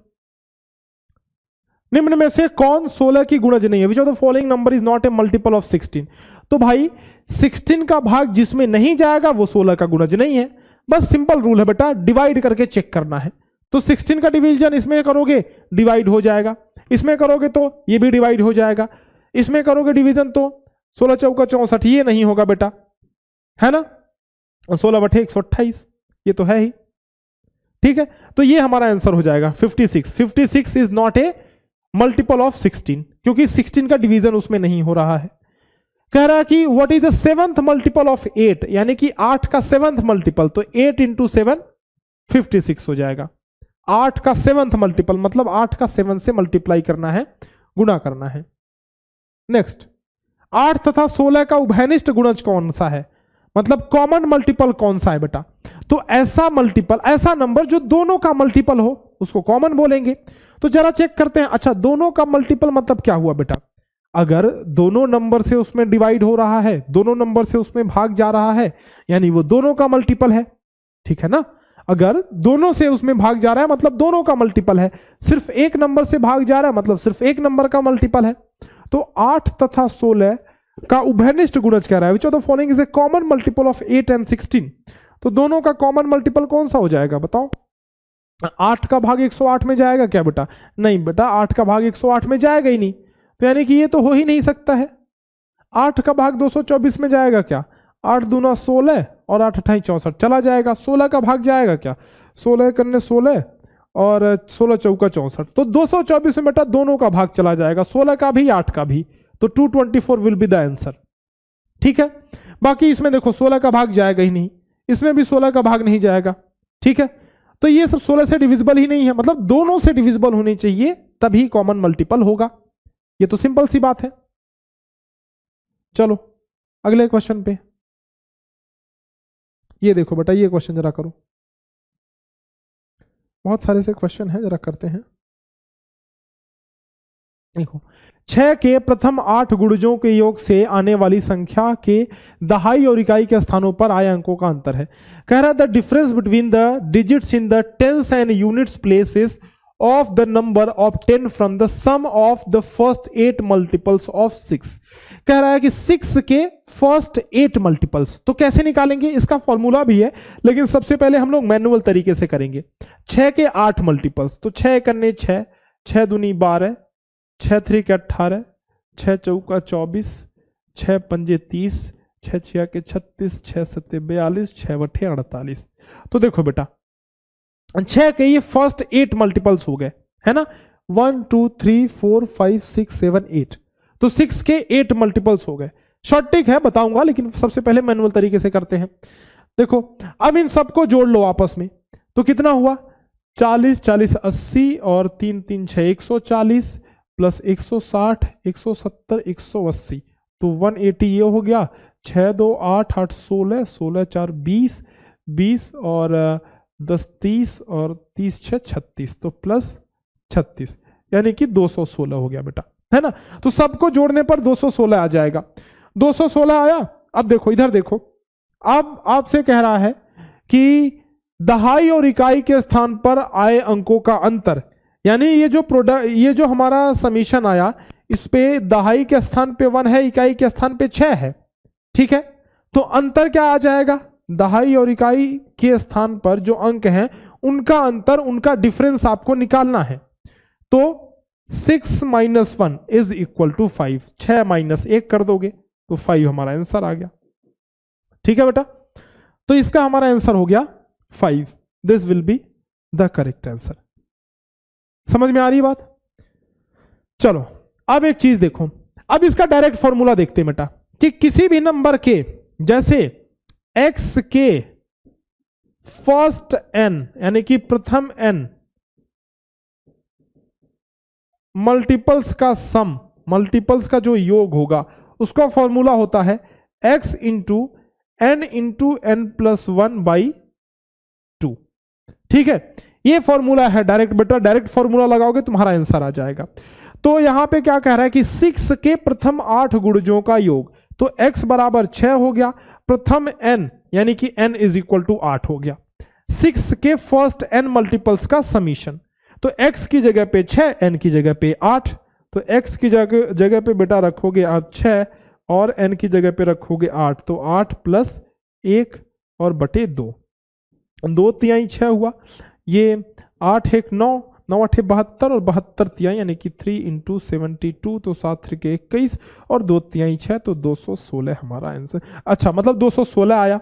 निम्न में से कौन 16 की गुणज नहीं है, which of the following number is not A multiple of 16। तो भाई 16 का भाग जिसमें नहीं जाएगा वो 16 का गुणज नहीं है। बस सिंपल रूल है बेटा, डिवाइड करके चेक करना है। तो 16 का डिवीजन इसमें करोगे डिवाइड हो जाएगा, इसमें करोगे तो ये भी डिवाइड हो जाएगा, इसमें करोगे डिवीजन तो 16 चौका 64, ये नहीं होगा बेटा, है ना। 16 बटे 128 ये तो है ही, ठीक है। तो ये हमारा आंसर हो जाएगा 56। 56 is not A multiple of 16 क्योंकि 16 का डिवीजन उसमें नहीं हो रहा है। कह रहा है कि what is the 7th multiple of 8, यानी कि 8 का 7th मल्टीपल, तो 8 इंटू 7 56 हो जाएगा। 8 का 7th मल्टीपल मतलब 8 का 7 से मल्टीप्लाई करना है, गुणा करना है। नेक्स्ट, 8 तथा 16 का उभयनिष्ठ गुणज कौन सा है, मतलब कॉमन मल्टीपल कौन सा है बेटा। तो ऐसा मल्टीपल, ऐसा नंबर जो दोनों का मल्टीपल हो उसको कॉमन बोलेंगे। तो जरा चेक करते हैं। अच्छा, दोनों का मल्टीपल मतलब क्या हुआ बेटा, अगर दोनों नंबर से उसमें डिवाइड हो रहा है, दोनों नंबर से उसमें भाग जा रहा है, यानी वो दोनों का मल्टीपल है, ठीक है ना। अगर दोनों से उसमें भाग जा रहा है मतलब दोनों का मल्टीपल है, सिर्फ एक नंबर से भाग जा रहा है मतलब सिर्फ एक नंबर का मल्टीपल है। तो 8 तथा 16 का उभयनिष्ठ गुणज कह रहा है, which of the following is a common multiple of 8 and 16। तो दोनों का कॉमन मल्टीपल कौन सा हो जाएगा बताओ। 8 का भाग 108 में जाएगा क्या बेटा, नहीं बेटा, 8 का भाग 108 में जाएगा ही नहीं, तो यानी कि ये तो हो ही नहीं सकता है। 8 का भाग 224 में जाएगा क्या, 8 दूना 16 और 8 अठाई 64 चला जाएगा। 16 का भाग जाएगा क्या, 16 करने 16 और 16 चौका 64, तो 224 में बेटा दोनों का भाग चला जाएगा, 16 का भी 8 का भी, तो 224 विल बी द आंसर, ठीक है। बाकी इसमें देखो 16 का भाग जाएगा ही नहीं, इसमें भी 16 का भाग नहीं जाएगा, ठीक है। तो ये सब 16 से डिविजिबल ही नहीं है, मतलब दोनों से डिविजिबल होनी चाहिए तभी कॉमन मल्टीपल होगा। ये तो सिंपल सी बात है। चलो अगले क्वेश्चन पे, ये देखो बेटा, ये क्वेश्चन जरा करो। बहुत सारे से क्वेश्चन है, जरा करते हैं। देखो, 6 के प्रथम 8 गुणजों के योग से आने वाली संख्या के दहाई और इकाई के स्थानों पर आए अंकों का अंतर है। कह रहा है the difference between the digits in the tens and units places of the number of 10 from the sum of the first 8 multiples of 6। कह रहा है कि 6 के फर्स्ट 8 मल्टीपल्स, तो कैसे निकालेंगे, इसका फॉर्मूला भी है, लेकिन सबसे पहले हम लोग मैनुअल तरीके से करेंगे। 6 के 8 मल्टीपल्स, तो 6 करने 6, 6 दूनी 12, 6 3 के 18, 6 चौका 24, 6 पंजे 30, 6 6 के 36, 6 7 42, 6 बटे 48। तो देखो बेटा, 6 के ये फर्स्ट 8 मल्टीपल्स हो गए, है ना, 1 2 3 4 5 6 7 8, तो 6 के 8 मल्टीपल्स हो गए। शॉर्ट ट्रिक है बताऊंगा, लेकिन सबसे पहले मैनुअल तरीके से करते हैं। देखो अब इन सबको जोड़ लो आपस में, तो कितना हुआ, 40 40 80 और 3 3 6 140 प्लस 160 170 180, तो 180 ये हो गया। 6 2 8 8 16 16 4 20 20 और 10 30 और 30 6 36, तो प्लस 36, यानी कि 216 हो गया बेटा, है ना। तो सबको जोड़ने पर 216 आ जाएगा। 216 आया। अब देखो इधर देखो, अब आपसे कह रहा है कि दहाई और इकाई के स्थान पर आए अंकों का अंतर, यानी ये जो हमारा समीशन आया, इस पे दहाई के स्थान पे 1 है, इकाई के स्थान पे 6 है, ठीक है। तो अंतर क्या आ जाएगा, दहाई और इकाई के स्थान पर जो अंक हैं उनका अंतर, उनका डिफरेंस आपको निकालना है। तो 6 - 1 इज इक्वल टू 5, 6 - 1 कर दोगे तो 5 हमारा आंसर आ गया, ठीक है बेटा। तो इसका हमारा आंसर हो गया 5, this will be the correct answer. समझ में आ रही बात। चलो अब एक चीज देखो, अब इसका डायरेक्ट फॉर्मूला देखते हैं बेटा, कि किसी भी नंबर के, जैसे x के फर्स्ट n यानी कि प्रथम n मल्टीपल्स का सम, मल्टीपल्स का जो योग होगा, उसका फॉर्मूला होता है x इंटू n प्लस 1/2, ठीक है। ये फॉर्मूला है डायरेक्ट बेटा, डायरेक्ट फॉर्मूला लगाओगे तुम्हारा आंसर आ जाएगा। तो यहां पे क्या कह रहा है कि 6 के प्रथम 8 गुणजों का योग, तो x बराबर 6 हो गया, प्रथम n यानी कि n इज इक्वल टू 8 हो गया, 6 के फर्स्ट n मल्टीपल्स का समीशन, तो x की जगह पे 6, n की जगह पे 8, तो x की जगह पे बेटा रखोगे आप 6 और n की जगह पे रखोगे 8, तो 8 + 1 और बटे 2, 2 तिहाई 6 हुआ, ये 8 1 9, 9 8 72 और 72 तिहाई यानी कि 3 × 72, तो 7 3 के 21 और 2 तिहाई 6, तो 216 हमारा आंसर। अच्छा, मतलब 216 आया।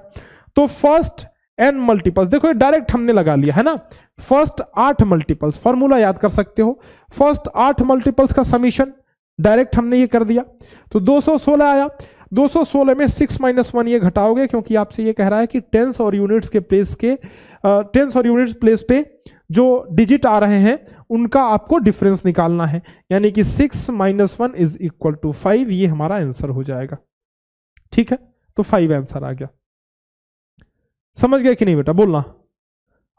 तो फर्स्ट n मल्टीपल्स, देखो ये डायरेक्ट हमने लगा लिया है ना, फर्स्ट 8 मल्टीपल्स, फॉर्मूला याद कर सकते हो, फर्स्ट 8 मल्टीपल्स का समीशन डायरेक्ट हमने ये कर दिया, तो 216 आया। 216 में 6 - 1 ये घटाओगे, क्योंकि आपसे ये कह रहा है कि टेंस और यूनिट्स के प्लेस के टेंस और यूनिट्स प्लेस पे जो डिजिट आ रहे हैं उनका आपको डिफरेंस निकालना है, यानी कि 6 - 1 = 5, ये हमारा आंसर हो जाएगा। ठीक है, तो 5 आंसर आ गया। समझ गए कि नहीं बेटा, बोलना,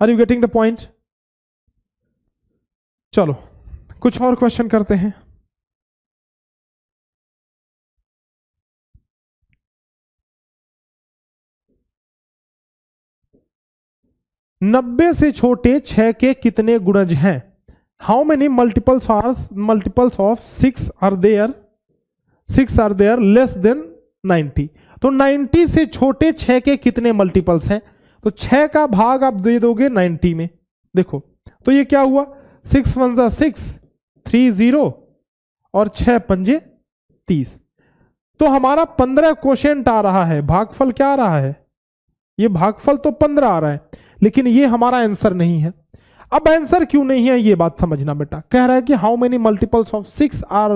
are you getting the point? चलो कुछ और क्वेश्चन करते हैं। नब्बे से छोटे 6 के कितने गुणज हैं? How many multiples of 6 are there less than 90? तो 90 से छोटे 6 के कितने मल्टीपल्स हैं? तो 6 का भाग आप दे दोगे 90 में, देखो तो ये क्या हुआ, 6 × 1 = 6, 3 0 और 6 × 5 = 30। तो हमारा 15 क्वोशिएंट आ रहा है, भागफल क्या आ रहा है, ये भागफल तो 15 आ रहा है, लेकिन ये हमारा आंसर नहीं है। अब आंसर क्यों नहीं है ये बात समझना बेटा, कह रहा है कि how many multiples of 6 are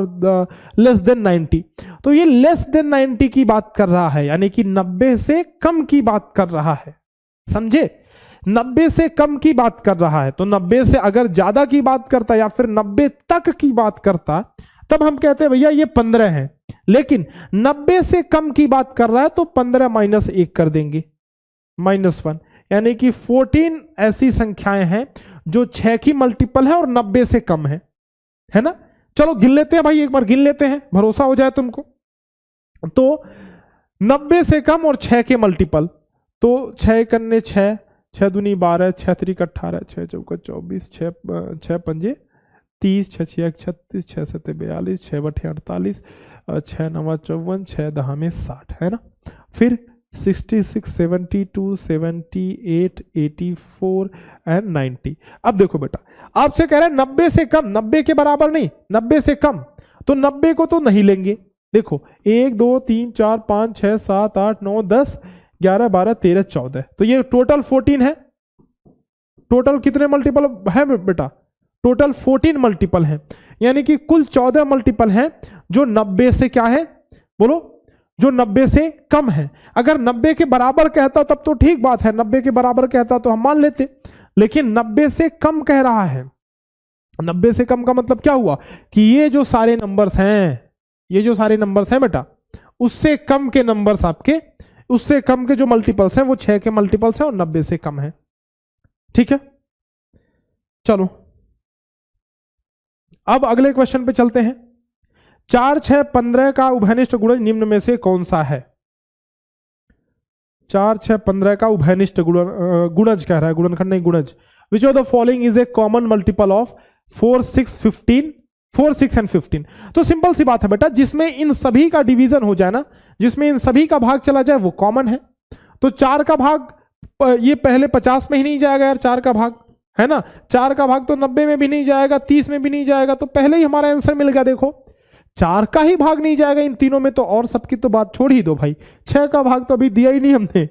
less than 90, तो ये लेस देन 90 की बात कर रहा है, यानी कि 90 से कम की बात कर रहा है, समझे, 90 से कम की बात कर रहा है। तो 90 से अगर ज्यादा की बात करता या फिर 90 तक की बात करता, तब हम कहते हैं भैया ये 15 है, लेकिन 90 से कम की बात कर रहा है तो 15 - 1 कर देंगे, -1, यानी कि 14 ऐसी संख्याएं हैं जो 6 की मल्टीपल है और 90 से कम है ना। चलो गिन लेते हैं भाई, एक बार गिन लेते हैं, भरोसा हो जाए तुमको। तो 90 से कम और 6 के मल्टीपल, तो 6 × 6, 6 दूनी 12, 6 3 18, 6 4 24, 6 5 30, 6 6 36, 6 7 42, 6 8 48, 6 9 54, 6 10 60, है ना। फिर 66, 72, 78, 84 एंड 90। अब देखो बेटा, आपसे कह रहे हैं 90 से कम, 90 के बराबर नहीं, 90 से कम, तो 90 को तो नहीं लेंगे। देखो 1 2 3 4 5 6 7 8 9 10 11 12 13 14, तो ये टोटल 14 है। टोटल कितने मल्टीपल है बेटा? टोटल 14 मल्टीपल है, यानी कि कुल 14 मल्टीपल हैं जो 90 से क्या है, बोलो, जो 90 से कम है। अगर 90 के बराबर कहता तब तो ठीक बात है, 90 के बराबर कहता तो हम मान लेते, लेकिन 90 से कम कह रहा है। 90 से कम का मतलब क्या हुआ कि ये जो सारे नंबर्स हैं, ये जो सारे नंबर्स हैं बेटा, उससे कम के नंबर्स आपके, उससे कम के जो मल्टीपल्स हैं वो 6 के मल्टीपल्स हैं और 90 से कम है। ठीक है, चलो अब अगले क्वेश्चन पे चलते हैं। 4 6 15 का उभयनिष्ठ गुणज निम्न में से कौन सा है? 4 6 15 का उभयनिष्ठ गुणज कह रहा है, गुणनखंड नहीं, गुणज। विच of the following is a common multiple of 4 6 15, 4 6 and 15? तो सिंपल सी बात है बेटा, जिसमें इन सभी का डिवीजन हो जाए ना, जिसमें इन सभी का भाग चला जाए वो कॉमन है। तो 4 का भाग ये पहले 50 में ही नहीं जाएगा यार, 4 का भाग है ना, 4 का भाग तो 90 में भी नहीं जाएगा, 30 में भी नहीं जाएगा, तो पहले ही हमारा आंसर मिल गया। देखो 4 का ही भाग नहीं जाएगा इन तीनों में, तो और सबकी तो बात छोड़ ही दो भाई। 6 का भाग तो अभी दिया ही नहीं हमने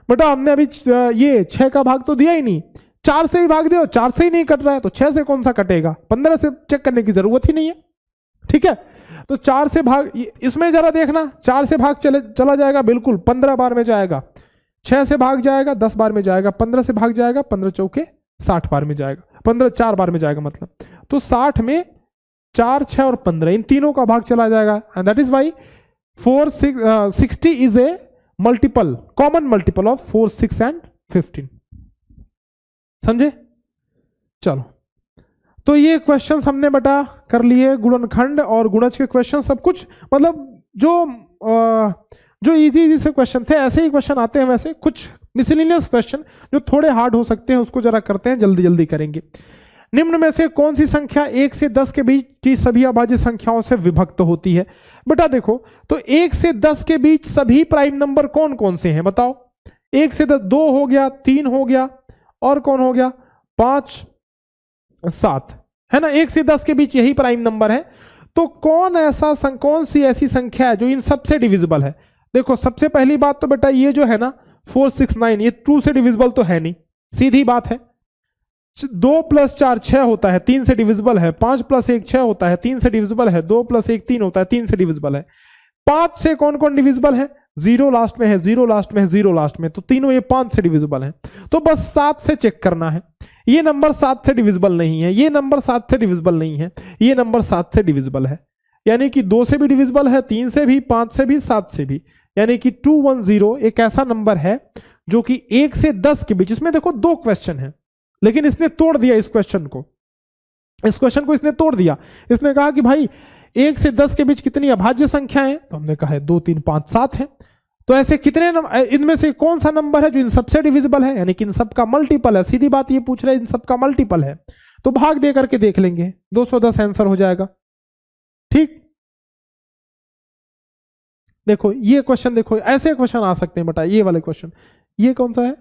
बेटा, हमने अभी ये 6 का भाग तो दिया ही नहीं। 4 से ही भाग दो, 4 से ही नहीं कट रहा है तो 6 से कौन सा कटेगा? 15 से चेक करने की जरूरत ही नहीं है। ठीक है, तो 4 से भाग, इसमें जरा देखना, 4 से भाग चला जाएगा, बिल्कुल 15 बार में जाएगा। 6 से भाग जाएगा 10 बार में जाएगा। 15 से भाग जाएगा 15 चौके 60 बार में जाएगा, 15 4 बार में जाएगा मतलब। तो 60 में 4 6 और 15 इन तीनों का भाग चला जाएगा, and that is why 60 is a multiple, common multiple of 4 6 and 15। समझे? चलो, तो ये क्वेश्चंस हमने बेटा कर लिए, गुणनखंड और गुणज के क्वेश्चन सब कुछ, मतलब जो इजी से क्वेश्चन थे ऐसे ही क्वेश्चन आते हैं। वैसे कुछ मिसलिनियस क्वेश्चन जो थोड़े हार्ड हो सकते हैं उसको जरा करते हैं, जल्दी जल्दी करेंगे। निम्न में से कौन सी संख्या 1 से 10 के बीच की सभी अभाज्य संख्याओं से विभक्त होती है? बेटा देखो, तो 1 से 10 के बीच सभी प्राइम नंबर कौन कौन से हैं बताओ? 1 से 10, 2 हो गया, 3 हो गया, और कौन हो गया, 5, 7, है ना। 1 से 10 के बीच यही प्राइम नंबर है। तो कौन सी ऐसी संख्या है जो इन सबसे डिविजिबल है? देखो, सबसे पहली बात तो बेटा ये जो है ना 4, 6, 9, ये 2 से डिविजिबल तो है नहीं, सीधी बात है। 2 + 4 6 होता है, 3 से डिविजिबल है। 5 + 1 6 होता है, 3 से डिविजिबल है। 2 + 1 3 होता है, 3 से डिविजिबल है। 5 से कौन कौन डिविजिबल है? 0 लास्ट में है, 0 लास्ट में है, 0 लास्ट में, तो तीनों ये 5 से डिविजिबल है। तो बस 7 से चेक करना है। ये नंबर 7 से डिविजिबल नहीं है, ये नंबर 7 से डिविजिबल नहीं है, ये नंबर 7 से डिविजिबल है। यानी कि 2 से भी डिविजिबल है, 3 से भी, 5 से भी, 7 से भी। यानी कि 210 एक ऐसा नंबर है जो कि 1 से 10 के बीच। इसमें देखो 2 क्वेश्चन है, लेकिन इसने तोड़ दिया इस क्वेश्चन को। इस क्वेश्चन को इसने तोड़ दिया। इसने कहा कि भाई 1 से 10 के बीच कितनी अभाज्य संख्याएं हैं? तो हमने कहा है 2, 3, 5, 7 है। तो ऐसे कितने इनमें से कौन सा नंबर है जो इन सबसे डिविजिबल है, यानी कि इन सबका मल्टीपल है? सीधी बात ये पूछ रहे हैं, इन सबका मल्टीपल है। तो भाग दे करके देख लेंगे, 210 आंसर हो जाएगा। ठीक, देखो ये क्वेश्चन, देखो ऐसे क्वेश्चन आ सकते हैं बेटा। ये वाले क्वेश्चन, ये कौन सा है?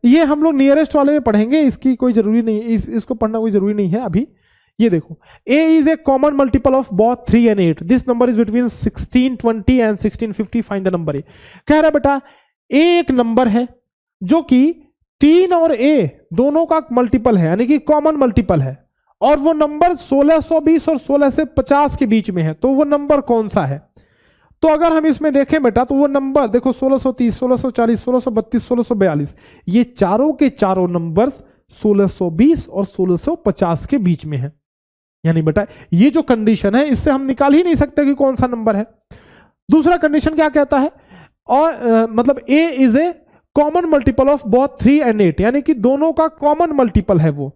ये हम लोग नियरेस्ट वाले में पढ़ेंगे, इसकी कोई जरूरी नहीं, इसको पढ़ना कोई जरूरी नहीं है अभी। ये देखो, a is a common multiple of both 3 and 8. This number is between 1620 and 1650. Find the number a. कह रहा है बेटा a एक नंबर है जो कि 3 और a दोनों का मल्टीपल है, यानी कि कॉमन मल्टीपल है, और वो नंबर 1620 और 1650 के बीच में है। तो वो नंबर कौन सा है? तो अगर हम इसमें देखें बेटा, तो वो नंबर देखो 1630, 1640, 1632, 1642, ये चारों के चारों नंबर्स 1620 और 1650 के बीच में है। यानी बेटा ये जो कंडीशन है, इससे हम निकाल ही नहीं सकते कि कौन सा नंबर है। दूसरा कंडीशन क्या कहता है? और मतलब a is a common multiple of both 3 and 8, यानी कि दोनों का कॉमन मल्टीपल है वो।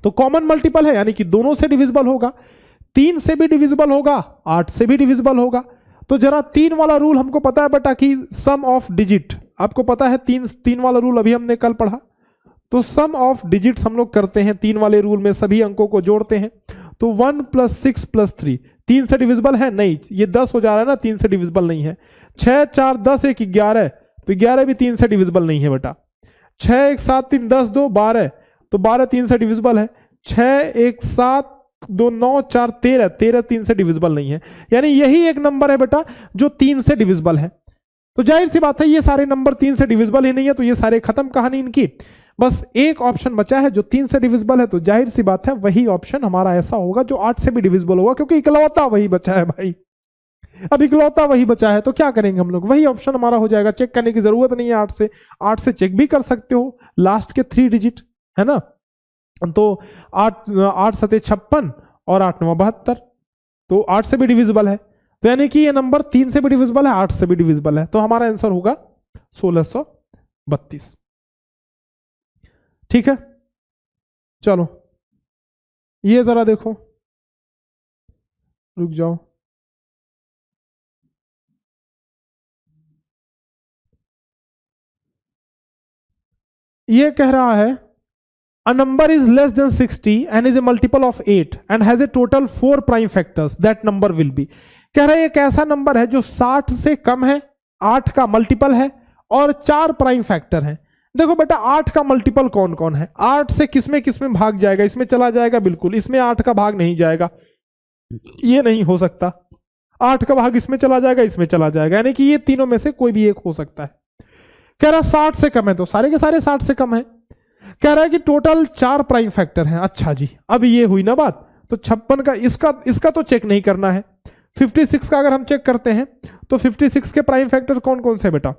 तो कॉमन मल्टीपल है यानी कि दोनों से डिविजिबल होगा, 3 से भी डिविजिबल होगा, 8 से भी डिविजिबल होगा। तो जरा 3 वाला रूल हमको पता है बेटा कि सम ऑफ डिजिट, आपको पता है 3 वाला रूल अभी हमने कल पढ़ा। तो सम ऑफ डिजिट्स हम लोग करते हैं 3 वाले रूल में, सभी अंकों को जोड़ते हैं। तो 1 + 6 + 3 3 से डिविजिबल है नहीं, ये 10 हो जा रहा है ना, 3 से डिविजिबल नहीं है। 6, 4, 10, 1, 11, तो 11 भी 3 से डिविजिबल नहीं है बेटा। 6, 1, 7, 3, 10, 2, 12, तो 12 3 से डिविजिबल है। 6, 1, 7, 2, 9, 4, 13, 13 3 से डिविजिबल नहीं है। यानी यही एक नंबर है बेटा जो 3 से डिविजिबल है। तो जाहिर सी बात है ये सारे नंबर 3 से डिविजिबल ही नहीं है, तो ये सारे खत्म कहानी इनकी। बस एक ऑप्शन बचा है जो 3 से डिविजिबल है, तो जाहिर सी बात है वही ऑप्शन हमारा ऐसा होगा जो 8 से भी डिविजिबल होगा, क्योंकि इकलौता वही बचा है भाई। अब इकलौता वही बचा है तो क्या करेंगे हम लोग, वही ऑप्शन हमारा हो जाएगा। चेक करने की जरूरत नहीं है 8 से चेक भी कर सकते हो, लास्ट के 3 डिजिट है ना। तो 8 7 56 और 8 9 72, तो 8 से भी डिविजिबल है। तो यानी कि ये नंबर 3 से भी डिविजिबल है, 8 से भी डिविजिबल है। तो हमारा आंसर होगा 1632। ठीक है, चलो ये जरा देखो, रुक जाओ। ये कह रहा है a number is less than 60 and is a multiple of 8 and has a total 4 prime factors, that number will be। कह रहा है एक ऐसा नंबर है जो 60 से कम है, 8 का मल्टीपल है और 4 प्राइम फैक्टर है। देखो बेटा 8 का मल्टीपल कौन कौन है? 8 से किसमें भाग जाएगा? इसमें चला जाएगा, बिल्कुल इसमें 8 का भाग नहीं जाएगा, ये नहीं हो सकता। 8 का भाग इसमें चला जाएगा, इसमें चला जाएगा, यानी कि ये तीनों में से कोई भी एक हो सकता है। कह रहा 60 से कम है, तो सारे के सारे 60 से कम है। कह रहा है कि टोटल 4 प्राइम फैक्टर हैं। अच्छा जी, अब ये हुई ना बात। तो 56 का इसका तो चेक नहीं करना है। 56 का अगर हम चेक करते हैं तो 56 के प्राइम फैक्टर कौन कौन से बेटा?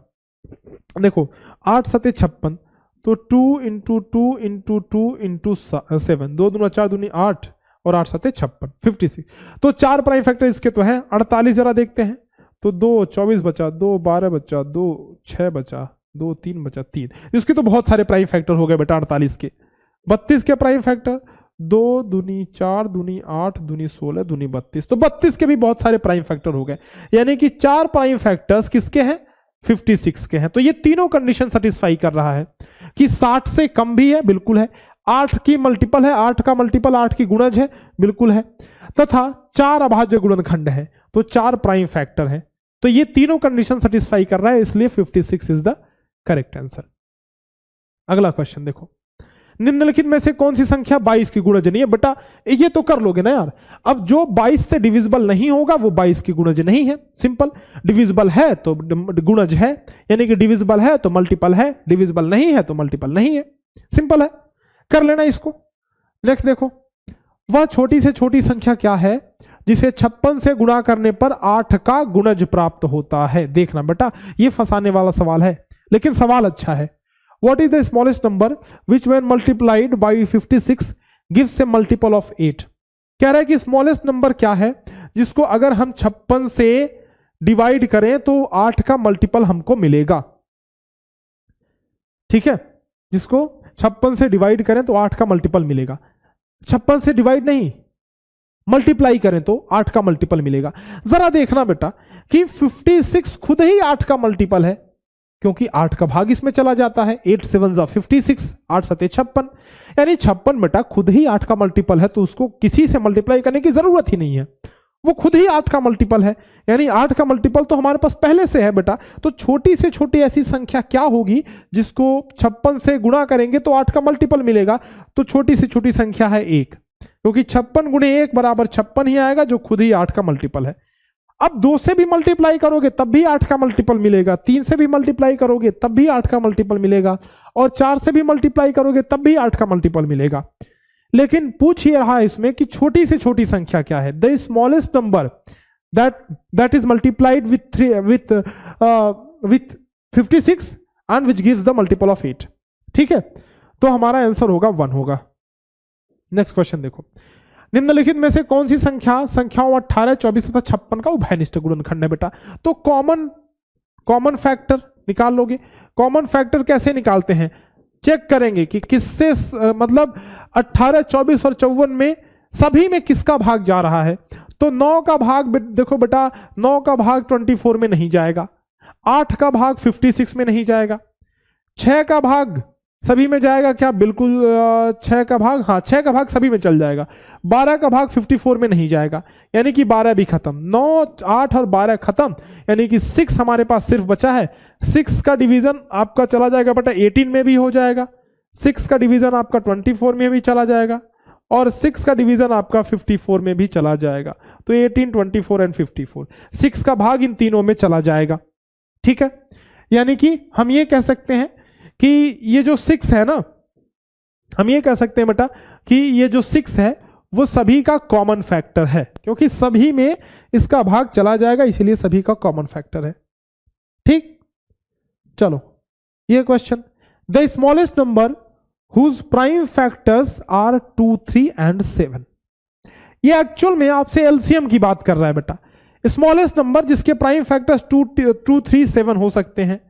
देखो 8 7 56, तो 2 × 2 × 2 × 7, 2 दूना 4 दूनी 8 और 8 7 56, 56। तो 4 प्राइम फैक्टर इसके तो हैं। 48 जरा देखते हैं, तो 2 24 बचा, 2 12 बचा, 2 6 बचा, 2 3 बचा, 3। इसके तो बहुत सारे प्राइम फैक्टर हो गए बेटा 48 के। 32 के प्राइम फैक्टर 2 दूनी 4 दूनी 8 दूनी 16 दूनी 32, तो 32 के भी बहुत सारे प्राइम फैक्टर हो गए। यानी कि 4 प्राइम फैक्टर्स किसके हैं? 56 के हैं। तो ये तीनों कंडीशन सेटिस्फाई कर रहा है कि 60 से कम भी है, बिल्कुल है, 8 की मल्टीपल है, 8 का मल्टीपल 8 की गुणज है, बिल्कुल है, तथा 4 अभाज्य गुणनखंड है, तो 4 प्राइम फैक्टर है। तो ये तीनों कंडीशन सेटिस्फाई कर रहा है, इसलिए 56 इज द करेक्ट आंसर। अगला क्वेश्चन देखो, निम्नलिखित में से कौन सी संख्या 22 की गुणज नहीं है? बेटा ये तो कर लोगे ना यार। अब जो 22 से डिविजिबल नहीं होगा वो 22 की गुणज नहीं है, सिंपल। डिविजिबल है तो गुणज है, यानी कि डिविजिबल है तो मल्टीपल है, डिविजिबल नहीं है तो मल्टीपल नहीं है, सिंपल है, कर लेना इसको। नेक्स्ट देखो, वह छोटी से छोटी संख्या क्या है जिसे 56 से गुणा करने पर 8 का गुणज प्राप्त होता है? देखना बेटा, ये फंसाने वाला सवाल है, लेकिन सवाल अच्छा है। What is the smallest number which when multiplied by 56 gives a multiple of 8? कह रहा है कि स्मॉलेस्ट नंबर क्या है जिसको अगर हम 56 से डिवाइड करें तो 8 का मल्टीपल हमको मिलेगा। ठीक है, जिसको 56 से डिवाइड करें तो 8 का मल्टीपल मिलेगा। 56 से डिवाइड नहीं, मल्टीप्लाई करें तो 8 का मल्टीपल मिलेगा। जरा देखना बेटा कि 56 खुद ही 8 का मल्टीपल है, क्योंकि 8 का भाग इसमें चला जाता है। 8 7 56, 8 7 56, यानी 56 बेटा खुद ही 8 का मल्टीपल है, तो उसको किसी से मल्टीप्लाई करने की जरूरत ही नहीं है, वो खुद ही 8 का मल्टीपल है। यानी 8 का मल्टीपल तो हमारे पास पहले से है बेटा। तो छोटी से छोटी ऐसी संख्या क्या होगी जिसको 56 से गुणा करेंगे तो 8 का मल्टीपल मिलेगा? तो छोटी से छोटी संख्या है 1, क्योंकि 56 गुणे 1 बराबर 56 ही आएगा, जो खुद ही 8 का मल्टीपल है। अब 2 से भी मल्टीप्लाई करोगे तब भी 8 का मल्टीपल मिलेगा, 3 से भी मल्टीप्लाई करोगे तब भी 8 का मल्टीपल मिलेगा, और 4 से भी मल्टीप्लाई करोगे तब भी 8 का मल्टीपल मिलेगा। लेकिन पूछ ये रहा है इसमें कि छोटी से छोटी संख्या क्या है? The smallest number that is multiplied with 56 and which gives the multiple of 8। ठीक है, तो हमारा आंसर होगा 1 होगा। नेक्स्ट क्वेश्चन देखो, निम्नलिखित में से कौन सी संख्याओं 18, 24 तथा 56 का उभयनिष्ठ गुणनखंड है? बेटा तो कॉमन फैक्टर निकाल लोगे। कॉमन फैक्टर कैसे निकालते हैं? चेक करेंगे कि किससे मतलब 18, 24 और 54 में सभी में किसका भाग जा रहा है। तो 9 का भाग देखो बेटा, 9 का भाग 24 में नहीं जाएगा, 8 का भाग 56 में नहीं जाएगा, 6 का भाग सभी में जाएगा क्या? बिल्कुल 6 का भाग, हाँ 6 का भाग सभी में चल जाएगा, 12 का भाग 54 में नहीं जाएगा, यानी कि 12 भी खत्म, 9, 8 और 12 खत्म, यानी कि 6 हमारे पास सिर्फ बचा है। 6 का डिवीजन आपका चला जाएगा बेटा 18 में भी हो जाएगा, 6 का डिवीजन आपका 24 में भी चला जाएगा, और 6 का डिवीजन आपका 54 में भी चला जाएगा। तो 18, 24 एंड 54, 6 का भाग इन तीनों में चला जाएगा। ठीक है, यानी कि हम ये कह सकते हैं कि ये जो 6 है ना, हम ये कह सकते हैं बेटा कि ये जो 6 है वो सभी का कॉमन फैक्टर है, क्योंकि सभी में इसका भाग चला जाएगा, इसीलिए सभी का कॉमन फैक्टर है। ठीक, चलो ये question, the smallest number whose prime factors are 2, 3 and 7। ये एक्चुअल में आपसे एलसीएम की बात कर रहा है बेटा। स्मॉलेस्ट नंबर जिसके प्राइम फैक्टर्स 2, 3, 7 हो सकते हैं,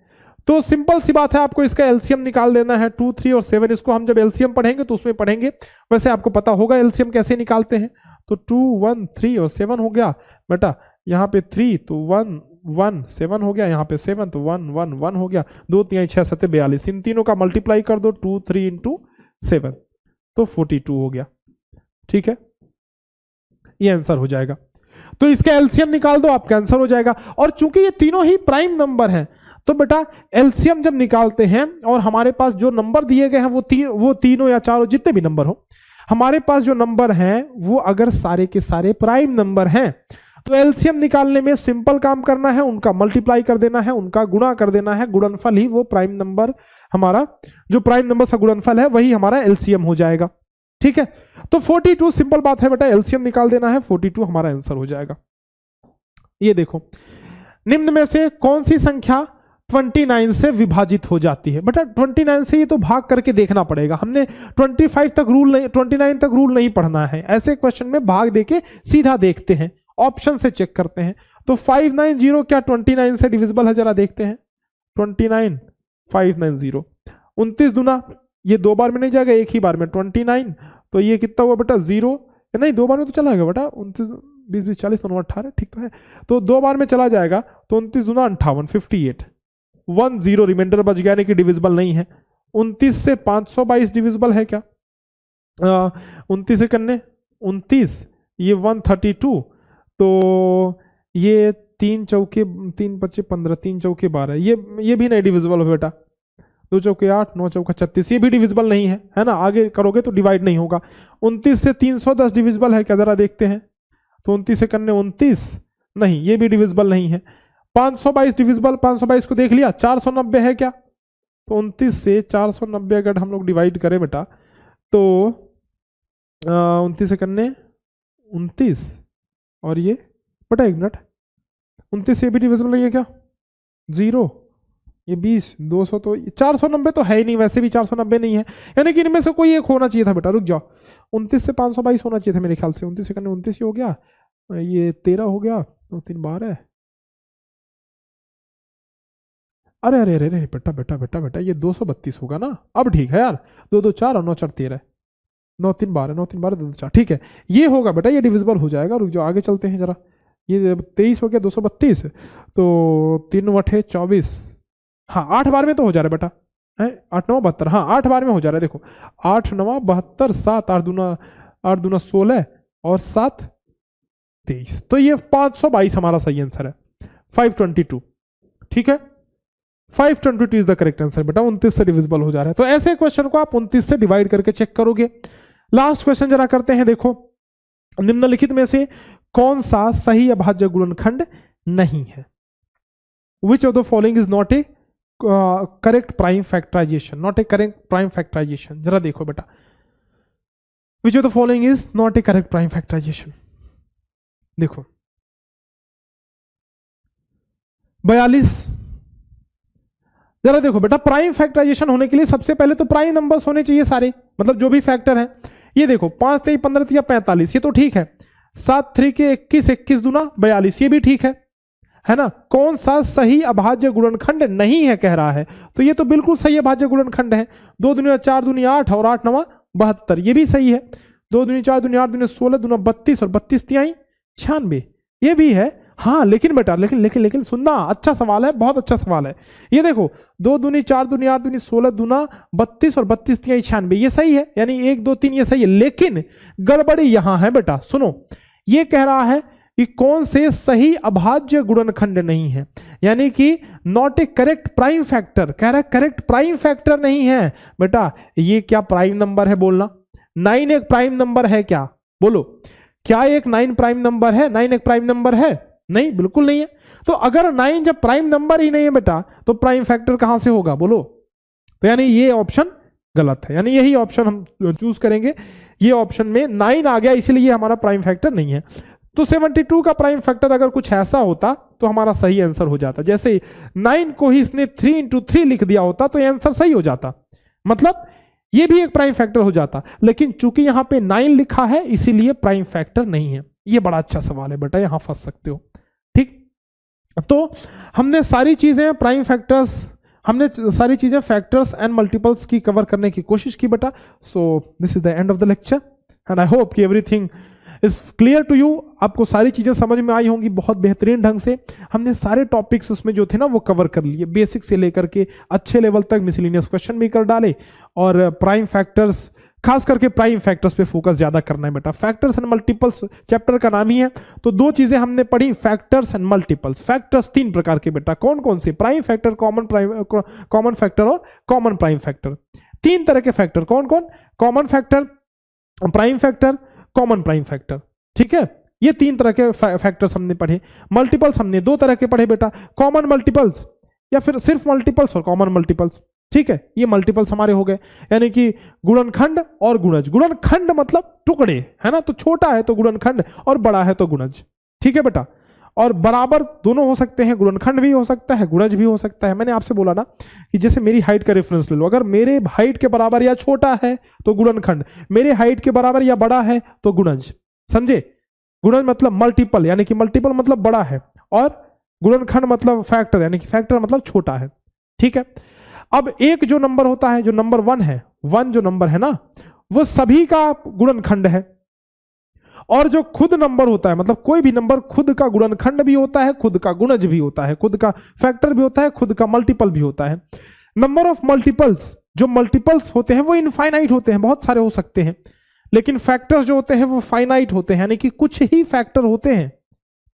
तो सिंपल सी बात है, आपको इसका एलसीएम निकाल देना है। 2, 3 और 7, इसको हम जब एलसीएम पढ़ेंगे तो उसमें पढ़ेंगे, वैसे आपको पता होगा एलसीएम कैसे निकालते हैं। तो 2, 1, 3 और 7 हो गया बेटा, यहाँ पे 3 तो 1, 1, 7 हो गया, यहाँ पे 7 तो 1, 1, 1 हो गया, 2, 3, 6, 7, 42, इन तीनों का मल्टीप्लाई कर दो, 2, 3 इंटू 7 तो 42 हो गया। ठीक है, ये आंसर हो जाएगा। तो इसका एलसीएम निकाल दो, आपका आंसर हो जाएगा। और चूंकि ये तीनों ही प्राइम नंबर हैं, तो बेटा एलसीएम जब निकालते हैं और हमारे पास जो नंबर दिए गए हैं वो तीनों या चारों जितने भी नंबर हो, हमारे पास जो नंबर हैं वो अगर सारे के सारे प्राइम नंबर हैं, तो एलसीएम निकालने में सिंपल काम करना है, उनका मल्टीप्लाई कर देना है, उनका गुणा कर देना है, गुणनफल ही वो प्राइम नंबर, हमारा जो प्राइम नंबर का गुणनफल है वही हमारा एलसीएम हो जाएगा। ठीक है, तो 42 सिंपल बात है बेटा, एलसीएम निकाल देना है, 42 हमारा आंसर हो जाएगा। ये देखो, निम्न में से कौन सी संख्या 29 से विभाजित हो जाती है? बेटा 29 से ये तो भाग करके देखना पड़ेगा, हमने 29 तक रूल नहीं पढ़ना है। ऐसे क्वेश्चन में भाग देके सीधा देखते हैं, ऑप्शन से चेक करते हैं। तो 590 क्या 29 से डिविजिबल है? जरा देखते हैं। 29, 590, 29 दूना, ये 2 बार में नहीं जाएगा, एक ही बार में 29, तो ये कितना हुआ बेटा 0, नहीं 2 बार में तो चला गया बेटा, 29, 20, 20, 40, 18, ठीक तो है, तो 2 बार में चला जाएगा, तो 29 दूना 58, 58, 1 0 रिमाइंडर बच गया, यानी कि डिविजिबल नहीं है। 29 से 522 डिविजिबल है क्या? 29 से करने 29, ये 132, तो ये 3 चौके 3 25 15, 3 चौके 12, ये भी नहीं डिविजिबल हो बेटा। 2 चौके 8, 9 चौका 36, ये भी डिविजिबल नहीं है ना, आगे करोगे तो डिवाइड नहीं होगा। 29 से 310 डिविजिबल है क्या, जरा देखते हैं। तो 29 से करने 29, नहीं ये भी डिविजिबल नहीं है। 522 डिविजिबल, 522 को देख लिया। 490 है क्या, तो 29 से 490 अगर हम लोग डिवाइड करें बेटा, तो 29 से करने 29, और ये बेटा 1 मिनट, 29 से भी डिविजिबल नहीं है क्या, 0, ये 20, 200, तो 490 तो है ही नहीं, वैसे भी 490 नहीं है, यानी कि इनमें से कोई एक होना चाहिए था बेटा। रुक जाओ, 29 से 522 होना चाहिए था मेरे ख्याल से। 29 से करने 29 ही हो गया, ये 13 हो गया, 2 3 12 है। अरे अरे अरे अरे बेटा बेटा बेटा बेटा, ये 232 होगा ना, अब ठीक है यार। 2 2 4 और 9 4 13, 9 3 12, 9 3 12, 2 2 4, ठीक है, ये होगा बेटा, ये डिविजिबल हो जाएगा। रुक जाओ आगे चलते हैं जरा। ये 23 हो गया, 232, तो 3 बटे 24, हाँ 8 बार में तो हो जा रहा है बेटा, है 8 9 72, हाँ 8 बार में हो जा रहा है। देखो 8 9 72, 7 8 दूना 16 और 7 23, तो ये 522 हमारा सही आंसर है, 522, ठीक है। 522 इज द करेक्ट आंसर बेटा, 29 से डिविजिबल हो जा रहा है। तो ऐसे क्वेश्चन को आप 29 से डिवाइड करके चेक करोगे। लास्ट क्वेश्चन जरा करते हैं। देखो, निम्नलिखित में से कौन सा सही अभाज्य गुणनखंड नहीं है? Which of the following is not a correct prime factorisation, not a correct prime factorisation. जरा देखो बेटा, which of the following is not a correct prime factorisation. देखो 42, जरा देखो बेटा, प्राइम फैक्टराइजेशन होने के लिए सबसे पहले तो प्राइम नंबर्स होने चाहिए सारे, मतलब जो भी फैक्टर है। ये देखो 5 3 15 3 45, ये तो ठीक है। 7 3 के 21, 21 दूना 42, ये भी ठीक है ना। कौन सा सही अभाज्य गुणनखंड नहीं है कह रहा है, तो ये तो बिल्कुल सही अभाज्य गुणनखंड है। 2 दूनी 4 दूनी 8 और 8 9 72, ये भी सही है। 2 दूनी 4 दूनी 8 दूनी 16 दूना 32 और 32 तिहाई 96, ये भी है। हाँ लेकिन बेटा, लेकिन लेकिन लेकिन सुनना, अच्छा सवाल है, बहुत अच्छा सवाल है। ये देखो 2 दूनी 4 दूनी 8 दूनी 16 दूना 32 और 32 तिहाई 96, ये सही है, यानी 1 2 3 ये सही है। लेकिन गड़बड़ी यहां है बेटा, सुनो, ये कह रहा है कि कौन से सही अभाज्य गुणनखंड नहीं है, यानी कि not a correct prime factor, कह रहा है करेक्ट प्राइम फैक्टर नहीं है। बेटा ये क्या प्राइम नंबर है, बोलना। 9 एक प्राइम नंबर है क्या, बोलो, क्या एक 9 प्राइम नंबर है? 9 एक प्राइम नंबर है? नहीं, बिल्कुल नहीं है। तो अगर 9 जब प्राइम नंबर ही नहीं है बेटा, तो प्राइम फैक्टर कहां से होगा, बोलो। तो यानी ये ऑप्शन गलत है, यानी यही ऑप्शन हम चूज करेंगे। ये ऑप्शन में 9 आ गया, इसलिए ये हमारा प्राइम फैक्टर नहीं है। तो 72 का प्राइम फैक्टर अगर कुछ ऐसा होता तो हमारा सही आंसर हो जाता। जैसे 9 को ही इसने 3 into 3 लिख दिया होता तो ये आंसर सही हो जाता, मतलब ये भी एक प्राइम फैक्टर हो जाता। लेकिन चूंकि यहां पे 9 लिखा है, इसीलिए प्राइम फैक्टर नहीं है। ये बड़ा अच्छा सवाल है बेटा, यहां फंस सकते हो, ठीक। तो हमने सारी चीजें प्राइम फैक्टर्स, हमने सारी चीजें फैक्टर्स एंड मल्टीपल्स की कवर करने की कोशिश की बेटा। So this is the end of the lecture and I hope कि everything is clear to you. आपको सारी चीजें समझ में आई होंगी बहुत बेहतरीन ढंग से। हमने सारे टॉपिक्स उसमें जो थे ना वो कवर कर लिए, बेसिक से लेकर के अच्छे लेवल तक मिसलिनियस क्वेश्चन भी कर डाले। और प्राइम फैक्टर्स, खास करके प्राइम फैक्टर्स पे फोकस ज्यादा करना है बेटा। फैक्टर्स एंड मल्टीपल्स चैप्टर का नाम ही है। तो 2 चीजें हमने पढ़ी, फैक्टर्स एंड मल्टीपल्स। फैक्टर्स 3 प्रकार के बेटा, कौन कौन से? प्राइम फैक्टर, कॉमन फैक्टर और कॉमन प्राइम फैक्टर। 3 तरह के फैक्टर, कौन कौन? Common factor, prime factor, common prime factor, ठीक है। ये 3 तरह के फैक्टर्स हमने पढ़े। मल्टीपल्स हमने 2 तरह के पढ़े बेटा, कॉमन मल्टीपल्स या फिर सिर्फ मल्टीपल्स और कॉमन मल्टीपल्स, ठीक है। ये मल्टीपल्स हमारे हो गए, यानी कि गुणनखंड और गुणज। गुणनखंड मतलब टुकड़े, है ना, तो छोटा है तो गुणनखंड और बड़ा है तो गुणज, ठीक है बेटा। और बराबर दोनों हो सकते हैं, गुणनखंड भी हो सकता है, गुणज भी हो सकता है। मैंने आपसे बोला ना कि जैसे मेरी हाइट का रेफरेंस ले लो, अगर मेरे हाइट के बराबर या छोटा है तो गुणनखंड, मेरे हाइट के बराबर या बड़ा है तो गुणज, समझे। गुणज मतलब मल्टीपल, यानी कि मल्टीपल मतलब बड़ा है, और गुणनखंड मतलब फैक्टर, यानी कि फैक्टर मतलब छोटा है, ठीक है। अब एक जो नंबर होता है, जो नंबर 1 है, 1 जो नंबर है ना, वो सभी का गुणनखंड है। और जो खुद नंबर होता है, मतलब कोई भी नंबर खुद का गुणनखंड भी होता है, खुद का गुणज भी होता है, खुद का फैक्टर भी होता है, खुद का मल्टीपल भी होता है। नंबर ऑफ मल्टीपल्स, जो मल्टीपल्स होते हैं वो इनफाइनाइट होते हैं, बहुत सारे हो सकते हैं। लेकिन फैक्टर्स जो होते हैं वो फाइनाइट होते हैं, यानी कि कुछ ही फैक्टर होते हैं,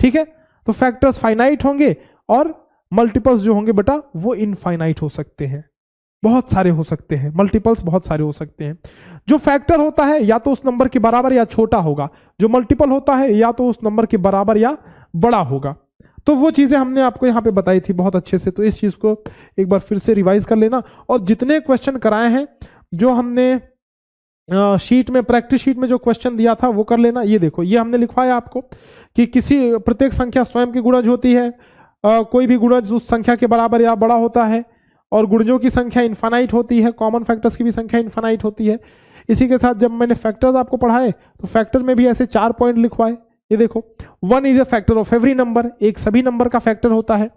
ठीक है। तो फैक्टर्स फाइनाइट होंगे और मल्टीपल्स जो होंगे बेटा वो इनफाइनाइट हो सकते हैं, बहुत सारे हो सकते हैं, मल्टीपल्स बहुत सारे हो सकते हैं। जो फैक्टर होता है या तो उस नंबर के बराबर या छोटा होगा, जो मल्टीपल होता है या तो उस नंबर के बराबर या बड़ा होगा। तो वो चीजें हमने आपको यहाँ पे बताई थी बहुत अच्छे से, तो इस चीज को एक बार फिर से रिवाइज कर लेना। और जितने क्वेश्चन कराए हैं जो हमने शीट में, प्रैक्टिस शीट में जो क्वेश्चन दिया था वो कर लेना। ये देखो, ये हमने लिखवाया आपको कि किसी प्रत्येक संख्या स्वयं की गुणज होती है, कोई भी गुणज उस संख्या के बराबर या बड़ा होता है, और गुणजों की संख्या इनफाइनाइट होती है, कॉमन फैक्टर्स की भी संख्या इनफाइनाइट होती है। इसी के साथ जब मैंने फैक्टर्स आपको पढ़ाए तो फैक्टर में भी ऐसे 4 पॉइंट लिखवाए। ये देखो, 1 is a factor of every number, एक सभी नंबर का फैक्टर होता है।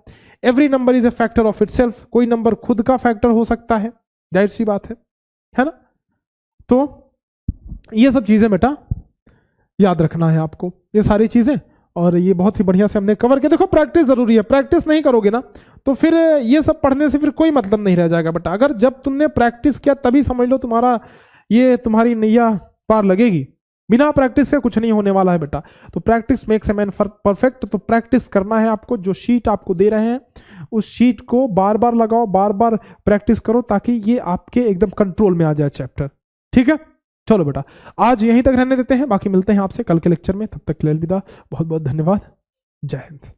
Every number is A factor of itself, कोई नंबर खुद का फैक्टर हो सकता है, जाहिर सी बात है ना। तो ये सब चीजें बेटा याद रखना है आपको, ये सारी चीजें, और ये बहुत ही बढ़िया से हमने कवर किया। देखो प्रैक्टिस जरूरी है, प्रैक्टिस नहीं करोगे ना तो फिर ये सब पढ़ने से फिर कोई मतलब नहीं रह जाएगा बेटा। अगर जब तुमने प्रैक्टिस किया तभी समझ लो तुम्हारी नैया पार लगेगी, बिना प्रैक्टिस के कुछ नहीं होने वाला है बेटा। तो practice makes a man perfect, तो प्रैक्टिस करना है आपको। जो शीट आपको दे रहे हैं उस शीट को बार बार लगाओ, बार बार प्रैक्टिस करो, ताकि ये आपके एकदम कंट्रोल में आ जाए चैप्टर, ठीक है। चलो बेटा आज यहीं तक रहने देते हैं, बाकी मिलते हैं आपसे कल के लेक्चर में, तब तक के लिए अलविदा, बहुत बहुत धन्यवाद, जय हिंद।